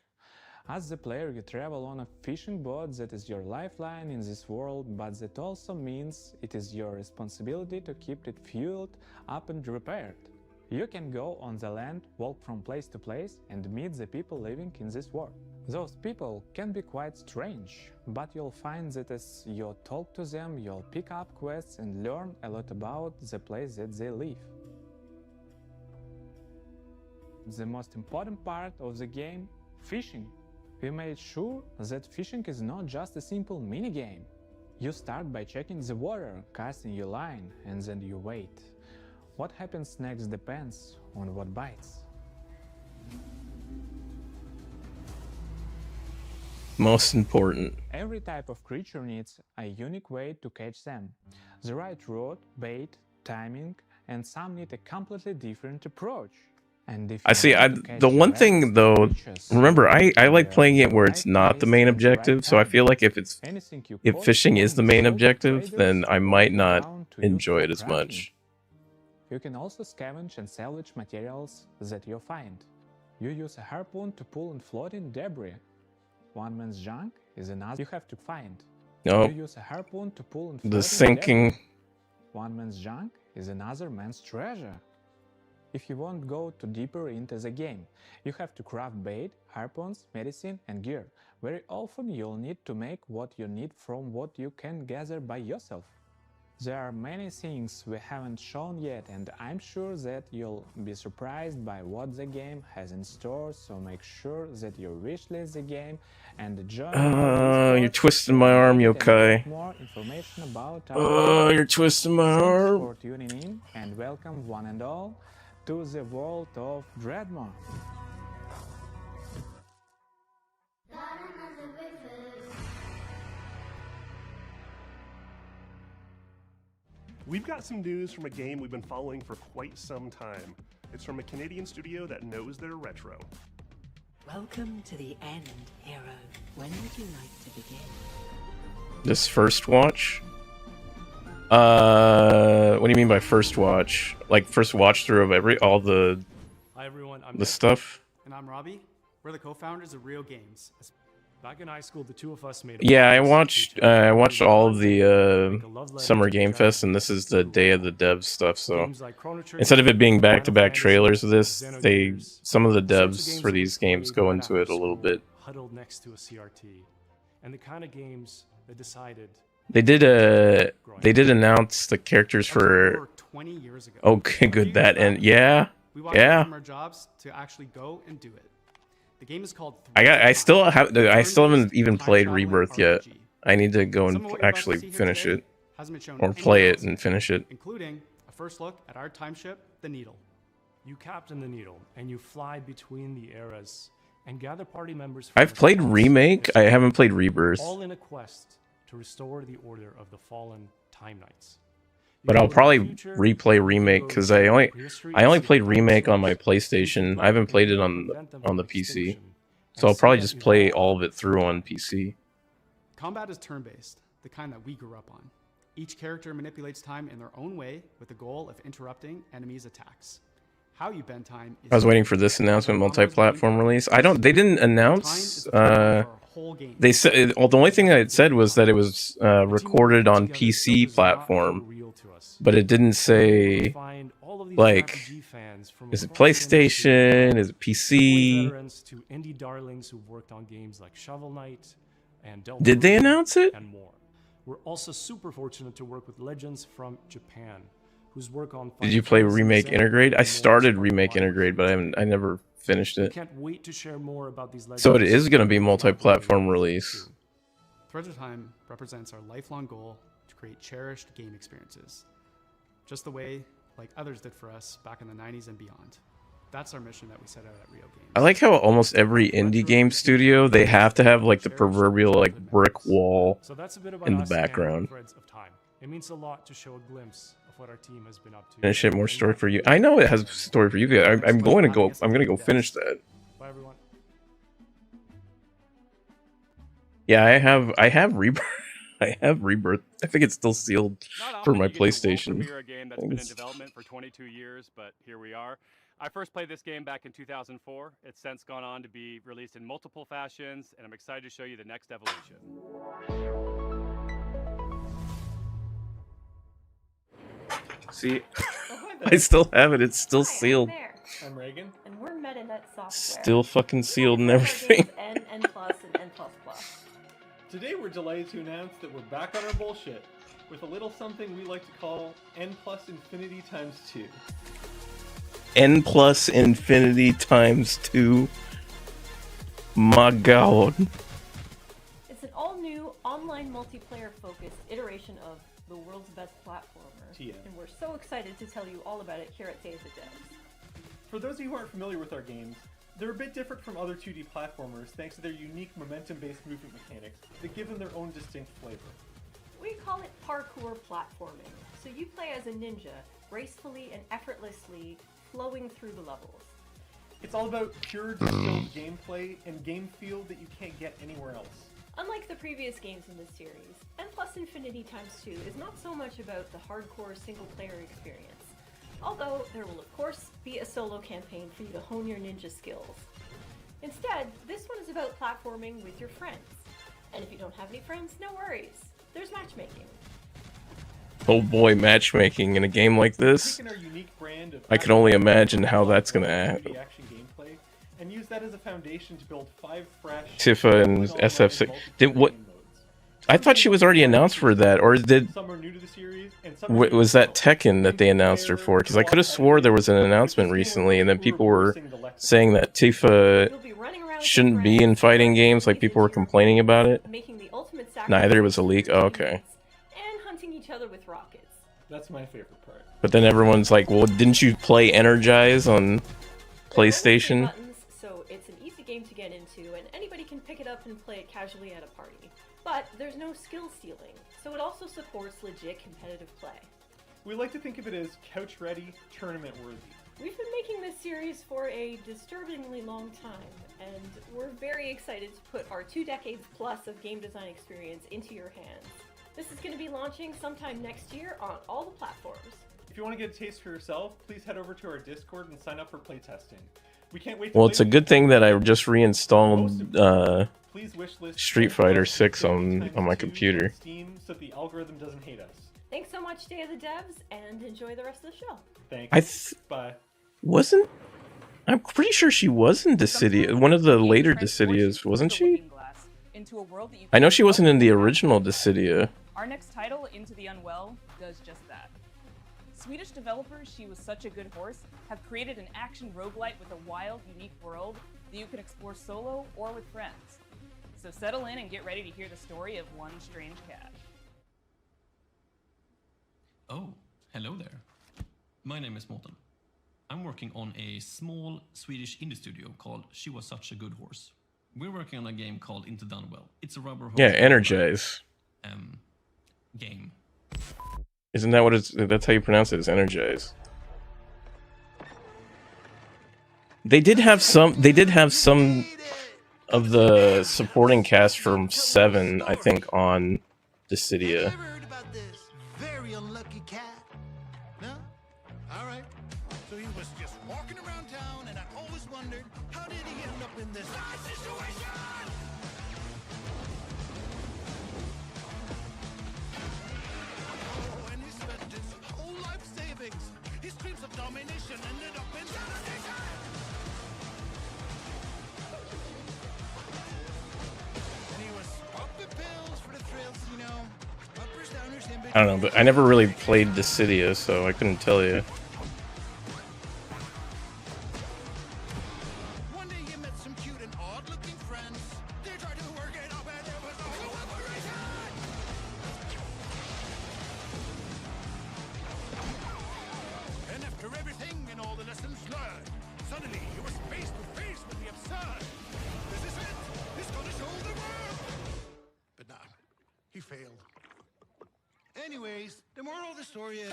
As the player, you travel on a fishing boat that is your lifeline in this world, but that also means it is your responsibility to keep it fueled up and repaired. You can go on the land, walk from place to place, and meet the people living in this world. Those people can be quite strange, but you'll find that as you talk to them, you'll pick up quests and learn a lot about the place that they live. The most important part of the game, fishing. We made sure that fishing is not just a simple minigame. You start by checking the water, casting your line, and then you wait. What happens next depends on what bites. Most important. Every type of creature needs a unique way to catch them. The right rod, bait, timing, and some need a completely different approach. And if I see. The one thing though, remember, I like playing it where it's not the main objective. So I feel like if fishing is the main objective, then I might not enjoy it as much. You can also scavenge and salvage materials that you find. You use a harpoon to pull and float in debris. One man's junk is another you have to find. No. You use a harpoon to pull and float The sinking. Debris. One man's junk is another man's treasure. If you want to go too deeper into the game, you have to craft bait, harpoons, medicine, and gear. Very often you'll need to make what you need from what you can gather by yourself. There are many things we haven't shown yet, and I'm sure that you'll be surprised by what the game has in store, so make sure that you wishlist the game and join our You're Discord twisting to my arm, update and Yokai. get more information about our You're twisting my Thanks arm. for tuning in, and welcome one and all to the world of Dreadmore. We've got some news from a game we've been following for quite some time. It's from a Canadian studio that knows their retro. Welcome to the end, hero. When would you like to begin? This first watch? What do you mean by first watch? Like first watch through of all the Hi everyone, I'm the Nick. stuff? And I'm Robbie. We're the co-founders of Real Games. Back in high school, the two of us made a Yeah, I podcast watched all of the Summer Game Fest, and this is the Day of the Devs stuff. So instead of it being back-to-back trailers of this, some of the devs for these games go into it a little bit. huddled next to a CRT, and the kind of games that decided They did announce the characters for 20 years ago. Okay, good that and yeah, we walked away yeah. from our jobs to actually go and do it. The game is called I still haven't even played Rebirth yet. I need to go and actually finish it, or play it and finish it. Including a first look at our time ship, the Needle. You captain the Needle, and you fly between the eras and gather party members from I've played across Remake. I haven't played Rebirth, all in a quest to restore the order of the fallen Time Knights. but I'll probably replay Remake because I only played Remake on my PlayStation. I haven't played it on the PC, so I'll probably just play all of it through on PC. Combat is turn-based, the kind that we grew up on. Each character manipulates time in their own way with the goal of interrupting enemies' attacks. How you bend time is I was waiting for this announcement, multi-platform release. They didn't announce. They said the only thing that it said was that it was recorded on PC platform, but it didn't say like, is it PlayStation? Is it PC? veterans to indie darlings who've worked on games like Shovel Knight and Delta Did they Rune announce it? and more. We're also super fortunate to work with legends from Japan, whose work on Did you play Remake Intergrade? I started Remake Intergrade, but I never finished it. Can't wait to share more about these legends. So it is going to be multi-platform release. Threads of Time represents our lifelong goal to create cherished game experiences, just the way like others did for us back in the 90s and beyond. That's our mission that we set out at Real Games. I like how almost every indie game studio, they have to have like the proverbial like brick wall So that's a bit about in the us and background. Threads of Time. It means a lot to show a glimpse of what our team has been up to. Finish it, more story for you. I know it has story for you. I'm going to go finish that. Bye everyone. Yeah, I have Rebirth. I have Rebirth. I think it's still sealed for my PlayStation. Premiere a game that's been in development for 22 years, but here we are. I first played this game back in 2004. It's since gone on to be released in multiple fashions, and I'm excited to show you the next evolution. See, I still have it. It's still sealed. I'm Reagan. And we're MetaNet Software. Still fucking sealed and everything. N, N+, and N++. Today we're delighted to announce that we're back on our bullshit with a little something we like to call N plus infinity times 2. N plus infinity times 2. My god. It's an all-new, online multiplayer-focused iteration of the world's best platformer. TM. And we're so excited to tell you all about it here at Day of the Devs. For those of you who aren't familiar with our games, they're a bit different from other 2D platformers thanks to their unique momentum-based movement mechanics that give them their own distinct flavor. We call it parkour platforming. So you play as a ninja, gracefully and effortlessly flowing through the levels. It's all about pure distilled gameplay and game feel that you can't get anywhere else. Unlike the previous games in this series, N plus Infinity times 2 is not so much about the hardcore single-player experience. Although there will of course be a solo campaign for you to hone your ninja skills. Instead, this one is about platforming with your friends. And if you don't have any friends, no worries. There's matchmaking. Oh boy, matchmaking in a game like this. Taking our unique brand of I can only imagine how that's gonna happen. 2D action gameplay and use that as a foundation to build 5 fresh Tifa and SF6. Did what? I thought she was already announced for that, or did Some are new to the series, and some are was that Tekken that they announced her for? Because I could have swore there was an announcement recently, and then people were saying that Tifa shouldn't be in fighting games. Like people were complaining about it. Making the ultimate Neither it sacrifice was a leak. Oh, okay. and hunting each other with rockets. That's my favorite part. But then everyone's like, "Well, didn't you play Energize on PlayStation?" Buttons, so it's an easy game to get into, and anybody can pick it up and play it casually at a party. But there's no skill stealing, so it also supports legit competitive play. We like to think of it as couch-ready, tournament-worthy. We've been making this series for a disturbingly long time, and we're very excited to put our 2 decades plus of game design experience into your hands. This is going to be launching sometime next year on all the platforms. If you want to get a taste for yourself, please head over to our Discord and sign up for playtesting. We can't wait to Well, play it's a with good you. thing that I just reinstalled Please wishlist Street Fighter 6 on my computer. Steam so that the algorithm doesn't hate us. Thanks so much, Day of the Devs, and enjoy the rest of the show. Thanks. Bye. Wasn't? I'm pretty sure she was in Dissidia. One of the later Dissidias, wasn't she? Into a world that you I know she wasn't in the original Dissidia. Our next title, Into the Unwell, does just that. Swedish developers She Was Such a Good Horse have created an action roguelite with a wild, unique world that you can explore solo or with friends. So settle in and get ready to hear the story of one strange cat. Oh, hello there. My name is Morten. I'm working on a small Swedish indie studio called She Was Such a Good Horse. We're working on a game called Into the Unwell. It's a rubber hose. Yeah, Energize. Game. Isn't that what it's? That's how you pronounce it. Is Energize. They did have some. They did have some of the supporting cast from 7, I think, on Dissidia. Very unlucky cat. No? Alright. So he was just walking around town, and I always wondered, how did he end up in this situation? Oh, and he spent his whole life savings. His dreams of domination ended up in domination. And he was popping pills for the thrills, you know. Uppers, downers, and I don't know, but I never really played Dissidia, so I couldn't tell you. One day he met some cute and odd-looking friends. They tried to work it up, and there was no cooperation. And after everything and all the lessons learned, suddenly he was face to face with the absurd. This is it. He's gonna show the world. But nah, he failed. Anyways, the moral of the story is...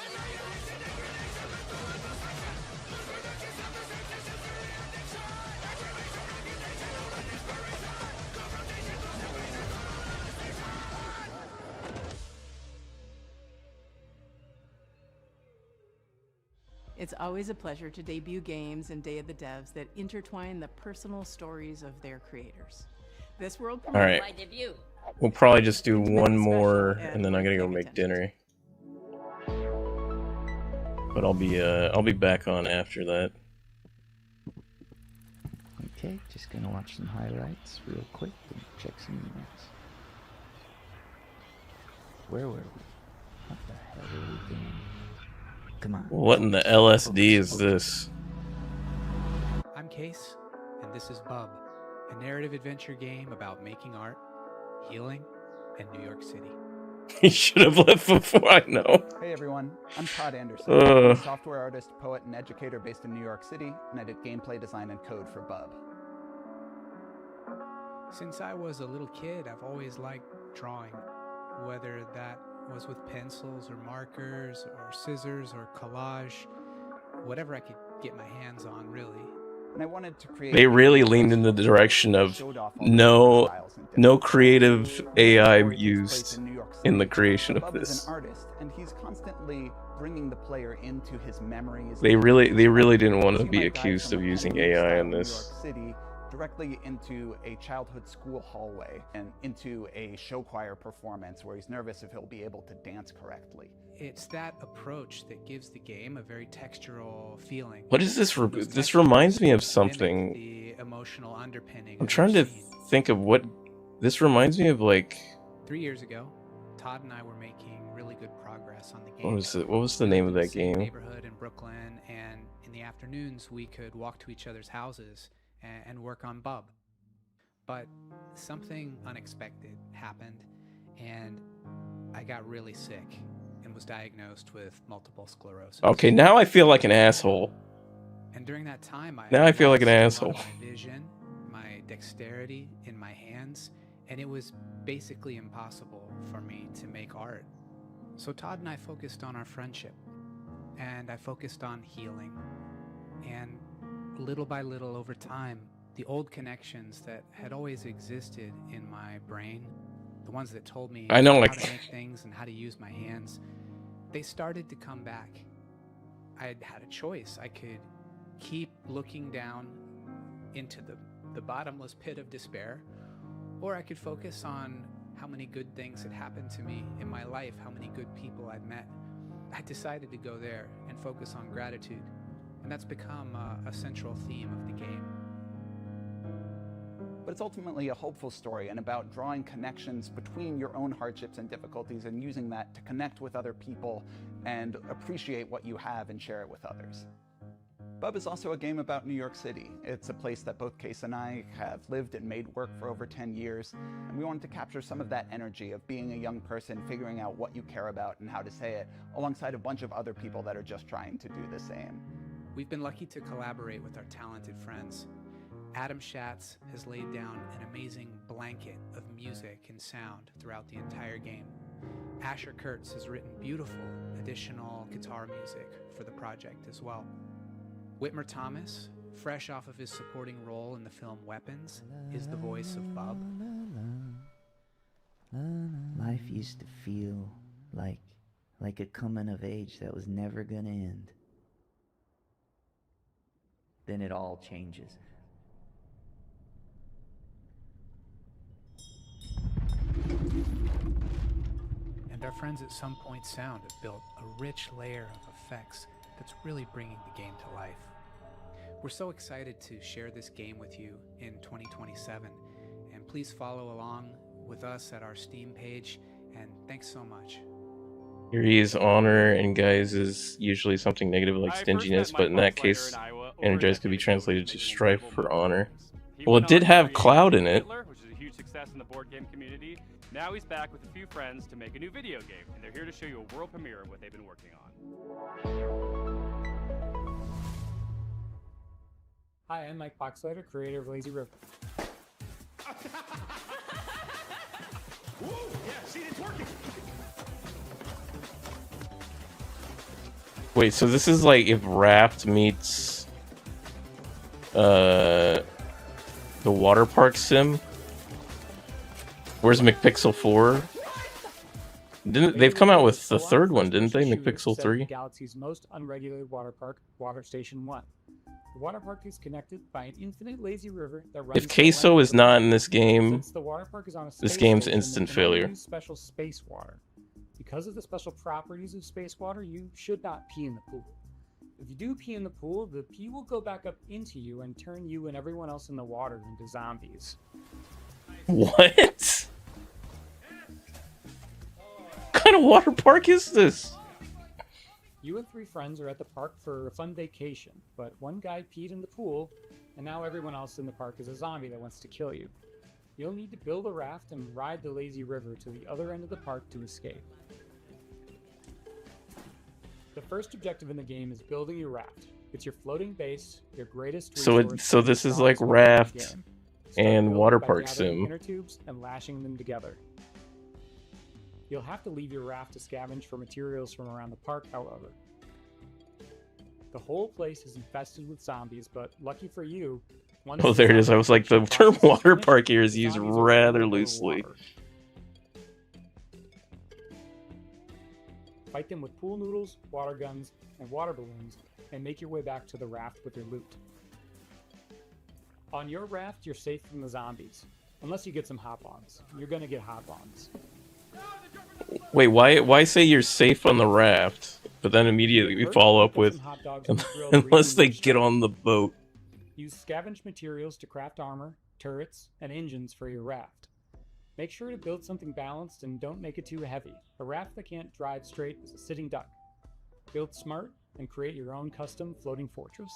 It's always a pleasure to debut games and Day of the Devs that intertwine the personal stories of their creators. This world All right. my debut. We'll probably just do one more, and then I'm gonna go make dinner. But I'll be back on after that. Okay, just gonna watch some highlights real quick and check some emails. Where were we? What the hell are we doing? Come on. What in the LSD is this? I'm Case, and this is Bub, a narrative adventure game about making art, healing, and New York City. He should have left before, I know. Hey everyone, I'm Todd Anderson. I'm a software artist, poet, and educator based in New York City, and I did gameplay design and code for Bub. Since I was a little kid, I've always liked drawing, whether that was with pencils or markers or scissors or collage, whatever I could get my hands on, really. And I wanted to create... They really leaned in the direction of no creative AI used in the creation of Bub is this. an artist, and he's constantly bringing the player into his memories. They really didn't want to be accused of using AI in this. New York City, directly into a childhood school hallway and into a show choir performance where he's nervous if he'll be able to dance correctly. It's that approach that gives the game a very textural feeling. What is this? This reminds me of something. The emotional underpinning. I'm trying to think of what this reminds me of, like 3 years ago, Todd and I were making really good progress on the game. What was it? What was the We name lived of in the that same game? neighborhood in Brooklyn, and in the afternoons we could walk to each other's houses and work on Bub. But something unexpected happened, and I got really sick and was diagnosed with multiple sclerosis. Okay, now I feel like an asshole. And during that time, Now I feel like an lost a lot asshole. of my vision, my dexterity in my hands, and it was basically impossible for me to make art. So Todd and I focused on our friendship, and I focused on healing. And little by little over time, the old connections that had always existed in my brain, the ones that told me I know, how like- to make things and how to use my hands, they started to come back. I had a choice. I could keep looking down into the bottomless pit of despair, or I could focus on how many good things had happened to me in my life, how many good people I'd met. I decided to go there and focus on gratitude, and that's become a central theme of the game. But it's ultimately a hopeful story and about drawing connections between your own hardships and difficulties and using that to connect with other people and appreciate what you have and share it with others. Bub is also a game about New York City. It's a place that both Case and I have lived and made work for over 10 years, and we wanted to capture some of that energy of being a young person, figuring out what you care about and how to say it, alongside a bunch of other people that are just trying to do the same. We've been lucky to collaborate with our talented friends. Adam Schatz has laid down an amazing blanket of music and sound throughout the entire game. Asher Kurtz has written beautiful additional guitar music for the project as well. Whitmer Thomas, fresh off of his supporting role in the film Weapons, is the voice of Bub. Life used to feel like a coming of age that was never gonna end. Then it all changes. And our friends at Some Point Sound have built a rich layer of effects that's really bringing the game to life. We're so excited to share this game with you in 2027, and please follow along with us at our Steam page, and thanks so much. Here he is honor, and guys is usually something negative like stinginess, but in that case, energize could be translated to strife for honor. Well, it did have Cloud in it. Which is a huge success in the board game community. Now he's back with a few friends to make a new video game, and they're here to show you a world premiere of what they've been working on. Hi, I'm Mike Boxleiter, creator of Lazy River. Woo! Yeah, see, it's working. Wait, so this is like if Raft meets the water park sim? Where's McPixel 4? They've come out with the third one, didn't they? McPixel 3? The galaxy's most unregulated water park, Water Station 1. The water park is connected by an infinite lazy river that runs. If Queso is not in this game, Since the water park is on a this space game's station, instant they can only failure. use special space water. Because of the special properties of space water, you should not pee in the pool. If you do pee in the pool, the pee will go back up into you and turn you and everyone else in the water into zombies. What? What kind of water park is this? You and 3 friends are at the park for a fun vacation, but one guy peed in the pool, and now everyone else in the park is a zombie that wants to kill you. You'll need to build a raft and ride the lazy river to the other end of the park to escape. The first objective in the game is building your raft. It's your floating base, your greatest resource. So this is like in the Raft game. Start and building water by park gathering sim. inner tubes and lashing them together. You'll have to leave your raft to scavenge for materials from around the park, however. The whole place is infested with zombies, but lucky for you, once Oh, the there it is. I zombie was like, the infection term process is water finished, park here is the used zombies will rather roll over loosely. water. Fight them with pool noodles, water guns, and water balloons, and make your way back to the raft with your loot. On your raft, you're safe from the zombies, unless you get some hop-ons. You're gonna get hop-ons. Wait, why say you're safe on the raft, but then immediately follow up with, hot dogs and grilled unless they greasy get on the boat. Use scavenged materials to craft armor, turrets, and engines for your raft. Make sure to build something balanced and don't make it too heavy. A raft that can't drive straight is a sitting duck. Build smart and create your own custom floating fortress.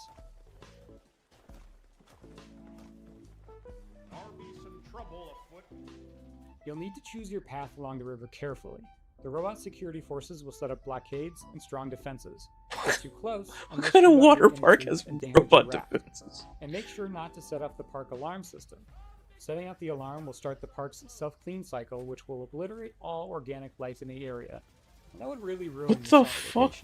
You'll need to choose your path along the river carefully. The robot security forces will set up blockades and strong defenses. Get too close, What kind of water park has robot defenses? And make sure not to set up the park alarm system. Setting out the alarm will start the park's self-clean cycle, which will obliterate all organic life in the area. That would really ruin What the fuck?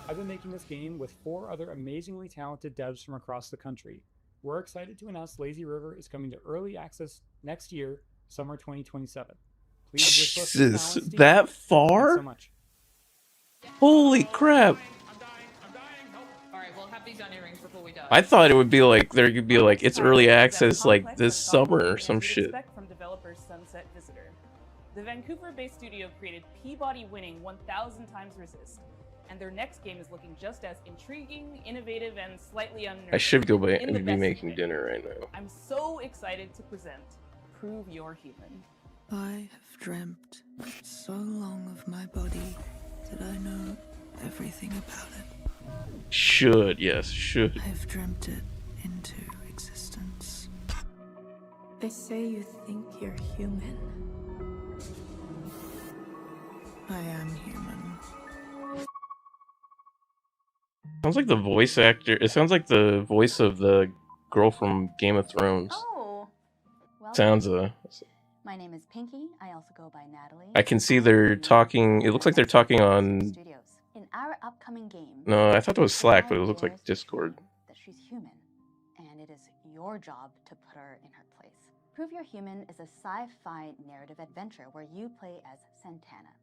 I've been making this game with 4 other amazingly talented devs from across the country. We're excited to announce Lazy River is coming to early access next year, summer 2027. Please wish us luck Jesus, on Steam. that Thanks far? so much. Holy crap! Alright, we'll have these onion rings before we die. I thought it would be like there could be like it's early access like this summer or some shit. Expect from developer Sunset Visitor. The Vancouver-based studio created Peabody-winning 1000 Times Resist, and their next game is looking just as intriguing, innovative, and slightly unnerving. I should go by in the and be best making way. dinner right now. I'm so excited to present Prove You're Human. I have dreamt so long of my body that I know everything about it. Should, yes, should. I've dreamt it into existence. They say you think you're human. I am human. Sounds like the voice actor. It sounds like the voice of the girl from Game of Thrones. Oh, well. Sounds My name is Pinky. I also go by Natalie. I can see they're talking. It looks like they're talking on. Studios. In our upcoming game. No, I thought that was Slack, but it looks like Discord. That she's human, and it is your job to put her in her place. Prove You're Human is a sci-fi narrative adventure where you play as Santana.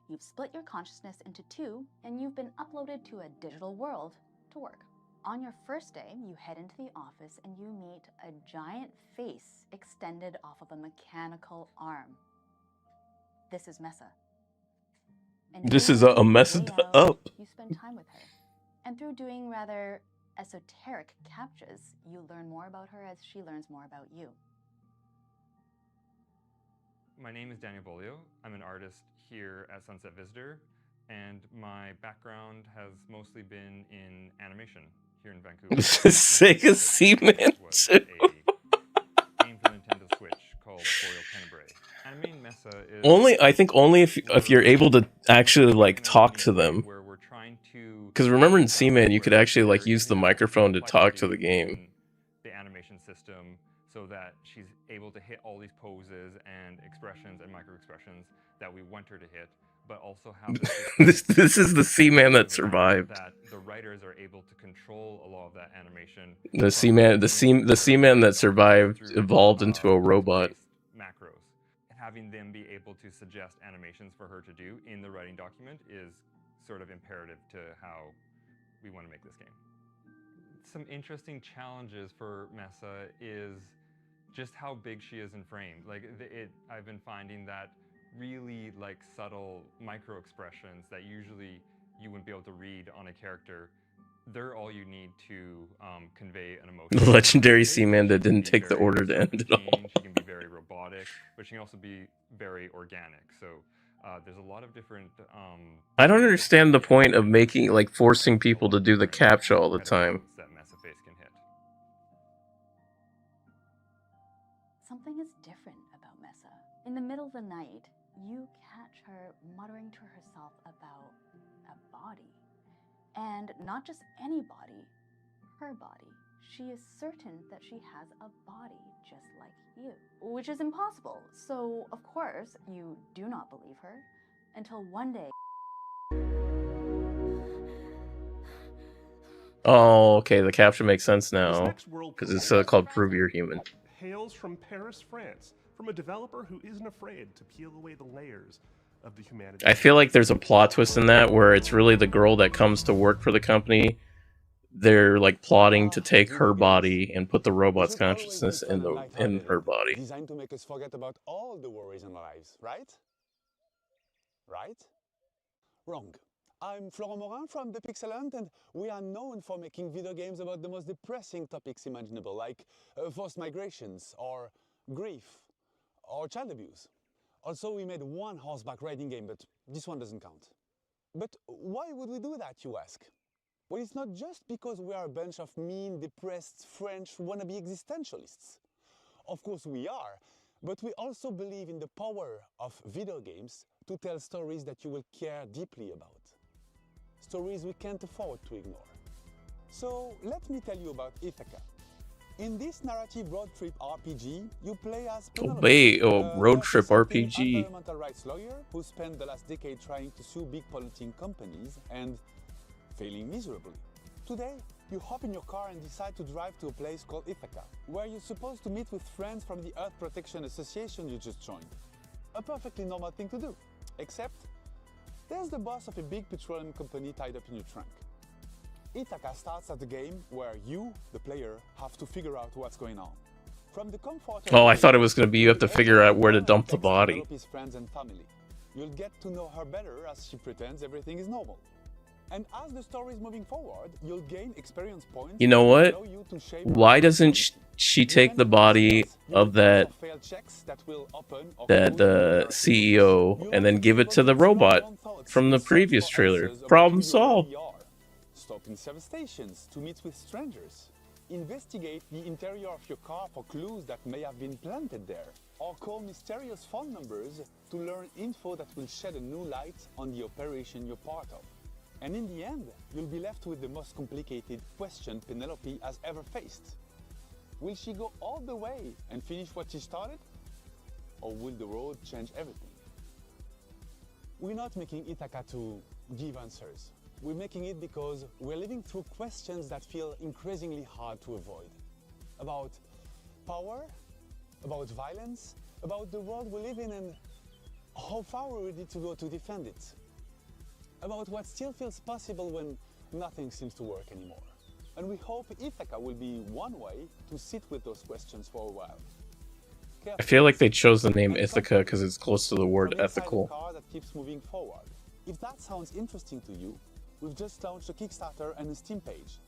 You've split your consciousness into 2, and you've been uploaded to a digital world to work. On your first day, you head into the office and you meet a giant face extended off of a mechanical arm. This is Mesa. And This is a messed up. You spend time with her. And through doing rather esoteric captchas, you learn more about her as she learns more about you. My name is Daniel Bolio. I'm an artist here at Sunset Visitor, and my background has mostly been in animation here in Vancouver. This is Sega Seaman too. Game for Nintendo Switch called Boreal Tenebrae. Animating Mesa is Only I think only if you're able to actually like talk to them. Because remember in Seaman you could actually like use the microphone to talk to the game. the animation system so that she's able to hit all these poses and expressions and micro expressions that we want her to hit, but also how this is the Seaman that survived. that the writers are able to control a lot of that animation. The Seaman that survived evolved into a robot. Macros. Having them be able to suggest animations for her to do in the writing document is sort of imperative to how we want to make this game. Some interesting challenges for Mesa is just how big she is in frame. Like I've been finding that really like subtle micro expressions that usually you wouldn't be able to read on a character, they're all you need to convey an emotion. The legendary Seaman that didn't take the order to end at all. She can be very robotic, but she can also be very organic. So there's a lot of different. I don't understand the point of making like forcing people to do the captcha all the time. That Mesa face can hit. Something is different about Mesa. In the middle of the night, you catch her muttering to herself about a body. And not just any body, her body. She is certain that she has a body just like you, which is impossible. So, of course, you do not believe her until one day. Oh, okay, the caption makes sense now. Because it's called Prove You're Human. Hails from Paris, France, from a developer who isn't afraid to peel away the layers of the humanity. I feel like there's a plot twist in that where it's really the girl that comes to work for the company. They're like plotting to take her body and put the robot's consciousness in her body. Designed to make us forget about all the worries in our lives, right? Right? Wrong. I'm Florent Morin from The Pixelant, and we are known for making video games about the most depressing topics imaginable, like forced migrations, or grief, or child abuse. Also, we made one horseback riding game, but this one doesn't count. But why would we do that, you ask? Well, it's not just because we are a bunch of mean, depressed French wannabe existentialists. Of course we are, but we also believe in the power of video games to tell stories that you will care deeply about. Stories we can't afford to ignore. So let me tell you about Ithaca. In this narrative road trip RPG, you play as Wait, road trip RPG. environmental rights lawyer who spent the last decade trying to sue big polluting companies and failing miserably. Today, you hop in your car and decide to drive to a place called Ithaca, where you're supposed to meet with friends from the Earth Protection Association you just joined. A perfectly normal thing to do, except there's the boss of a big petroleum company tied up in your trunk. Ithaca starts as a game where you, the player, have to figure out what's going on. From the comfort of I thought it was going to be you have to figure out where to dump the body. his friends and family. You'll get to know her better as she pretends everything is normal. And as the story is moving forward, you'll gain experience points. You know what? Why doesn't she take the body of that CEO and then give it to the robot from the previous trailer? Problem solved. Stop in service stations to meet with strangers. Investigate the interior of your car for clues that may have been planted there. Or call mysterious phone numbers to learn info that will shed a new light on the operation you're part of. And in the end, you'll be left with the most complicated question Penelope has ever faced. Will she go all the way and finish what she started? Or will the road change everything? We're not making Ithaca to give answers. We're making it because we're living through questions that feel increasingly hard to avoid. About power, about violence, about the world we live in and how far we're ready to go to defend it. About what still feels possible when nothing seems to work anymore. And we hope Ithaca will be one way to sit with those questions for a while. I feel like they chose the name Ithaca because it's close to the word ethical. Car that keeps moving forward. If that sounds interesting to you, we've just launched a Kickstarter and a Steam page,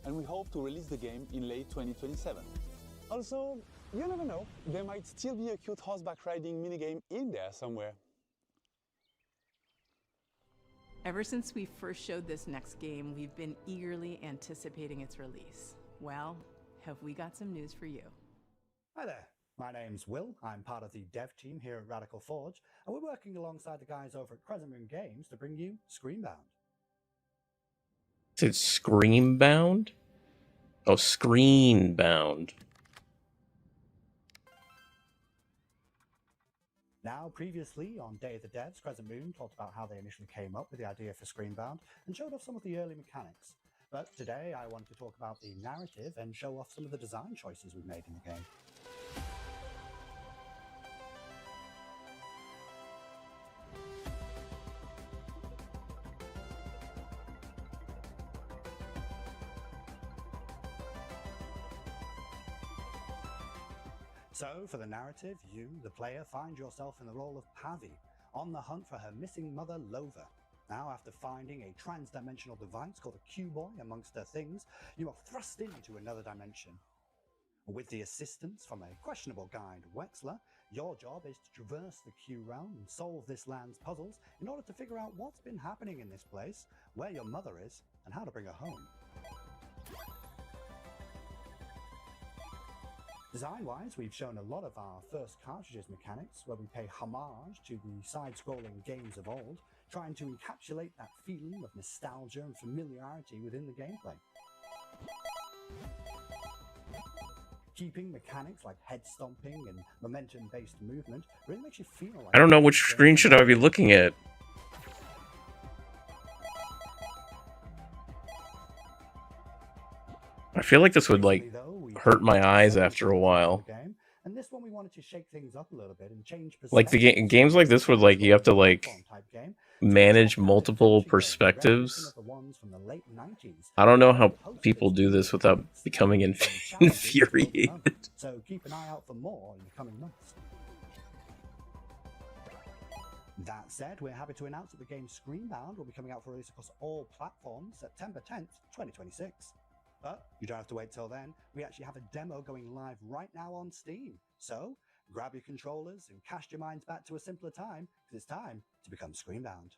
and we hope to release the game in late 2027. Also, you never know, there might still be a cute horseback riding minigame in there somewhere. Ever since we first showed this next game, we've been eagerly anticipating its release. Well, have we got some news for you? Hi there, my name's Will. I'm part of the dev team here at Radical Forge, and we're working alongside the guys over at Crescent Moon Games to bring you Screenbound. Is it Screambound? Oh, Screenbound. Now, previously on Day of the Devs, Crescent Moon talked about how they initially came up with the idea for Screenbound and showed off some of the early mechanics. But today I wanted to talk about the narrative and show off some of the design choices we've made in the game. So, for the narrative, you, the player, find yourself in the role of Pavi, on the hunt for her missing mother, Lova. Now, after finding a trans-dimensional device called a Q-Boy amongst her things, you are thrust into another dimension. With the assistance from a questionable guide, Wexler, your job is to traverse the Q realm and solve this land's puzzles in order to figure out what's been happening in this place, where your mother is, and how to bring her home. Design-wise, we've shown a lot of our first cartridges mechanics, where we pay homage to the side-scrolling games of old, trying to encapsulate that feeling of nostalgia and familiarity within the gameplay. Keeping mechanics like head stomping and momentum-based movement really makes you feel like... I don't know which screen should I be looking at. I feel like this would, like, hurt my eyes after a while. And this one we wanted to shake things up a little bit and change Like, the games like this would, like, you have to, like, manage multiple perspectives. I don't know how people do this without becoming infuriated. So keep an eye out for more in the coming months. That said, we're happy to announce that the game Screenbound will be coming out for release across all platforms September 10th, 2026. But you don't have to wait till then. We actually have a demo going live right now on Steam. So grab your controllers and cast your minds back to a simpler time, because it's time to become Screenbound.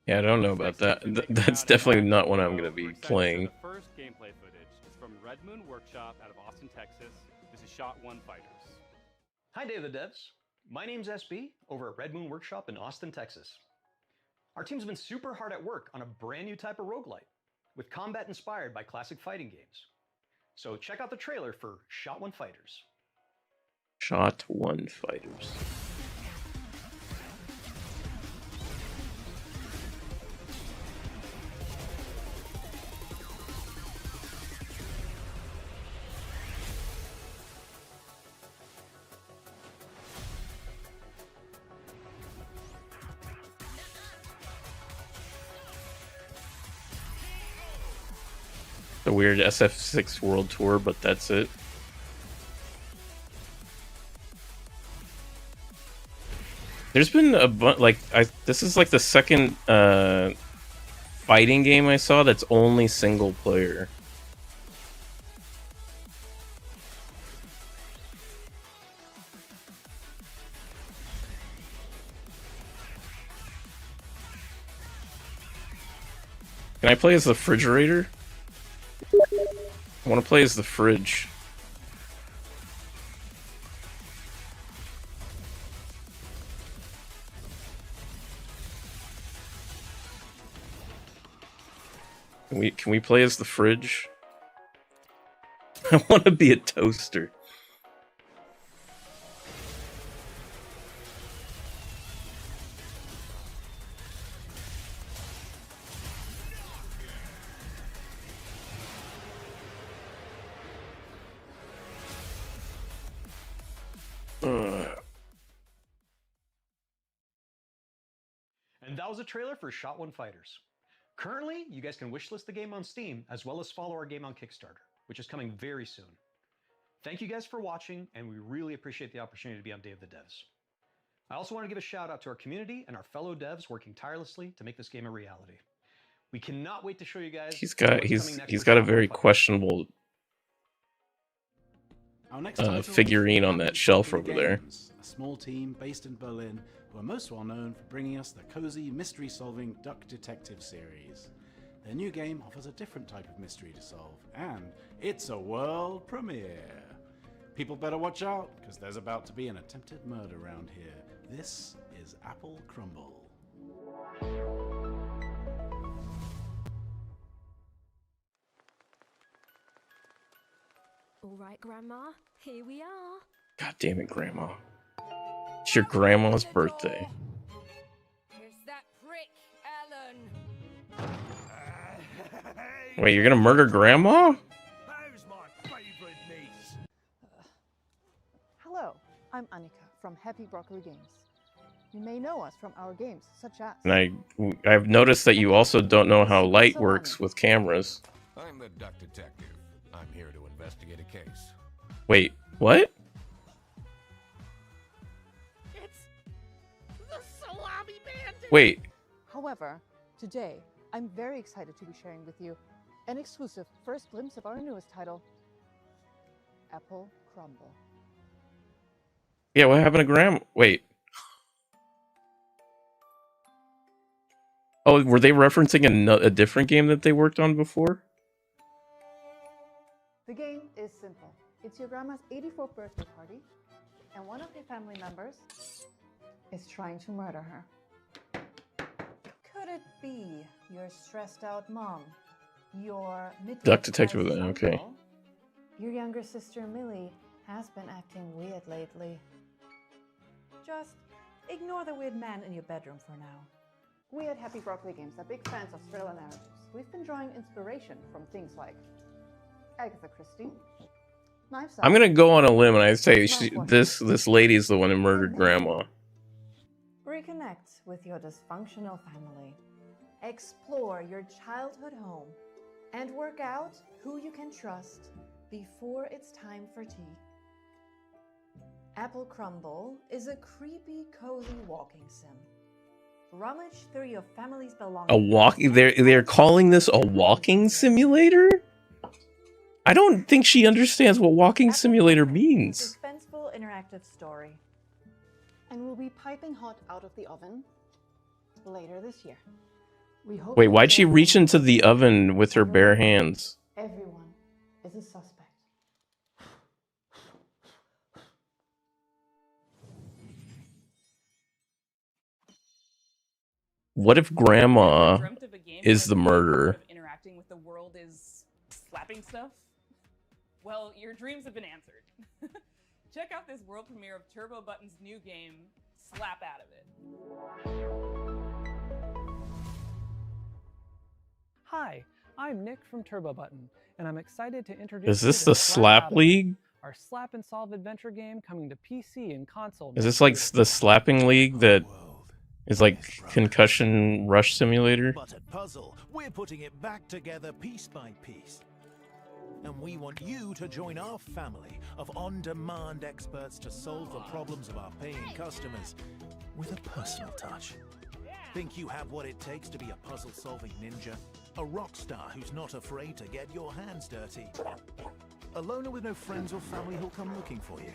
Yeah, I don't know about that. That's definitely not what I'm going to be playing. The first gameplay footage is from Red Moon Workshop out of Austin, Texas. This is Shot One Fighters. Hi, Day of the Devs. My name's SB over at Red Moon Workshop in Austin, Texas. Our team's been super hard at work on a brand new type of roguelite with combat inspired by classic fighting games. So check out the trailer for Shot One Fighters. Shot One Fighters. The weird SF6 World Tour, but that's it. There's been a bunch, this is like the second fighting game I saw that's only single player. Can I play as the refrigerator? I want to play as the fridge. Can we play as the fridge? I want to be a toaster. And that was a trailer for Shot One Fighters. Currently, you guys can wishlist the game on Steam, as well as follow our game on Kickstarter, which is coming very soon. Thank you guys for watching, and we really appreciate the opportunity to be on Day of the Devs. I also want to give a shout out to our community and our fellow devs working tirelessly to make this game a reality. We cannot wait to show you guys. He's got a very questionable figurine on that shelf over there. A small team based in Berlin who are most well known for bringing us the cozy mystery-solving Duck Detective series. Their new game offers a different type of mystery to solve, and it's a world premiere. People better watch out, because there's about to be an attempted murder around here. This is Apple Crumble. All right, Grandma, here we are. God damn it, Grandma. It's your grandma's birthday. Here's that prick, Alan. Wait, you're gonna murder Grandma? How's my favorite niece? Hello, I'm Annika from Happy Broccoli Games. You may know us from our games such as... And I've noticed that you also don't know how light works with cameras. I'm the Duck Detective. I'm here to investigate a case. Wait, what? It's the Salami Bandit. Wait. However, today, I'm very excited to be sharing with you an exclusive first glimpse of our newest title, Apple Crumble. Yeah, what happened to Grandma? Wait. Oh, were they referencing a different game that they worked on before? The game is simple. It's your grandma's 84th birthday party, and one of her family members is trying to murder her. Could it be your stressed out mom? Your Duck Detective, okay. Your younger sister Millie has been acting weird lately. Just ignore the weird man in your bedroom for now. We at Happy Broccoli Games are big fans of thriller narratives. We've been drawing inspiration from things like Agatha Christie, Knives Out. I'm gonna go on a limb and I say this lady is the one who murdered Grandma. Reconnect with your dysfunctional family. Explore your childhood home. And work out who you can trust before it's time for tea. Apple Crumble is a creepy, cozy walking sim. Rummage through your family's belongings. They're calling this a walking simulator? I don't think she understands what walking simulator means. Suspenseful interactive story. And will be piping hot out of the oven later this year. We hope. Wait, why'd she reach into the oven with her bare hands? Everyone is a suspect. What if Grandma is the murderer? Interacting with the world is slapping stuff? Well, your dreams have been answered. Check out this world premiere of Turbo Button's new game, Slap Out of It. Hi, I'm Nick from Turbo Button, and I'm excited to introduce Is this you to the Slap League? our slap and solve adventure game coming to PC and console. Is this like the slapping league that is like Concussion Rush Simulator? But at Puzzle, we're putting it back together piece by piece. And we want you to join our family of on-demand experts to solve the problems of our paying customers with a personal touch. Think you have what it takes to be a puzzle-solving ninja? A rock star who's not afraid to get your hands dirty? A loner with no friends or family who'll come looking for you?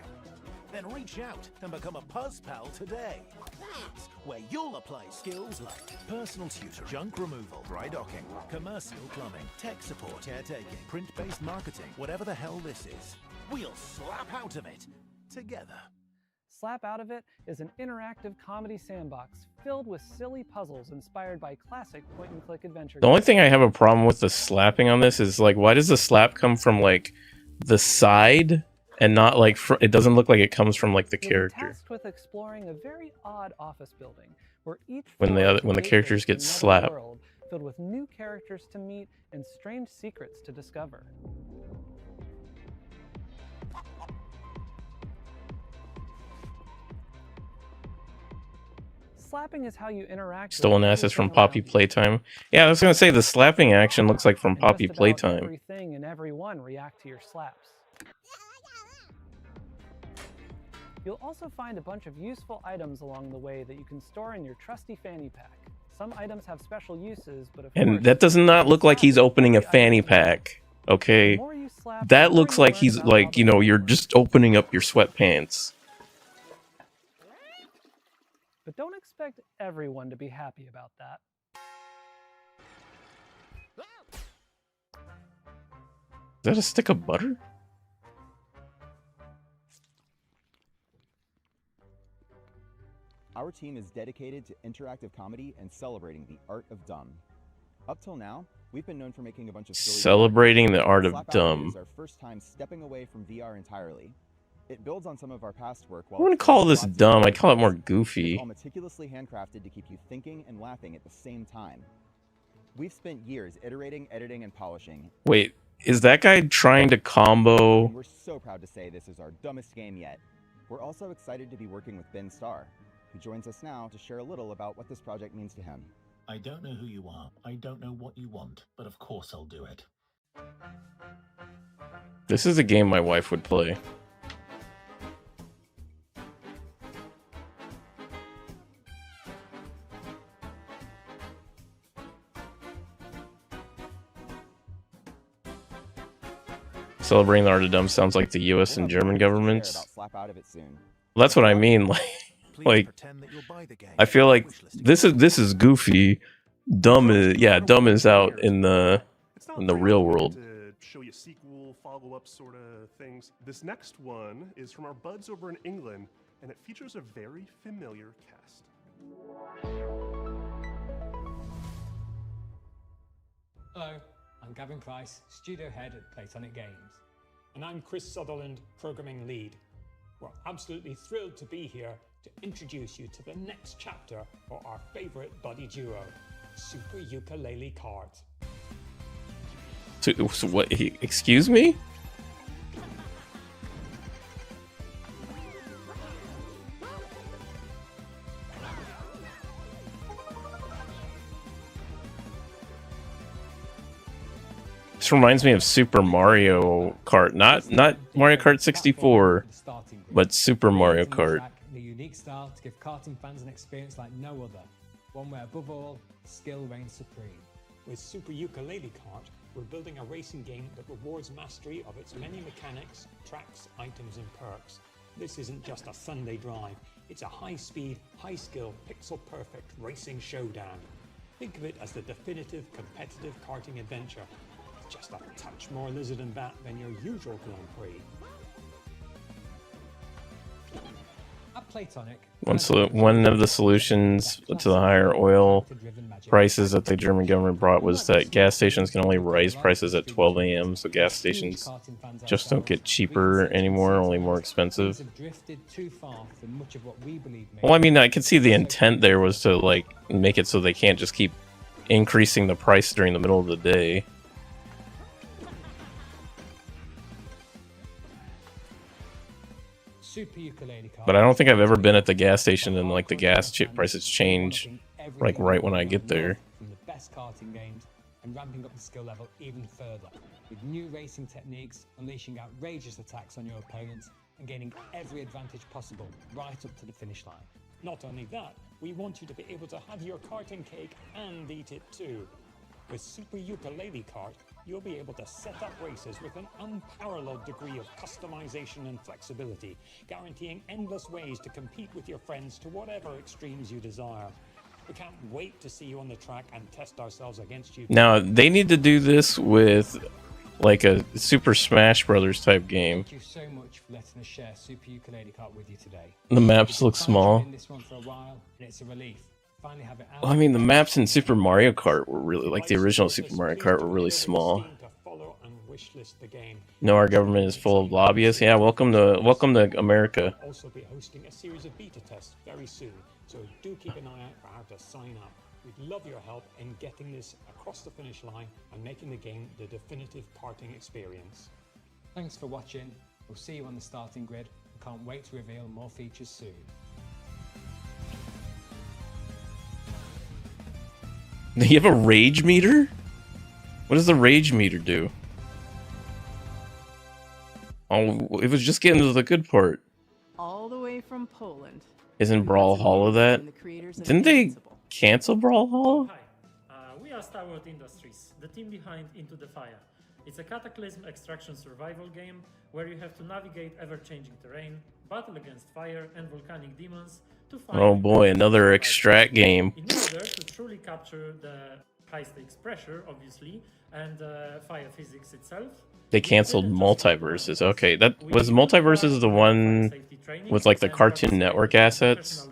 Then reach out and become a Puzz Pal today. That's where you'll apply skills like personal tutor, junk removal, dry docking, commercial plumbing, tech support, caretaking, print-based marketing, whatever the hell this is. We'll slap out of it together. Slap Out of It is an interactive comedy sandbox filled with silly puzzles inspired by classic point-and-click adventure The only games. thing I have a problem with the slapping on this is like, why does the slap come from like the side and not like it doesn't look like it comes from like the You'll be character tasked with exploring a very odd office building where each when floor the is characters get another slapped. world filled with new characters to meet and strange secrets to discover. Slapping is how you interact with Stolen others assets from around Poppy you. Playtime. Yeah, I was gonna say the slapping action looks like from And Poppy just about Playtime. Everything and everyone react to your slaps. You'll also find a bunch of useful items along the way that you can store in your trusty fanny pack. Some items have special uses, but of And course, that does not look like he's opening a fanny pack. Okay, that looks like he's like, you know, you're just opening up your sweatpants. but don't expect everyone to be happy about that. Is that a stick of butter? Our team is dedicated to interactive comedy and celebrating the art of dumb. Up till now, we've been known for making a bunch of silly Celebrating the art of Slap Out dumb. is our first time stepping away from VR entirely. It builds on some of our past work. I wouldn't call this dumb, I'd call it more goofy. It's all meticulously handcrafted to keep you thinking and laughing at the same time. We've spent years iterating, editing, and polishing. Wait, is that guy trying to combo? And we're so proud to say this is our dumbest game yet. We're also excited to be working with Ben Starr, who joins us now to share a little about what this project means to him. I don't know who you are, I don't know what you want, but of course I'll do it. This is a game my wife would play. Celebrating the art of dumb sounds like the US and German governments. Slap Out of It soon. Well, that's what I mean. Like, I feel like this is goofy. Dumb is out in the real world. To show you sequel, follow-up sort of things. This next one is from our buds over in England, and it features a very familiar cast. Hello, I'm Gavin Price, studio head at Playtonic Games. And I'm Chris Sutherland, programming lead. We're absolutely thrilled to be here to introduce you to the next chapter for our favorite buddy duo, Super Ukulele Kart. So what? Excuse me? This reminds me of Super Mario Kart, not Mario Kart 64, but Super Mario Kart. The unique style to give karting fans an experience like no other, one where above all, skill reigns supreme. With Super Ukulele Kart, we're building a racing game that rewards mastery of its many mechanics, tracks, items and perks. This isn't just a Sunday drive, it's a high-speed, high-skill, pixel-perfect racing showdown. Think of it as the definitive competitive karting adventure. Just a touch more lizard and bat than your usual Grand Prix. At Playtonic, One of the solutions to the higher oil prices that the German government brought was that gas stations can only raise prices at 12 a.m. So gas stations just don't get cheaper anymore, only more expensive. Well, I mean, I could see the intent there was to like make it so they can't just keep increasing the price during the middle of the day. But I don't think I've ever been at the gas station and like the gas prices change like right when I get there. From the best karting games and ramping up the skill level even further with new racing techniques, unleashing outrageous attacks on your opponents and gaining every advantage possible right up to the finish line. Not only that, we want you to be able to have your karting cake and eat it too. With Super Ukulele Kart, you'll be able to set up races with an unparalleled degree of customization and flexibility, guaranteeing endless ways to compete with your friends to whatever extremes you desire. We can't wait to see you on the track and test ourselves against you. Now, they need to do this with like a Super Smash Brothers type game. Thank you so much for letting us share Super Ukulele Kart with you today. The maps look small. In this one for a while, and it's a relief. Finally have it out. Well, I mean, the maps in Super Mario Kart were really, like the original Super Mario Kart were really small. No, our government is full of lobbyists. Yeah, welcome to America. We'll also be hosting a series of beta tests very soon, so do keep an eye out for how to sign up. We'd love your help in getting this across the finish line and making the game the definitive karting experience. Thanks for watching. We'll see you on the starting grid. We can't wait to reveal more features soon. You have a rage meter? What does the rage meter do? Oh, it was just getting to the good part. All the way from Poland. Isn't Brawlhalla that? Didn't they cancel Brawlhalla? We are Starwood Industries, the team behind Into the Fire. It's a cataclysm extraction survival game where you have to navigate ever-changing terrain, battle against fire and volcanic demons to find... Oh boy, another extract game. In order to truly capture the high-stakes pressure, obviously, and fire physics itself. They canceled Multiverses. Okay, that was Multiverses the one with like the Cartoon Network assets?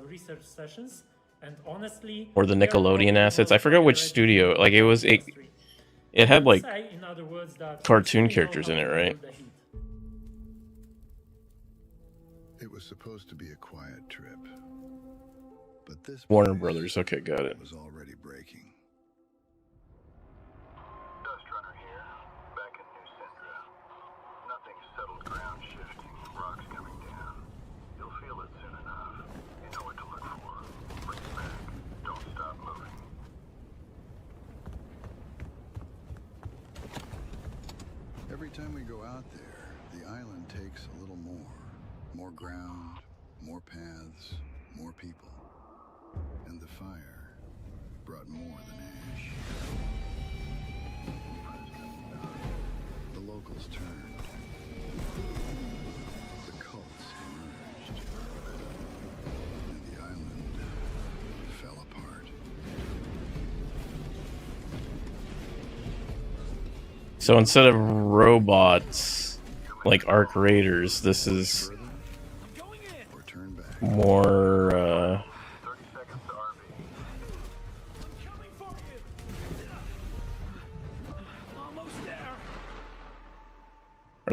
Or the Nickelodeon assets? I forgot which studio. Like it had like cartoon characters in it, right? It was supposed to be a quiet trip, but this Warner Brothers. Okay, got it. was already breaking. Every time we go out there, the island takes a little more. More ground, more paths, more people. And the fire brought more than ash. The locals turned. The cults emerged. And the island fell apart. So instead of robots like Arc Raiders, this is more are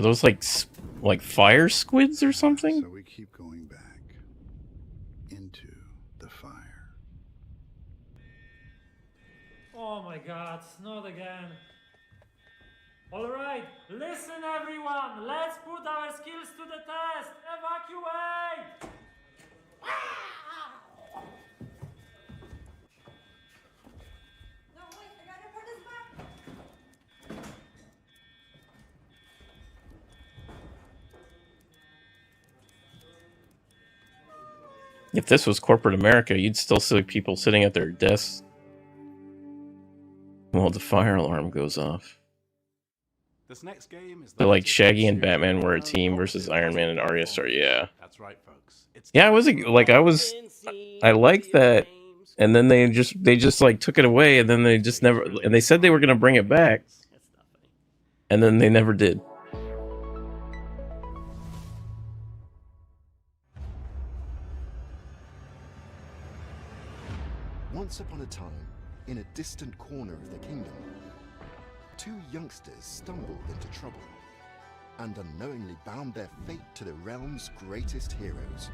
those like fire squids or something? So we keep going back. Oh my god, not again. Alright, listen everyone, let's put our skills to the test. Evacuate! If this was corporate America, you'd still see people sitting at their desks while the fire alarm goes off. This next game is They're like Shaggy and Batman were a team versus Iron Man and Arya Star. Yeah. That's right, folks. Yeah, I liked that, and then they just like took it away, and then they just never. And they said they were gonna bring it back, and then they never did. Once upon a time, in a distant corner of the kingdom, two youngsters stumbled into trouble and unknowingly bound their fate to the realm's greatest heroes.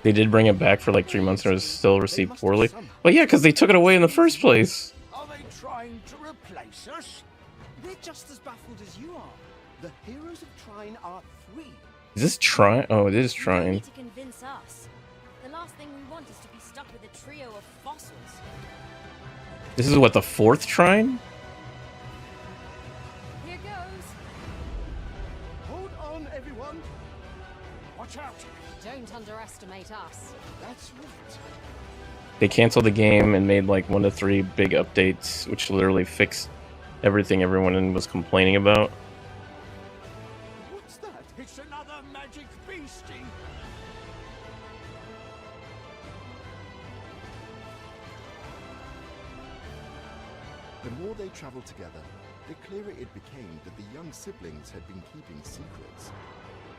They did bring it back for like 3 months and it was still received poorly. Well, yeah, because they took it away in the first place. Are they trying to replace us? We're just as baffled as you are. The heroes of Trine are 3. Is this Trine? Oh, it is Trine. To convince us. The last thing we want is to be stuck with a trio of fossils. This is what, the 4th Trine? Here goes. Hold on, everyone. Watch out. Don't underestimate us. That's right. They canceled the game and made like 1 to 3 big updates, which literally fixed everything everyone was complaining about. What's that? It's another magic beastie. The more they traveled together, the clearer it became that the young siblings had been keeping secrets.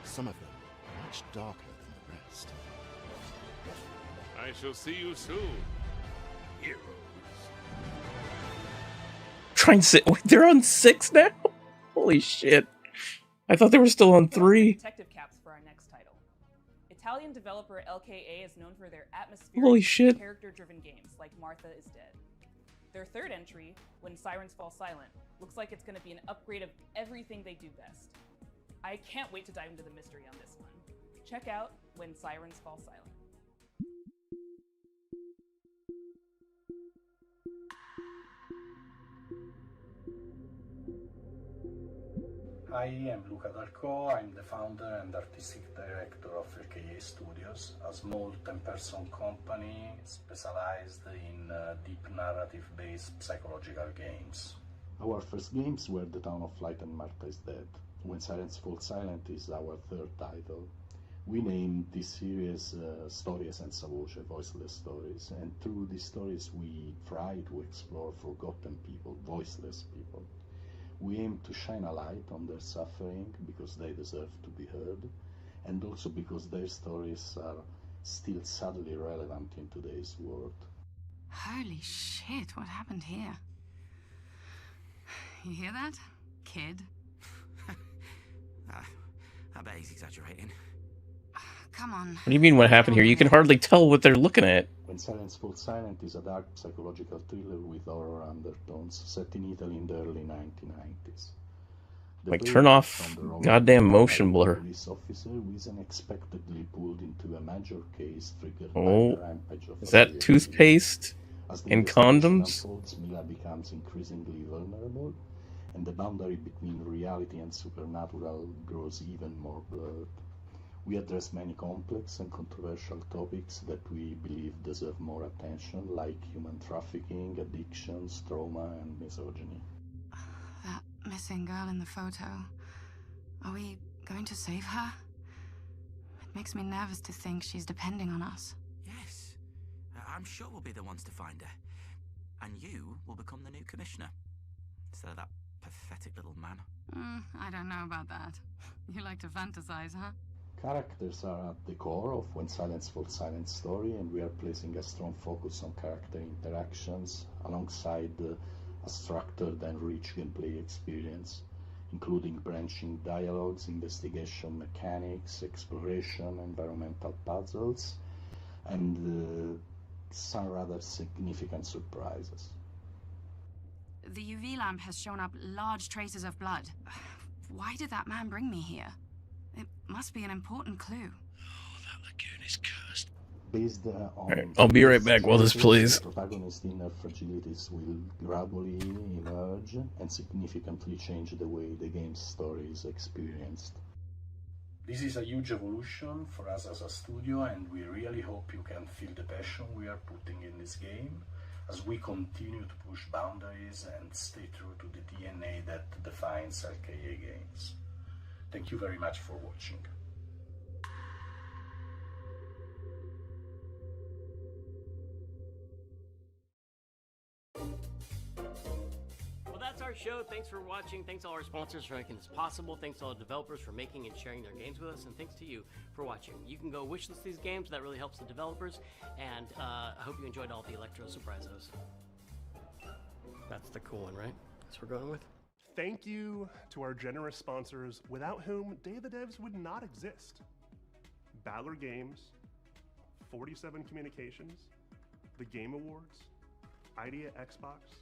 Some of them much darker than the rest. I shall see you soon, heroes. Trine 6. Wait, they're on 6 now? Holy shit. I thought they were still on 3. Detective caps for our next title. Italian developer LKA is known for their atmospheric, Holy shit. character-driven games like Martha is Dead. Their third entry, When Sirens Fall Silent, looks like it's going to be an upgrade of everything they do best. I can't wait to dive into the mystery on this one. Check out When Sirens Fall Silent. I am Luca Darko. I'm the founder and artistic director of LKA Studios, a small 10-person company specialized in deep narrative-based psychological games. Our first games were The Town of Light and Martha is Dead. When Sirens Fall Silent is our third title. We named this series Storie senza voce, voiceless stories, and through these stories we try to explore forgotten people, voiceless people. We aim to shine a light on their suffering because they deserve to be heard, and also because their stories are still sadly relevant in today's world. Holy shit, what happened here? You hear that, kid? I bet he's exaggerating. Come on. What do you mean what happened here? You can hardly tell what they're looking at. When Silence Falls Silent is a dark psychological thriller with horror undertones set in Italy in the early 1990s. Like, turn off goddamn motion blur. Police officer who is unexpectedly pulled into a major case triggered Oh, by a rampage of is that serial toothpaste killers. As the and investigation condoms? unfolds, Mila becomes increasingly vulnerable, and the boundary between reality and supernatural grows even more blurred. We address many complex and controversial topics that we believe deserve more attention, like human trafficking, addictions, trauma, and misogyny. That missing girl in the photo. Are we going to save her? It makes me nervous to think she's depending on us. Yes, I'm sure we'll be the ones to find her. And you will become the new commissioner. Instead of that pathetic little man. I don't know about that. You like to fantasize, huh? Characters are at the core of When Silence Falls Silent story, and we are placing a strong focus on character interactions alongside a structured and rich gameplay experience, including branching dialogues, investigation mechanics, exploration, environmental puzzles, and some rather significant surprises. The UV lamp has shown up large traces of blood. Why did that man bring me here? It must be an important clue. That lagoon is cursed. Based on Alright, I'll be right these back while this traces, plays. the protagonist's inner fragilities will gradually emerge and significantly change the way the game's story is experienced. This is a huge evolution for us as a studio, and we really hope you can feel the passion we are putting in this game as we continue to push boundaries and stay true to the DNA that defines RKA games. Thank you very much for watching. Well, that's our show. Thanks for watching. Thanks to all our sponsors for making this possible. Thanks to all the developers for making and sharing their games with us. And thanks to you for watching. You can go wishlist these games. That really helps the developers. And I hope you enjoyed all the Electro Surprisos. That's the cool one, right? That's what we're going with. Thank you to our generous sponsors, without whom Day of the Devs would not exist. Battler Games, 47 Communications, the Game Awards, Idea Xbox,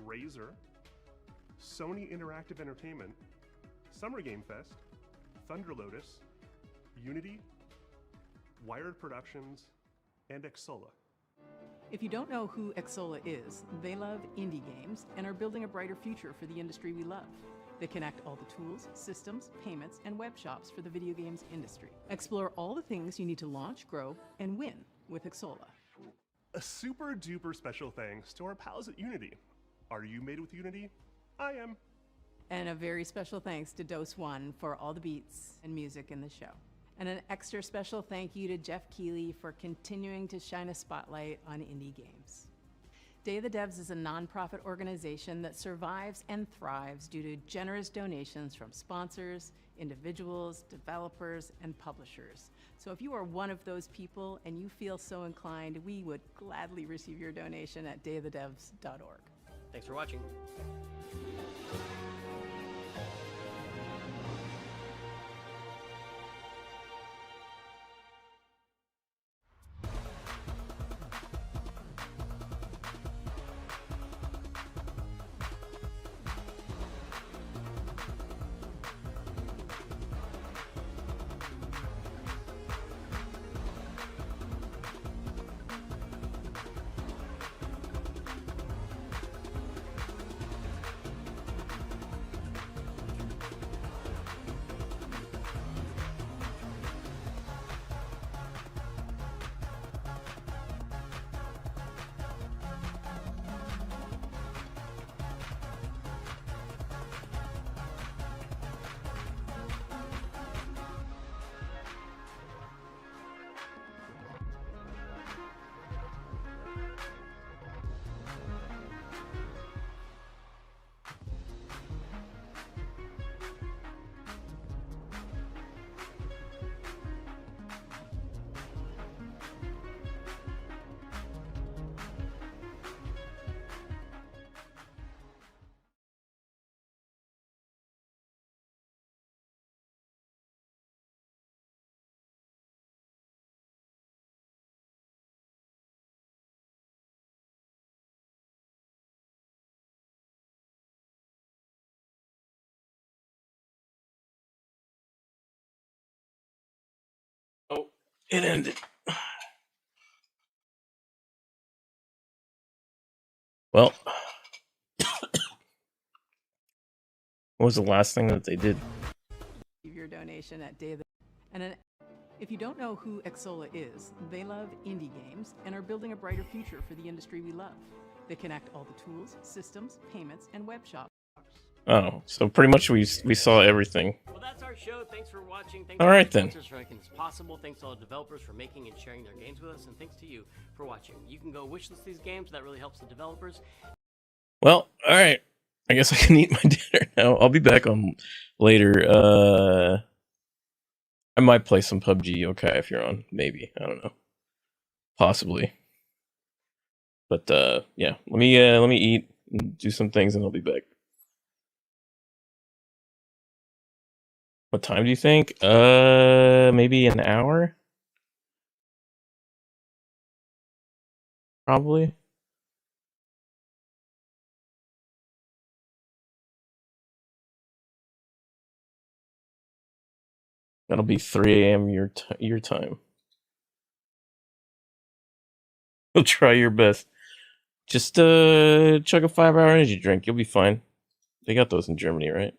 Razer, Sony Interactive Entertainment, Summer Game Fest, Thunder Lotus, Unity, Wired Productions, and Xsola. If you don't know who Xsola is, they love indie games and are building a brighter future for the industry we love. They connect all the tools, systems, payments, and web shops for the video games industry. Explore all the things you need to launch, grow, and win with Xsola. A super duper special thanks to our pals at Unity. Are you made with Unity? I am. And a very special thanks to Dose One for all the beats and music in the show. And an extra special thank you to Jeff Keighley for continuing to shine a spotlight on indie games. Day of the Devs is a nonprofit organization that survives and thrives due to generous donations from sponsors, individuals, developers, and publishers. So if you are one of those people and you feel so inclined, we would gladly receive your donation at dayofthedevs.org. Thanks for watching. Oh, it ended. Well, what was the last thing that they did? Your donation at Day of the and if you don't know who Xsola is, they love indie games and are building a brighter future for the industry we love. They connect all the tools, systems, payments, and web shops. Oh, so pretty much we saw everything. Well, that's our show. Thanks for watching. Thanks All to right, our then. sponsors for making this possible. Thanks to all the developers for making and sharing their games with us. And thanks to you for watching. You can go wishlist these games. That really helps the developers. Well, all right. I guess I can eat my dinner now. I'll be back on later. I might play some PUBG. Okay, if you're on, maybe. I don't know. Possibly. But yeah, let me eat and do some things, and I'll be back. What time do you think? Maybe an hour? Probably. That'll be 3 a.m. your time. You'll try your best. Just chug a 5-hour energy drink. You'll be fine. They got those in Germany, right?